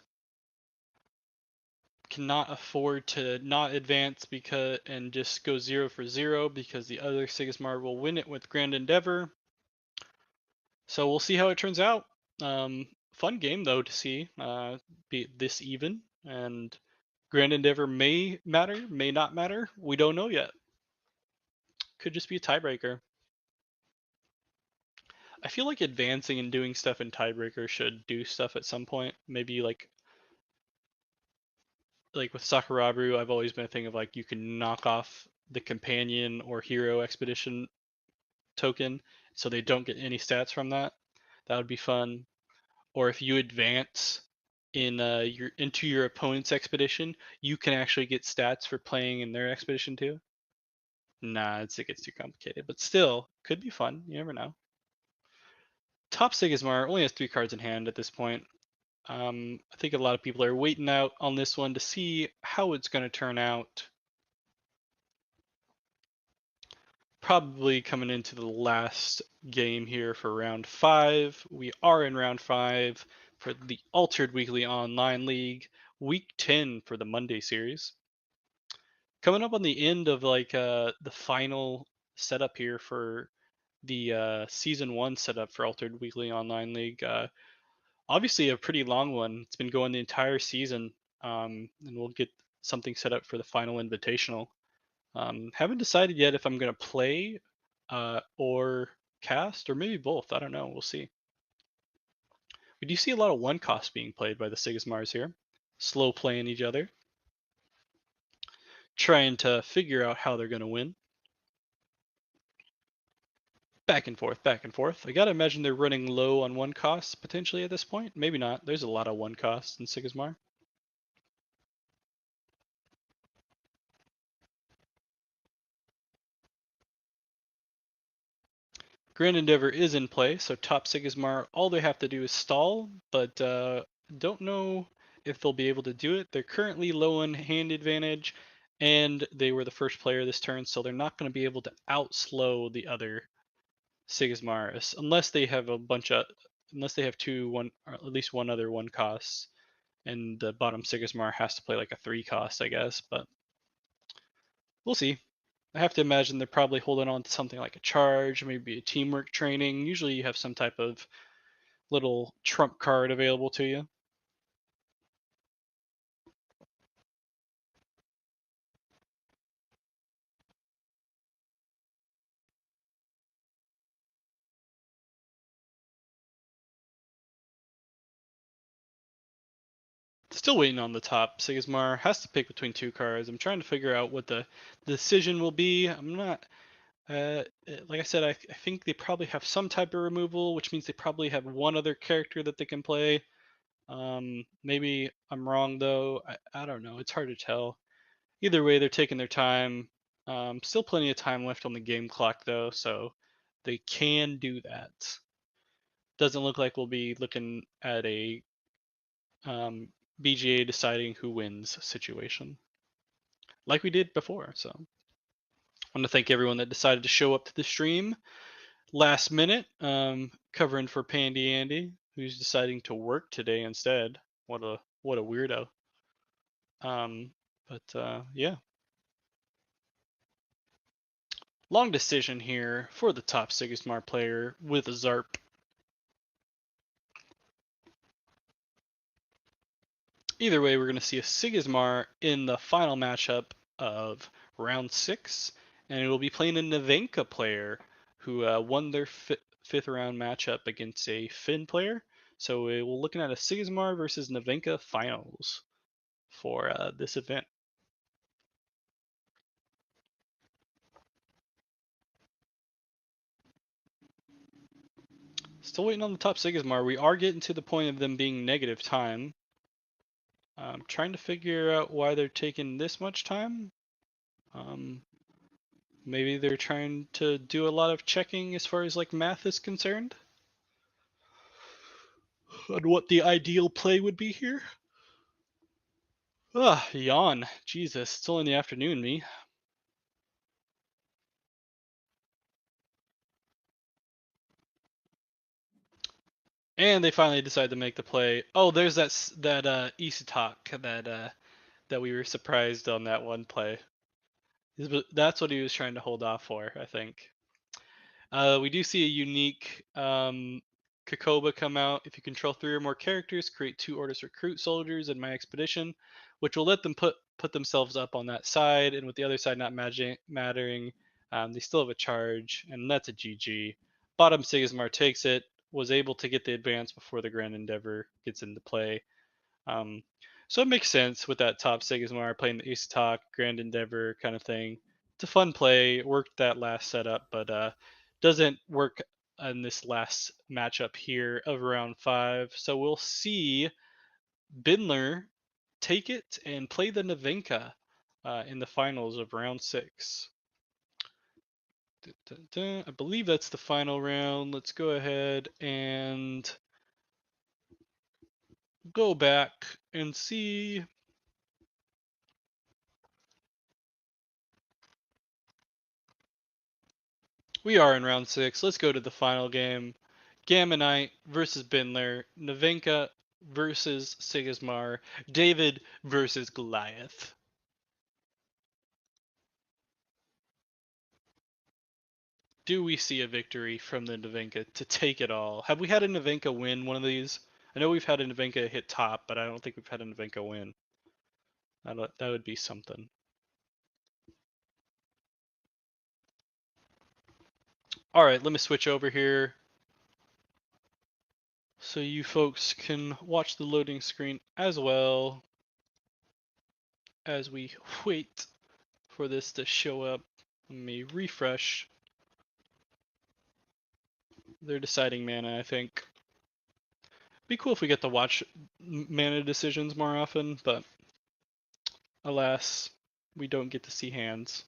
Cannot afford to not advance and just go 0 for 0 because the other Sigismar will win it with Grand Endeavor. So we'll see how it turns out. Fun game though to see be this even, and Grand Endeavor may matter, may not matter. We don't know yet. Could just be a tiebreaker. I feel like advancing and doing stuff in tiebreaker should do stuff at some point. Maybe like with Sakurabu, I've always been a thing of like you can knock off the companion or hero expedition token so they don't get any stats from that. That would be fun. Or if you advance into your opponent's expedition, you can actually get stats for playing in their expedition too. Nah, it gets too complicated, but still could be fun. You never know. Top Sigismar only has 3 cards in hand at this point. I think a lot of people are waiting out on this one to see how it's going to turn out. Probably coming into the last game here for round 5. We are in round 5 for the Altered Weekly Online League, week 10 for the Monday series. Coming up on the end of the final setup here for the season 1 setup for Altered Weekly Online League. Obviously a pretty long one. It's been going the entire season, and we'll get something set up for the final invitational. Haven't decided yet if I'm going to play or cast, or maybe both. I don't know. We'll see. We do see a lot of one cost being played by the Sigismars here, slow playing each other, trying to figure out how they're going to win. Back and forth, back and forth. I gotta imagine they're running low on one cost potentially at this point. Maybe not. There's a lot of one costs in Sigismar. Grand Endeavor is in play, so top Sigismar, all they have to do is stall, but don't know if they'll be able to do it. They're currently low on hand advantage, and they were the first player this turn, so they're not going to be able to outslow the other Sigismars unless they have unless they have one, or at least one other one costs, and the bottom Sigismar has to play like a 3 cost, I guess, but we'll see. I have to imagine they're probably holding on to something like a charge, maybe a teamwork training. Usually you have some type of little trump card available to you. Still waiting on the top. Sigismar has to pick between 2 cards. I'm trying to figure out what the decision will be. I'm not. Like I said, I think they probably have some type of removal, which means they probably have one other character that they can play. Maybe I'm wrong though. I don't know. It's hard to tell. Either way, they're taking their time. Still plenty of time left on the game clock though, so they can do that. Doesn't look like we'll be looking at a BGA deciding who wins situation like we did before. So I want to thank everyone that decided to show up to the stream last minute, covering for Pandy Andy, who's deciding to work today instead. What a weirdo. But yeah, long decision here for the top Sigismar player with Zarp. Either way, we're going to see a Sigismar in the final matchup of round 6, and it will be playing a Nevenka player who won their fifth round matchup against a Finn player. So we're looking at a Sigismar versus Nevenka finals for this event. Still waiting on the top Sigismar. We are getting to the point of them being negative time. I'm trying to figure out why they're taking this much time. Maybe they're trying to do a lot of checking as far as like math is concerned on what the ideal play would be here. Yawn. Jesus, it's only in the afternoon, me. And they finally decide to make the play. Oh, there's that Isatok that we were surprised on that one play. That's what he was trying to hold off for, I think. We do see a unique Kakoba come out. If you control 3 or more characters, create 2 Orders Recruit soldiers in my expedition, which will let them put themselves up on that side. And with the other side not mattering, they still have a charge, and that's a GG. Bottom Sigismar takes it, was able to get the advance before the Grand Endeavor gets into play. Um, so it makes sense with that top Sigismar playing the Ace Talk, Grand Endeavor kind of thing. It's a fun play. It worked that last setup, but doesn't work in this last matchup here of round 5. So we'll see Bindler take it and play the Nevenka in the finals of round 6. I believe that's the final round. Let's go ahead and go back and see. We are in round 6. Let's go to the final game. Gamma Knight versus Bindler. Navenka versus Sigismar. David versus Goliath. Do we see a victory from the Navenka to take it all? Have we had a Navenka win one of these? I know we've had a Navenka hit top, but I don't think we've had a Navenka win. That would be something. All right, let me switch over here so you folks can watch the loading screen as well as we wait for this to show up. Let me refresh. They're deciding mana, I think. Be cool if we get to watch mana decisions more often, but alas, we don't get to see hands.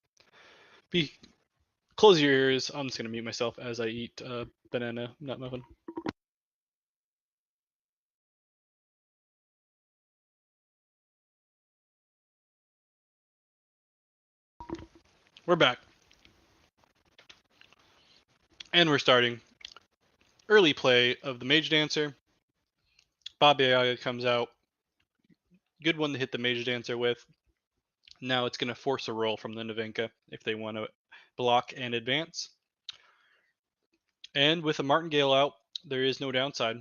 Close your ears. I'm just gonna mute myself as I eat banana nut muffin. We're back, and we're starting. Early play of the Mage Dancer. Baba Yaga comes out. Good one to hit the Mage Dancer with. Now it's going to force a roll from the Navenka if they want to block and advance. And with a Martingale out, there is no downside.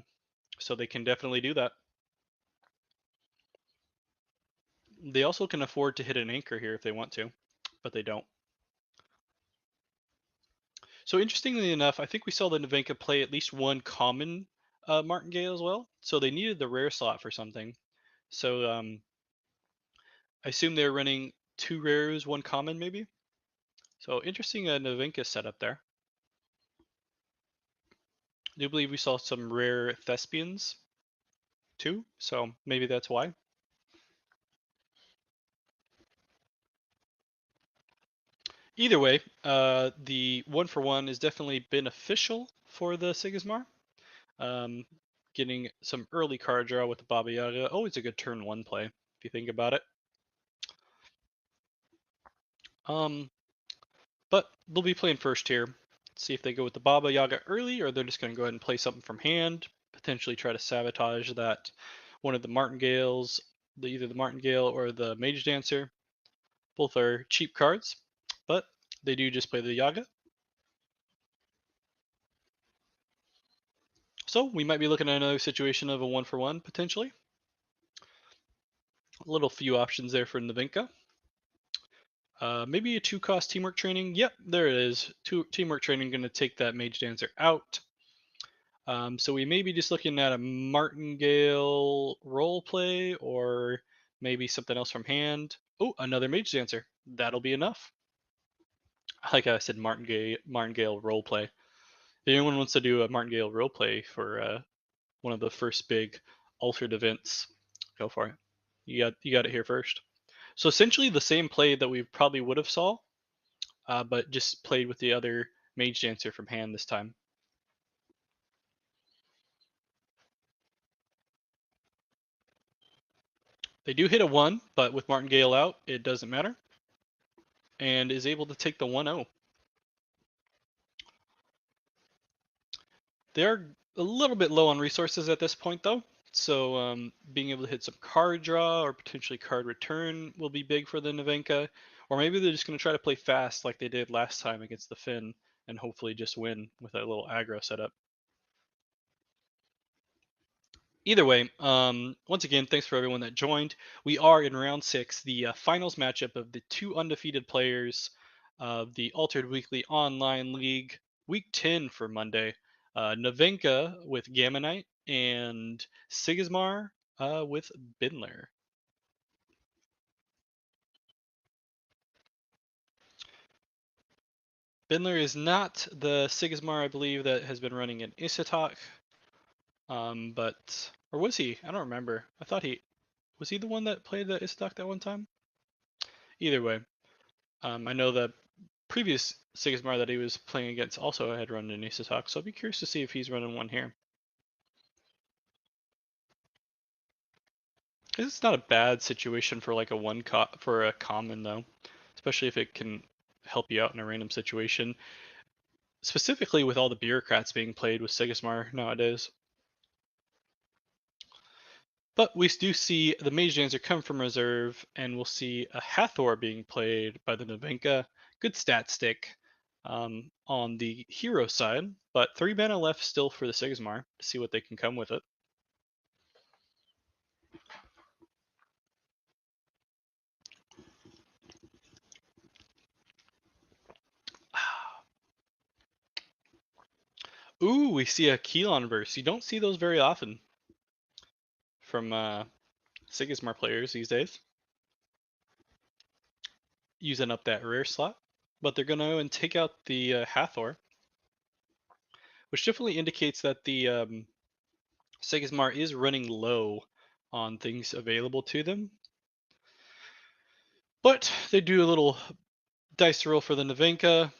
So they can definitely do that. They also can afford to hit an anchor here if they want to, but they don't. So interestingly enough, I think we saw the Navenka play at least one common Martingale as well. So they needed the rare slot for something. So I assume they're running 2 rares, 1 common maybe. So interesting Navenka setup there. I do believe we saw some rare Thespians too, so maybe that's why. Either way, the 1-for-1 is definitely beneficial for the Sigismar. Getting some early card draw with the Baba Yaga, always a good turn 1 play, if you think about it. But they'll be playing first here. Let's see if they go with the Baba Yaga early, or they're just going to go ahead and play something from hand, potentially try to sabotage that one of the Martingales, either the Martingale or the Mage Dancer. Both are cheap cards, but they do just play the Yaga. So we might be looking at another situation of a 1-for-1 potentially. A little few options there for Navenka. Maybe a 2-cost teamwork training. Yep, there it is. Teamwork training going to take that Mage Dancer out. So we may be just looking at a Martingale role play or maybe something else from hand. Oh, another Mage Dancer. That'll be enough. Like I said, Martingale role play. If anyone wants to do a Martingale role play for one of the first big altered events, go for it. You got it here first. So essentially the same play that we probably would have saw, but just played with the other Mage Dancer from hand this time. They do hit a 1, but with Martingale out, it doesn't matter. And is able to take the 1-0. They're a little bit low on resources at this point, though. So being able to hit some card draw or potentially card return will be big for the Navenka. Or maybe they're just going to try to play fast like they did last time against the Finn and hopefully just win with a little aggro setup. Either way, once again, thanks for everyone that joined. We are in round 6, the finals matchup of the 2 undefeated players of the Altered Weekly Online League, week 10 for Monday. Navenka with Gamma Knight and Sigismar with Bindler. Bindler is not the Sigismar, I believe, that has been running in Isatok. Or was he? I don't remember. I thought was he the one that played the Isatok that one time? Either way, I know that previous Sigismar that he was playing against also had run an Ace of Talk, so I'll be curious to see if he's running one here. It's not a bad situation for like for a common though, especially if it can help you out in a random situation. Specifically with all the bureaucrats being played with Sigismar nowadays. But we do see the Mage Dancer come from reserve, and we'll see a Hathor being played by the Navenka. Good stat stick on the hero side, but 3 mana left still for the Sigismar to see what they can come with it. Ooh, we see a Keelon verse. You don't see those very often from Sigismar players these days, using up that rare slot. But they're going to go and take out the Hathor, which definitely indicates that the Sigismar is running low on things available to them. But they do a little dice roll for the Navenka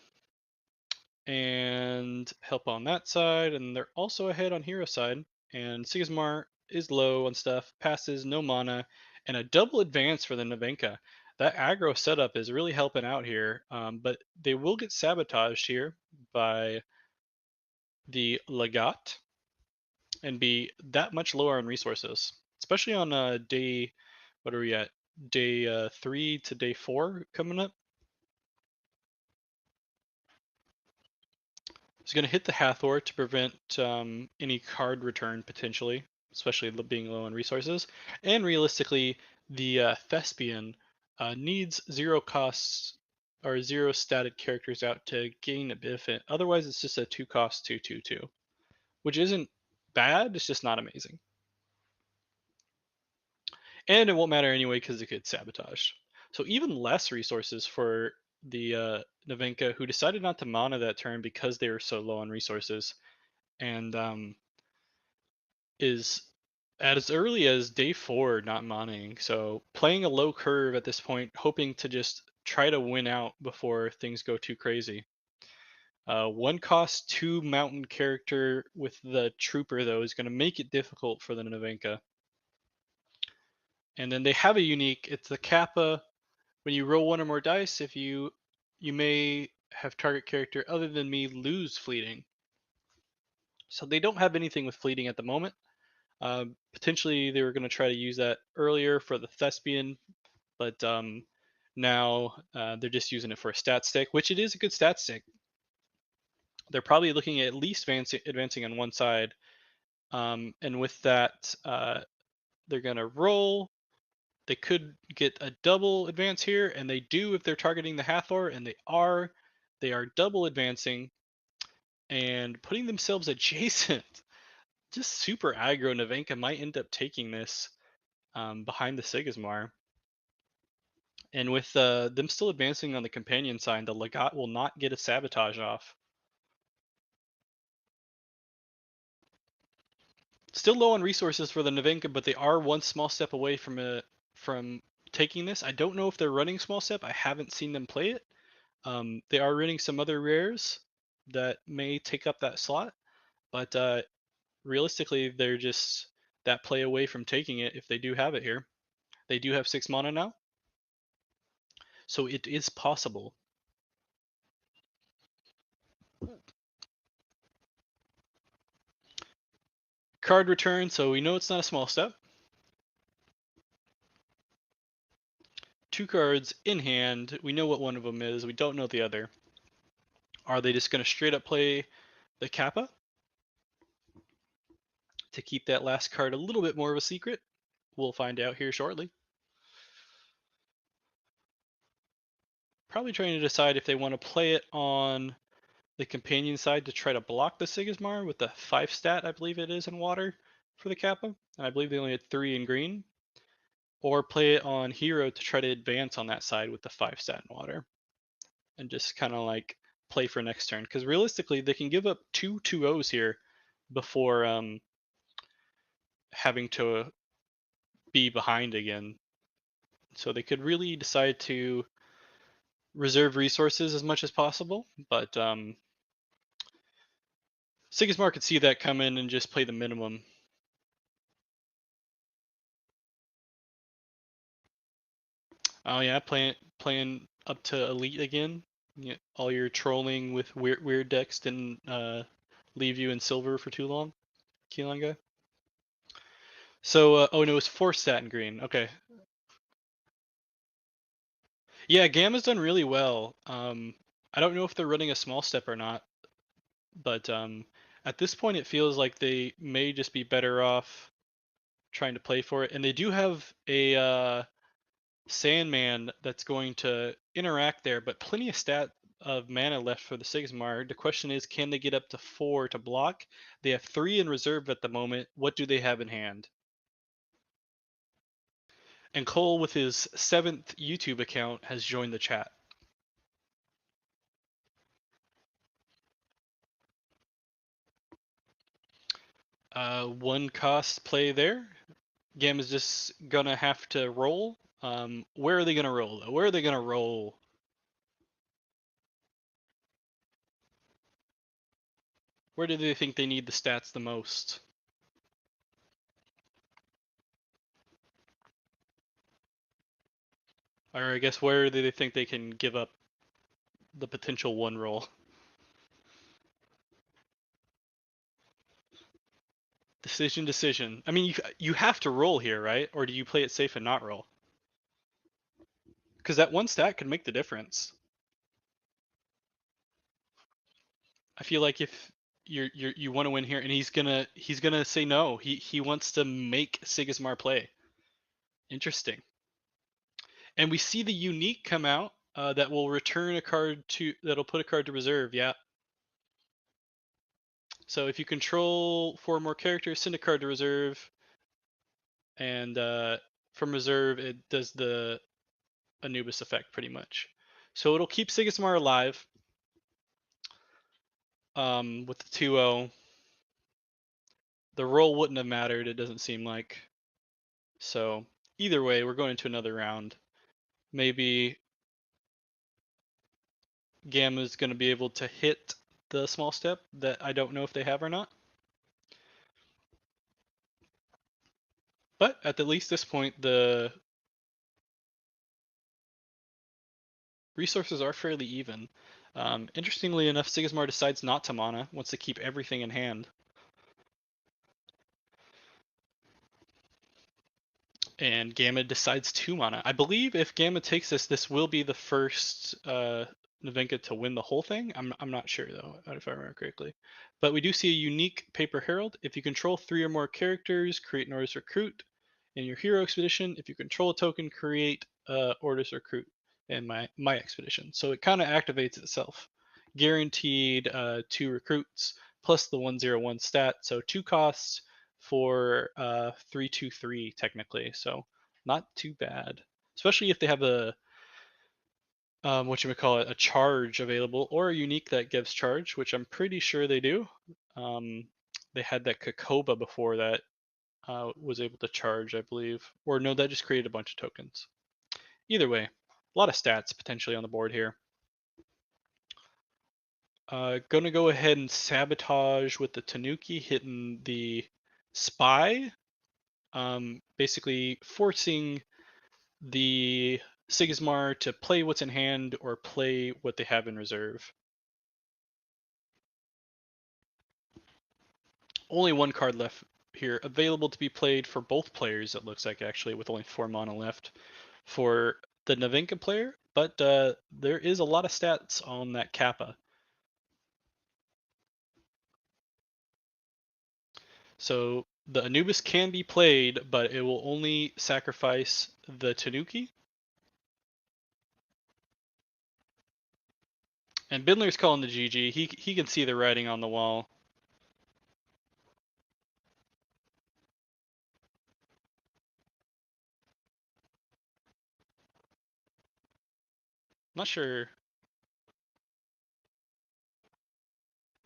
and help on that side, and they're also ahead on hero side. And Sigismar is low on stuff, passes, no mana, and a double advance for the Navenka. That aggro setup is really helping out here, but they will get sabotaged here by the Legat and be that much lower on resources, especially on day, what are we at? Day 3 to day 4 coming up. He's going to hit the Hathor to prevent any card return potentially, especially being low on resources. And realistically, the Thespian needs 0 costs or 0 static characters out to gain a benefit. Otherwise, it's just a 2 cost 2/2/2, which isn't bad. It's just not amazing. And it won't matter anyway because it gets sabotaged. So even less resources for the Navenka, who decided not to mana that turn because they were so low on resources, and is at as early as day 4 not moning. So playing a low curve at this point, hoping to just try to win out before things go too crazy. 1 cost 2 mountain character with the trooper though is going to make it difficult for the Navenka. And then they have a unique. It's the Kappa. When you roll 1 or more dice, if you may have target character other than me lose fleeting. So they don't have anything with fleeting at the moment. Potentially, they were going to try to use that earlier for the Thespian, but now they're just using it for a stat stick, which it is a good stat stick. They're probably looking at least advancing on one side, and with that, they're going to roll. They could get a double advance here, and they do if they're targeting the Hathor, and they are. They are double advancing and putting themselves adjacent. Just super aggro. Navenka might end up taking this behind the Sigismar. And with them still advancing on the companion side, the Legat will not get a sabotage off. Still low on resources for the Navenka, but they are one small step away from taking this. I don't know if they're running small step. I haven't seen them play it. They are running some other rares that may take up that slot, but realistically, they're just that play away from taking it if they do have it here. They do have 6 mana now, so it is possible. Card return, so we know it's not a small step. 2 cards in hand. We know what one of them is. We don't know the other. Are they just going to straight up play the Kappa to keep that last card a little bit more of a secret? We'll find out here shortly. Probably trying to decide if they want to play it on the companion side to try to block the Sigismar with the 5 stat, I believe it is in water for the Kappa. And I believe they only had 3 in green. Or play it on hero to try to advance on that side with the 5 stat in water. And just kind of like play for next turn. Because realistically, they can give up 2 2-0s here before having to be behind again. So they could really decide to reserve resources as much as possible, but Sigismar could see that come in and just play the minimum. Oh yeah, playing up to elite again. Yeah, all your trolling with weird decks didn't leave you in silver for too long, Keelan guy. So oh no, it's 4 stat in green. Okay, yeah, Gamma's done really well. I don't know if they're running a small step or not, but at this point it feels like they may just be better off trying to play for it, and they do have a Sandman that's going to interact there, but plenty of stat of mana left for the Sigmar. The question is, can they get up to 4 to block? They have 3 in reserve at the moment. What do they have in hand? And Cole, with his 7th YouTube account, has joined the chat. One cost play there. Gam is just gonna have to roll. Where are they gonna roll though? Where are they gonna roll? Where do they think they need the stats the most? Or I guess where do they think they can give up the potential 1 roll? Decision. I mean, you have to roll here, right? Or do you play it safe and not roll? Because that 1 stat could make the difference. I feel like if you want to win here, and he's gonna say no. He wants to make Sigismar play. Interesting. And we see the unique come out that will return a card to that'll put a card to reserve. Yeah. So if you control 4 more characters, send a card to reserve, and from reserve it does the Anubis effect pretty much. So it'll keep Sigismar alive with the 2-0. The roll wouldn't have mattered, it doesn't seem like. So either way, we're going into another round. Maybe Gamma's going to be able to hit the small step that I don't know if they have or not. But at the least this point, the resources are fairly even. Interestingly enough, Sigismar decides not to mana, wants to keep everything in hand. And Gamma decides to mana. I believe if Gamma takes this, this will be the first Navenka to win the whole thing. I'm not sure though, if I remember correctly. But we do see a unique Paper Herald. If you control 3 or more characters, create an Orders Recruit. In your hero expedition, if you control a token, create Orders Recruit in my expedition. So it kind of activates itself. Guaranteed 2 recruits plus the 101 stat. So 2 costs for 323 technically, so not too bad. Especially if they have a what you would call it, a charge available or a unique that gives charge, which I'm pretty sure they do. They had that Kakoba before that was able to charge, I believe, or no, that just created a bunch of tokens. Either way, a lot of stats potentially on the board here. Gonna go ahead and sabotage with the Tanuki, hitting the Spy. Basically forcing the Sigismar to play what's in hand or play what they have in reserve. Only 1 card left here, available to be played for both players, it looks like, actually, with only 4 mana left for the Navenka player, but there is a lot of stats on that Kappa. So the Anubis can be played, but it will only sacrifice the Tanuki. And Bindler's calling the GG. He can see the writing on the wall. Not sure.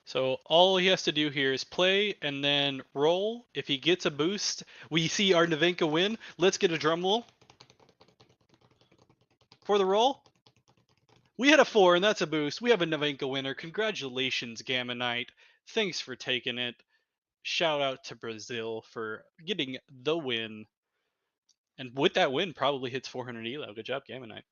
So all he has to do here is play and then roll. If he gets a boost, we see our Navenka win. Let's get a drum roll for the roll. We had a 4, and that's a boost. We have a Navenka winner. Congratulations, Gamma Knight. Thanks for taking it. Shout out to Brazil for getting the win. And with that win, probably hits 400 elo. Good job, Gamma Knight.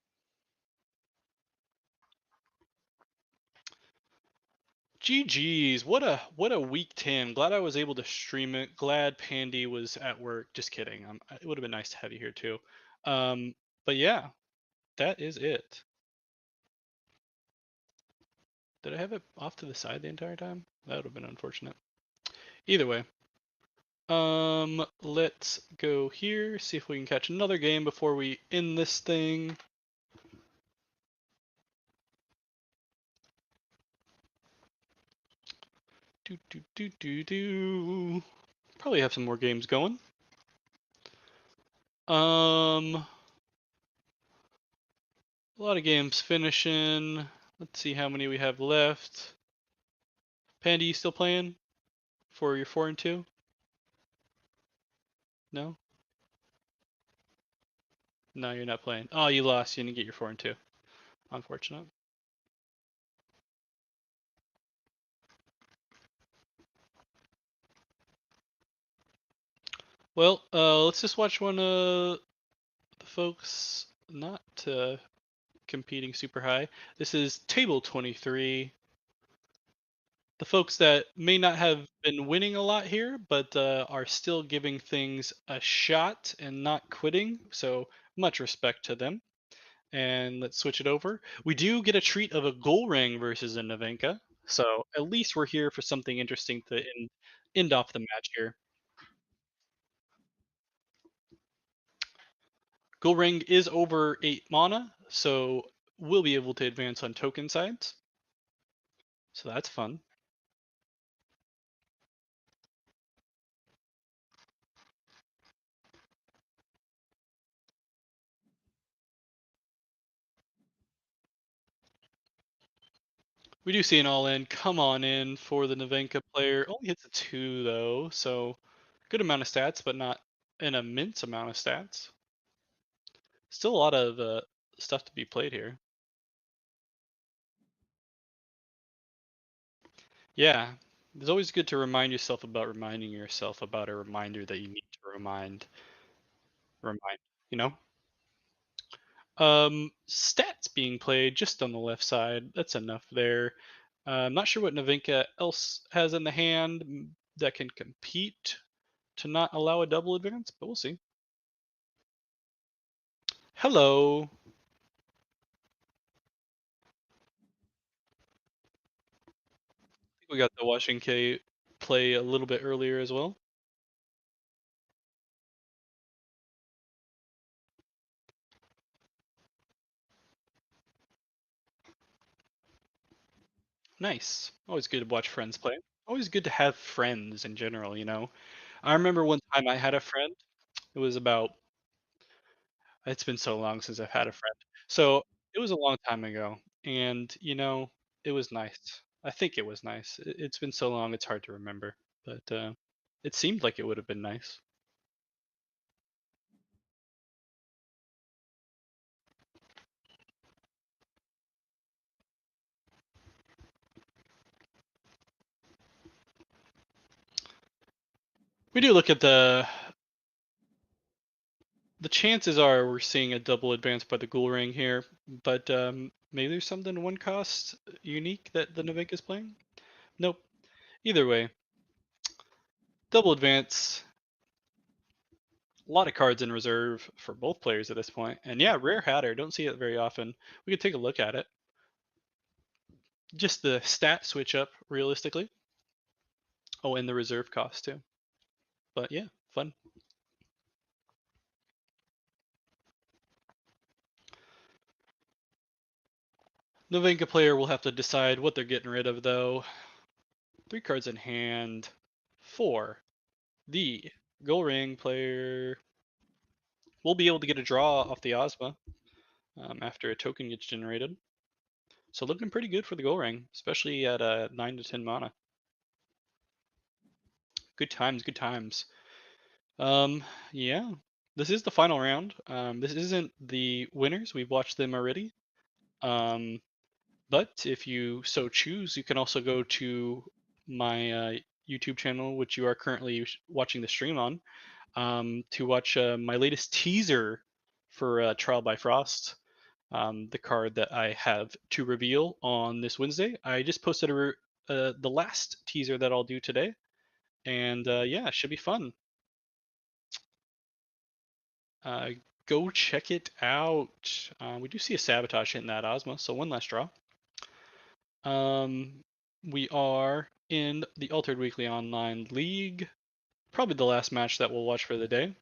GG's. What a week 10. Glad I was able to stream it. Glad Pandy was at work. Just kidding. It would have been nice to have you here too. Um, but yeah, that is it. Did I have it off to the side the entire time? That would have been unfortunate. Either way, let's go here. See if we can catch another game before we end this thing. Do do do do do. Probably have some more games going. A lot of games finishing. Let's see how many we have left. Pandy, you still playing for your 4 and 2? No, no, you're not playing. Oh, you lost. You didn't get your 4 and 2. Unfortunate. Well, let's just watch one of the folks not competing super high. This is table 23. The folks that may not have been winning a lot here, but are still giving things a shot and not quitting. So much respect to them. And let's switch it over. We do get a treat of a goal ring versus a Navenka. So at least we're here for something interesting to end off the match here. Goal ring is over 8 mana, so we'll be able to advance on token sides. So that's fun. We do see an all in. Come on in for the Navenka player. Only hits a 2 though, so good amount of stats, but not an immense amount of stats. Still a lot of stuff to be played here. Yeah, it's always good to remind yourself about reminding yourself about a reminder that you need to remind. You know. Stats being played just on the left side. That's enough there. I'm not sure what Navenka else has in the hand that can compete to not allow a double advance, but we'll see. Hello. We got the Washington K play a little bit earlier as well. Nice. Always good to watch friends play. Always good to have friends in general, you know. I remember one time I had a friend. It was about It's been so long since I've had a friend. So, it was a long time ago, and, it was nice. I think it was nice. It's been so long, it's hard to remember, but, it seemed like it would have been nice. We do look at the chances are we're seeing a double advance by the Ghoul Ring here, but, maybe there's something one cost unique that the Navink is playing? Nope. Either way, double advance, a lot of cards in reserve for both players at this point, and yeah, rare Hatter, don't see it very often. We could take a look at it. Just the stat switch up realistically. Oh, and the reserve cost too. But yeah, fun. Novanka player will have to decide what they're getting rid of though. 3 cards in hand. 4. The goal ring player will be able to get a draw off the Ozma after a token gets generated. So looking pretty good for the goal ring, especially at 9 to 10 mana. Good times, good times. Yeah. This is the final round. This isn't the winners. We've watched them already. Um, But if you so choose, you can also go to my YouTube channel, which you are currently watching the stream on, to watch my latest teaser for Trial by Frost, the card that I have to reveal on this Wednesday. I just posted the last teaser that I'll do today, and yeah, it should be fun. Uh, Go check it out. We do see a sabotage hitting that Ozma, so one last draw. Um, we are in the Altered Weekly Online League. Probably the last match that we'll watch for the day.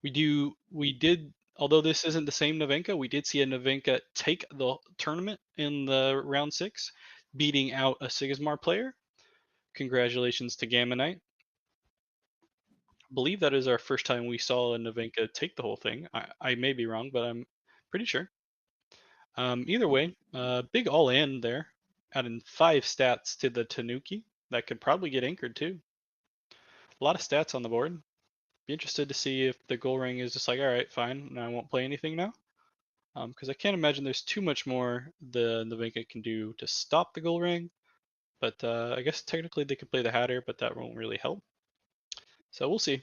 We did, although this isn't the same Navenka, we did see a Navenka take the tournament in the round 6, beating out a Sigismar player. Congratulations to Gamma Knight. I believe that is our first time we saw a Navenka take the whole thing. I may be wrong, but I'm pretty sure. Either way, big all in there, adding 5 stats to the Tanuki. That could probably get anchored too. A lot of stats on the board. Be interested to see if the goal ring is just like, all right, fine, I won't play anything now. Because I can't imagine there's too much more the Navenka can do to stop the goal ring. But I guess technically they could play the Hatter, but that won't really help. So we'll see.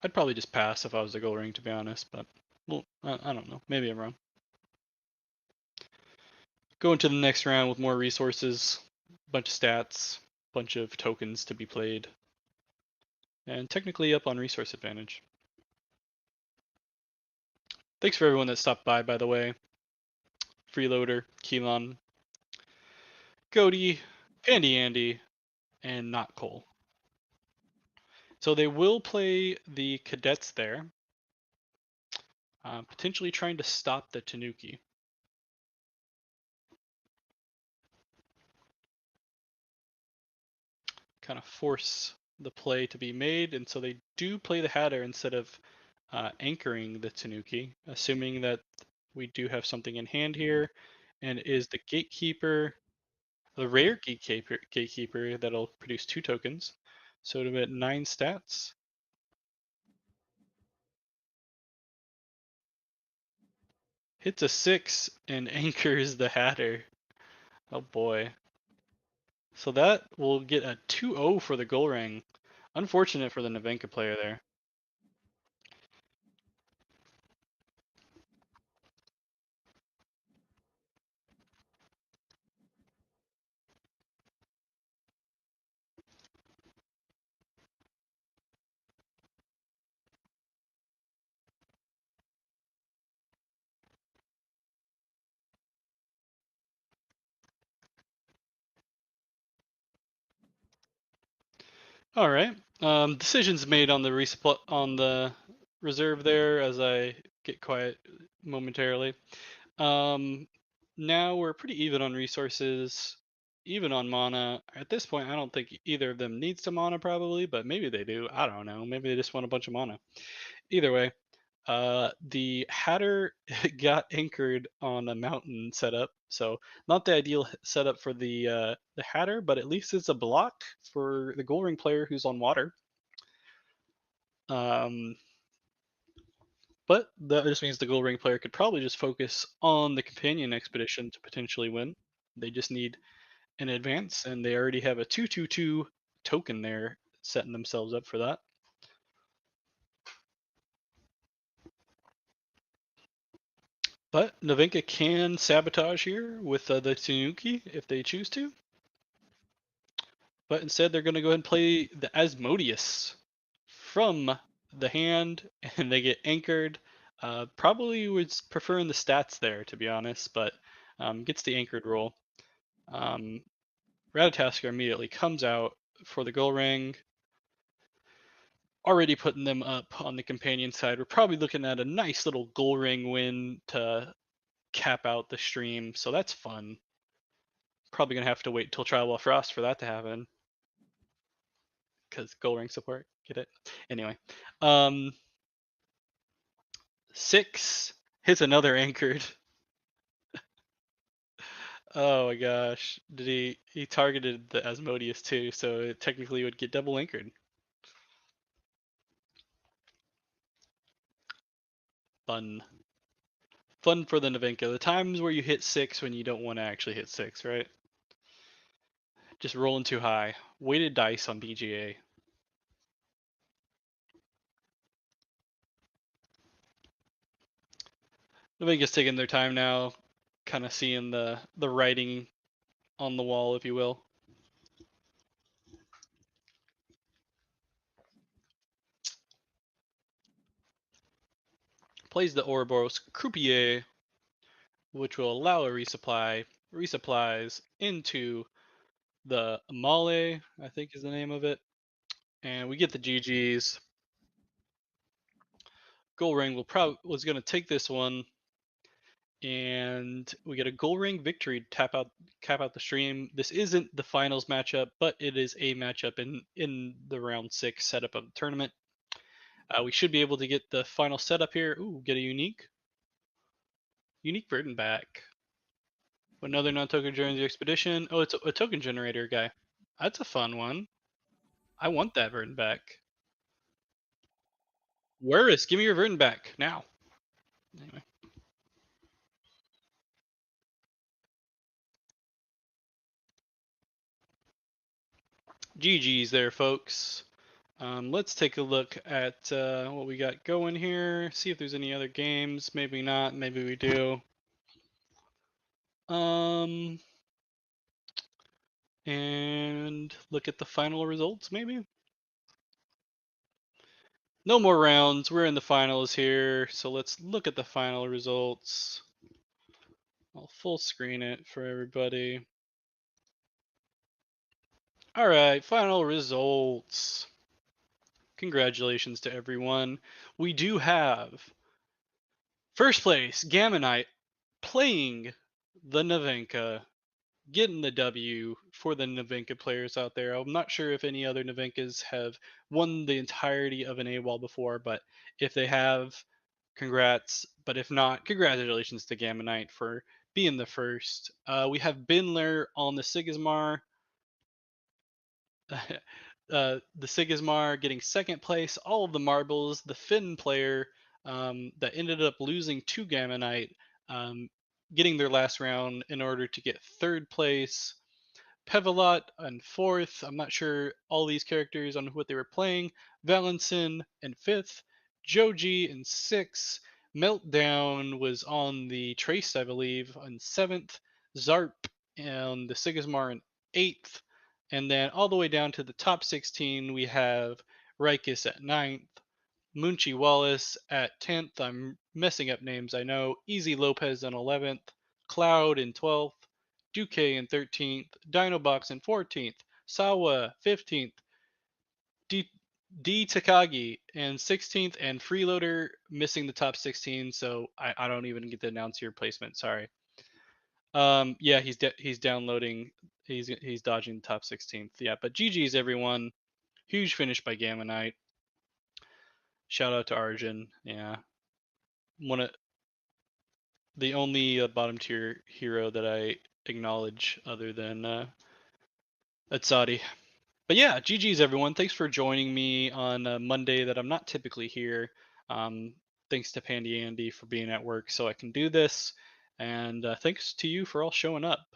I'd probably just pass if I was the goal ring, to be honest. But well, I don't know. Maybe I'm wrong. Go into the next round with more resources, bunch of stats, bunch of tokens to be played, and technically up on resource advantage. Thanks for everyone that stopped by the way. Freeloader, Keelan, Cody, Pandy Andy, and Not Cole. So they will play the cadets there, potentially trying to stop the Tanuki. Kind of force the play to be made, and so they do play the Hatter instead of anchoring the Tanuki, assuming that we do have something in hand here, and is the Gatekeeper, the rare Gatekeeper that'll produce 2 tokens. So it'll be at 9 stats. Hits a 6 and anchors the Hatter. Oh boy. So that will get a 2-0 for the goal ring. Unfortunate for the Navenka player there. All right. Decisions made on the on the reserve there as I get quiet momentarily. Um, Now we're pretty even on resources, even on mana. At this point, I don't think either of them needs to mana probably, but maybe they do. I don't know. Maybe they just want a bunch of mana. Either way, the Hatter got anchored on a mountain setup, so not the ideal setup for the Hatter, but at least it's a block for the gold ring player who's on water. Um, but that just means the gold ring player could probably just focus on the companion expedition to potentially win. They just need an advance, and they already have a 2/2/2 token there, setting themselves up for that. But Navenka can sabotage here with the Tanuki if they choose to. But instead, they're going to go ahead and play the Asmodeus from the hand, and they get anchored. Probably was preferring the stats there, to be honest, but gets the anchored roll. Ratatasker immediately comes out for the goal ring, already putting them up on the companion side. We're probably looking at a nice little goal ring win to cap out the stream, so that's fun. Probably gonna have to wait till Trial of Frost for that to happen because goal ring support. Get it? Anyway, um, 6 hits another anchored. Oh my gosh! Did he targeted the Asmodeus too? So it technically would get double anchored. Fun. Fun for the Navenka. The times where you hit 6 when you don't want to actually hit 6, right? Just rolling too high. Weighted dice on BGA. Navenka's taking their time now, kind of seeing the writing on the wall, if you will. Plays the Ouroboros Croupier, which will allow a resupply. Resupplies into the Amale, I think is the name of it. And we get the GGs. Gold Ring was going to take this one, and we get a gold ring victory to cap out the stream. This isn't the finals matchup, but it is a matchup in the round 6 setup of the tournament. We should be able to get the final setup here. Ooh, get a unique burden back. Another non-token joins the expedition. Oh, it's a token generator guy. That's a fun one. I want that burden back. Where is? Give me your burden back now. Anyway. GG's there, folks. Let's take a look at what we got going here. See if there's any other games. Maybe not. Maybe we do. And look at the final results, maybe. No more rounds. We're in the finals here. So let's look at the final results. I'll full screen it for everybody. All right, final results. Congratulations to everyone. We do have first place, Gamma Knight, playing the Navenka, getting the W for the Navenka players out there. I'm not sure if any other Navenkas have won the entirety of an A.W.O.L before, but if they have, congrats. But if not, congratulations to Gamma Knight for being the first. We have Binler on the Sigismar. The Sigismar getting second place, all of the marbles. The Finn player that ended up losing to Gamma Knight, getting their last round in order to get third place. Pevalot in fourth. I'm not sure all these characters on what they were playing. Valentin in fifth. Joji in sixth. Meltdown was on the Trace, I believe, in seventh. Zarp and the Sigismar in eighth. And then all the way down to the top 16, we have Rikus at ninth. Munchie Wallace at 10th. I'm messing up names, I know. Easy Lopez in 11th. Cloud in 12th. Duque in 13th. Dinobox in 14th. Sawa 15th. D Takagi in 16th. And Freeloader missing the top 16, so I don't even get to announce your placement. Sorry. Yeah, he's downloading. He's dodging the top 16th. Yeah, but GG's everyone. Huge finish by Gamma Knight. Shout out to Arjun. Yeah, one of the only bottom tier hero that I acknowledge other than Atsadi. But yeah, GG's everyone. Thanks for joining me on a Monday that I'm not typically here. Thanks to Pandy Andy for being at work so I can do this. And thanks to you for all showing up.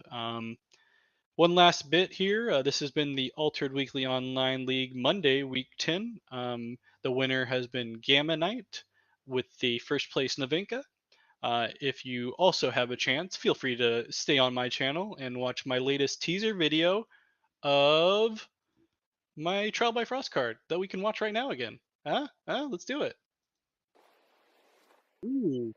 One last bit here. This has been the Altered Weekly Online League Monday, Week 10. The winner has been Gamma Knight with the first place Navinka. If you also have a chance, feel free to stay on my channel and watch my latest teaser video of my Trial by Frost card that we can watch right now again. Huh? Let's do it. Ooh.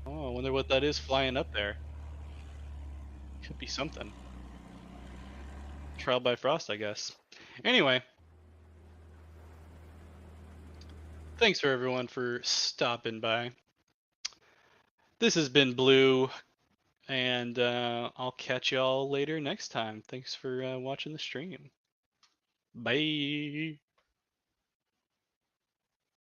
Oh, I wonder what that is flying up there. Could be something. Trial by Frost, I guess. Anyway, thanks for everyone for stopping by. This has been Blue, and I'll catch y'all later next time. Thanks for watching the stream. Bye.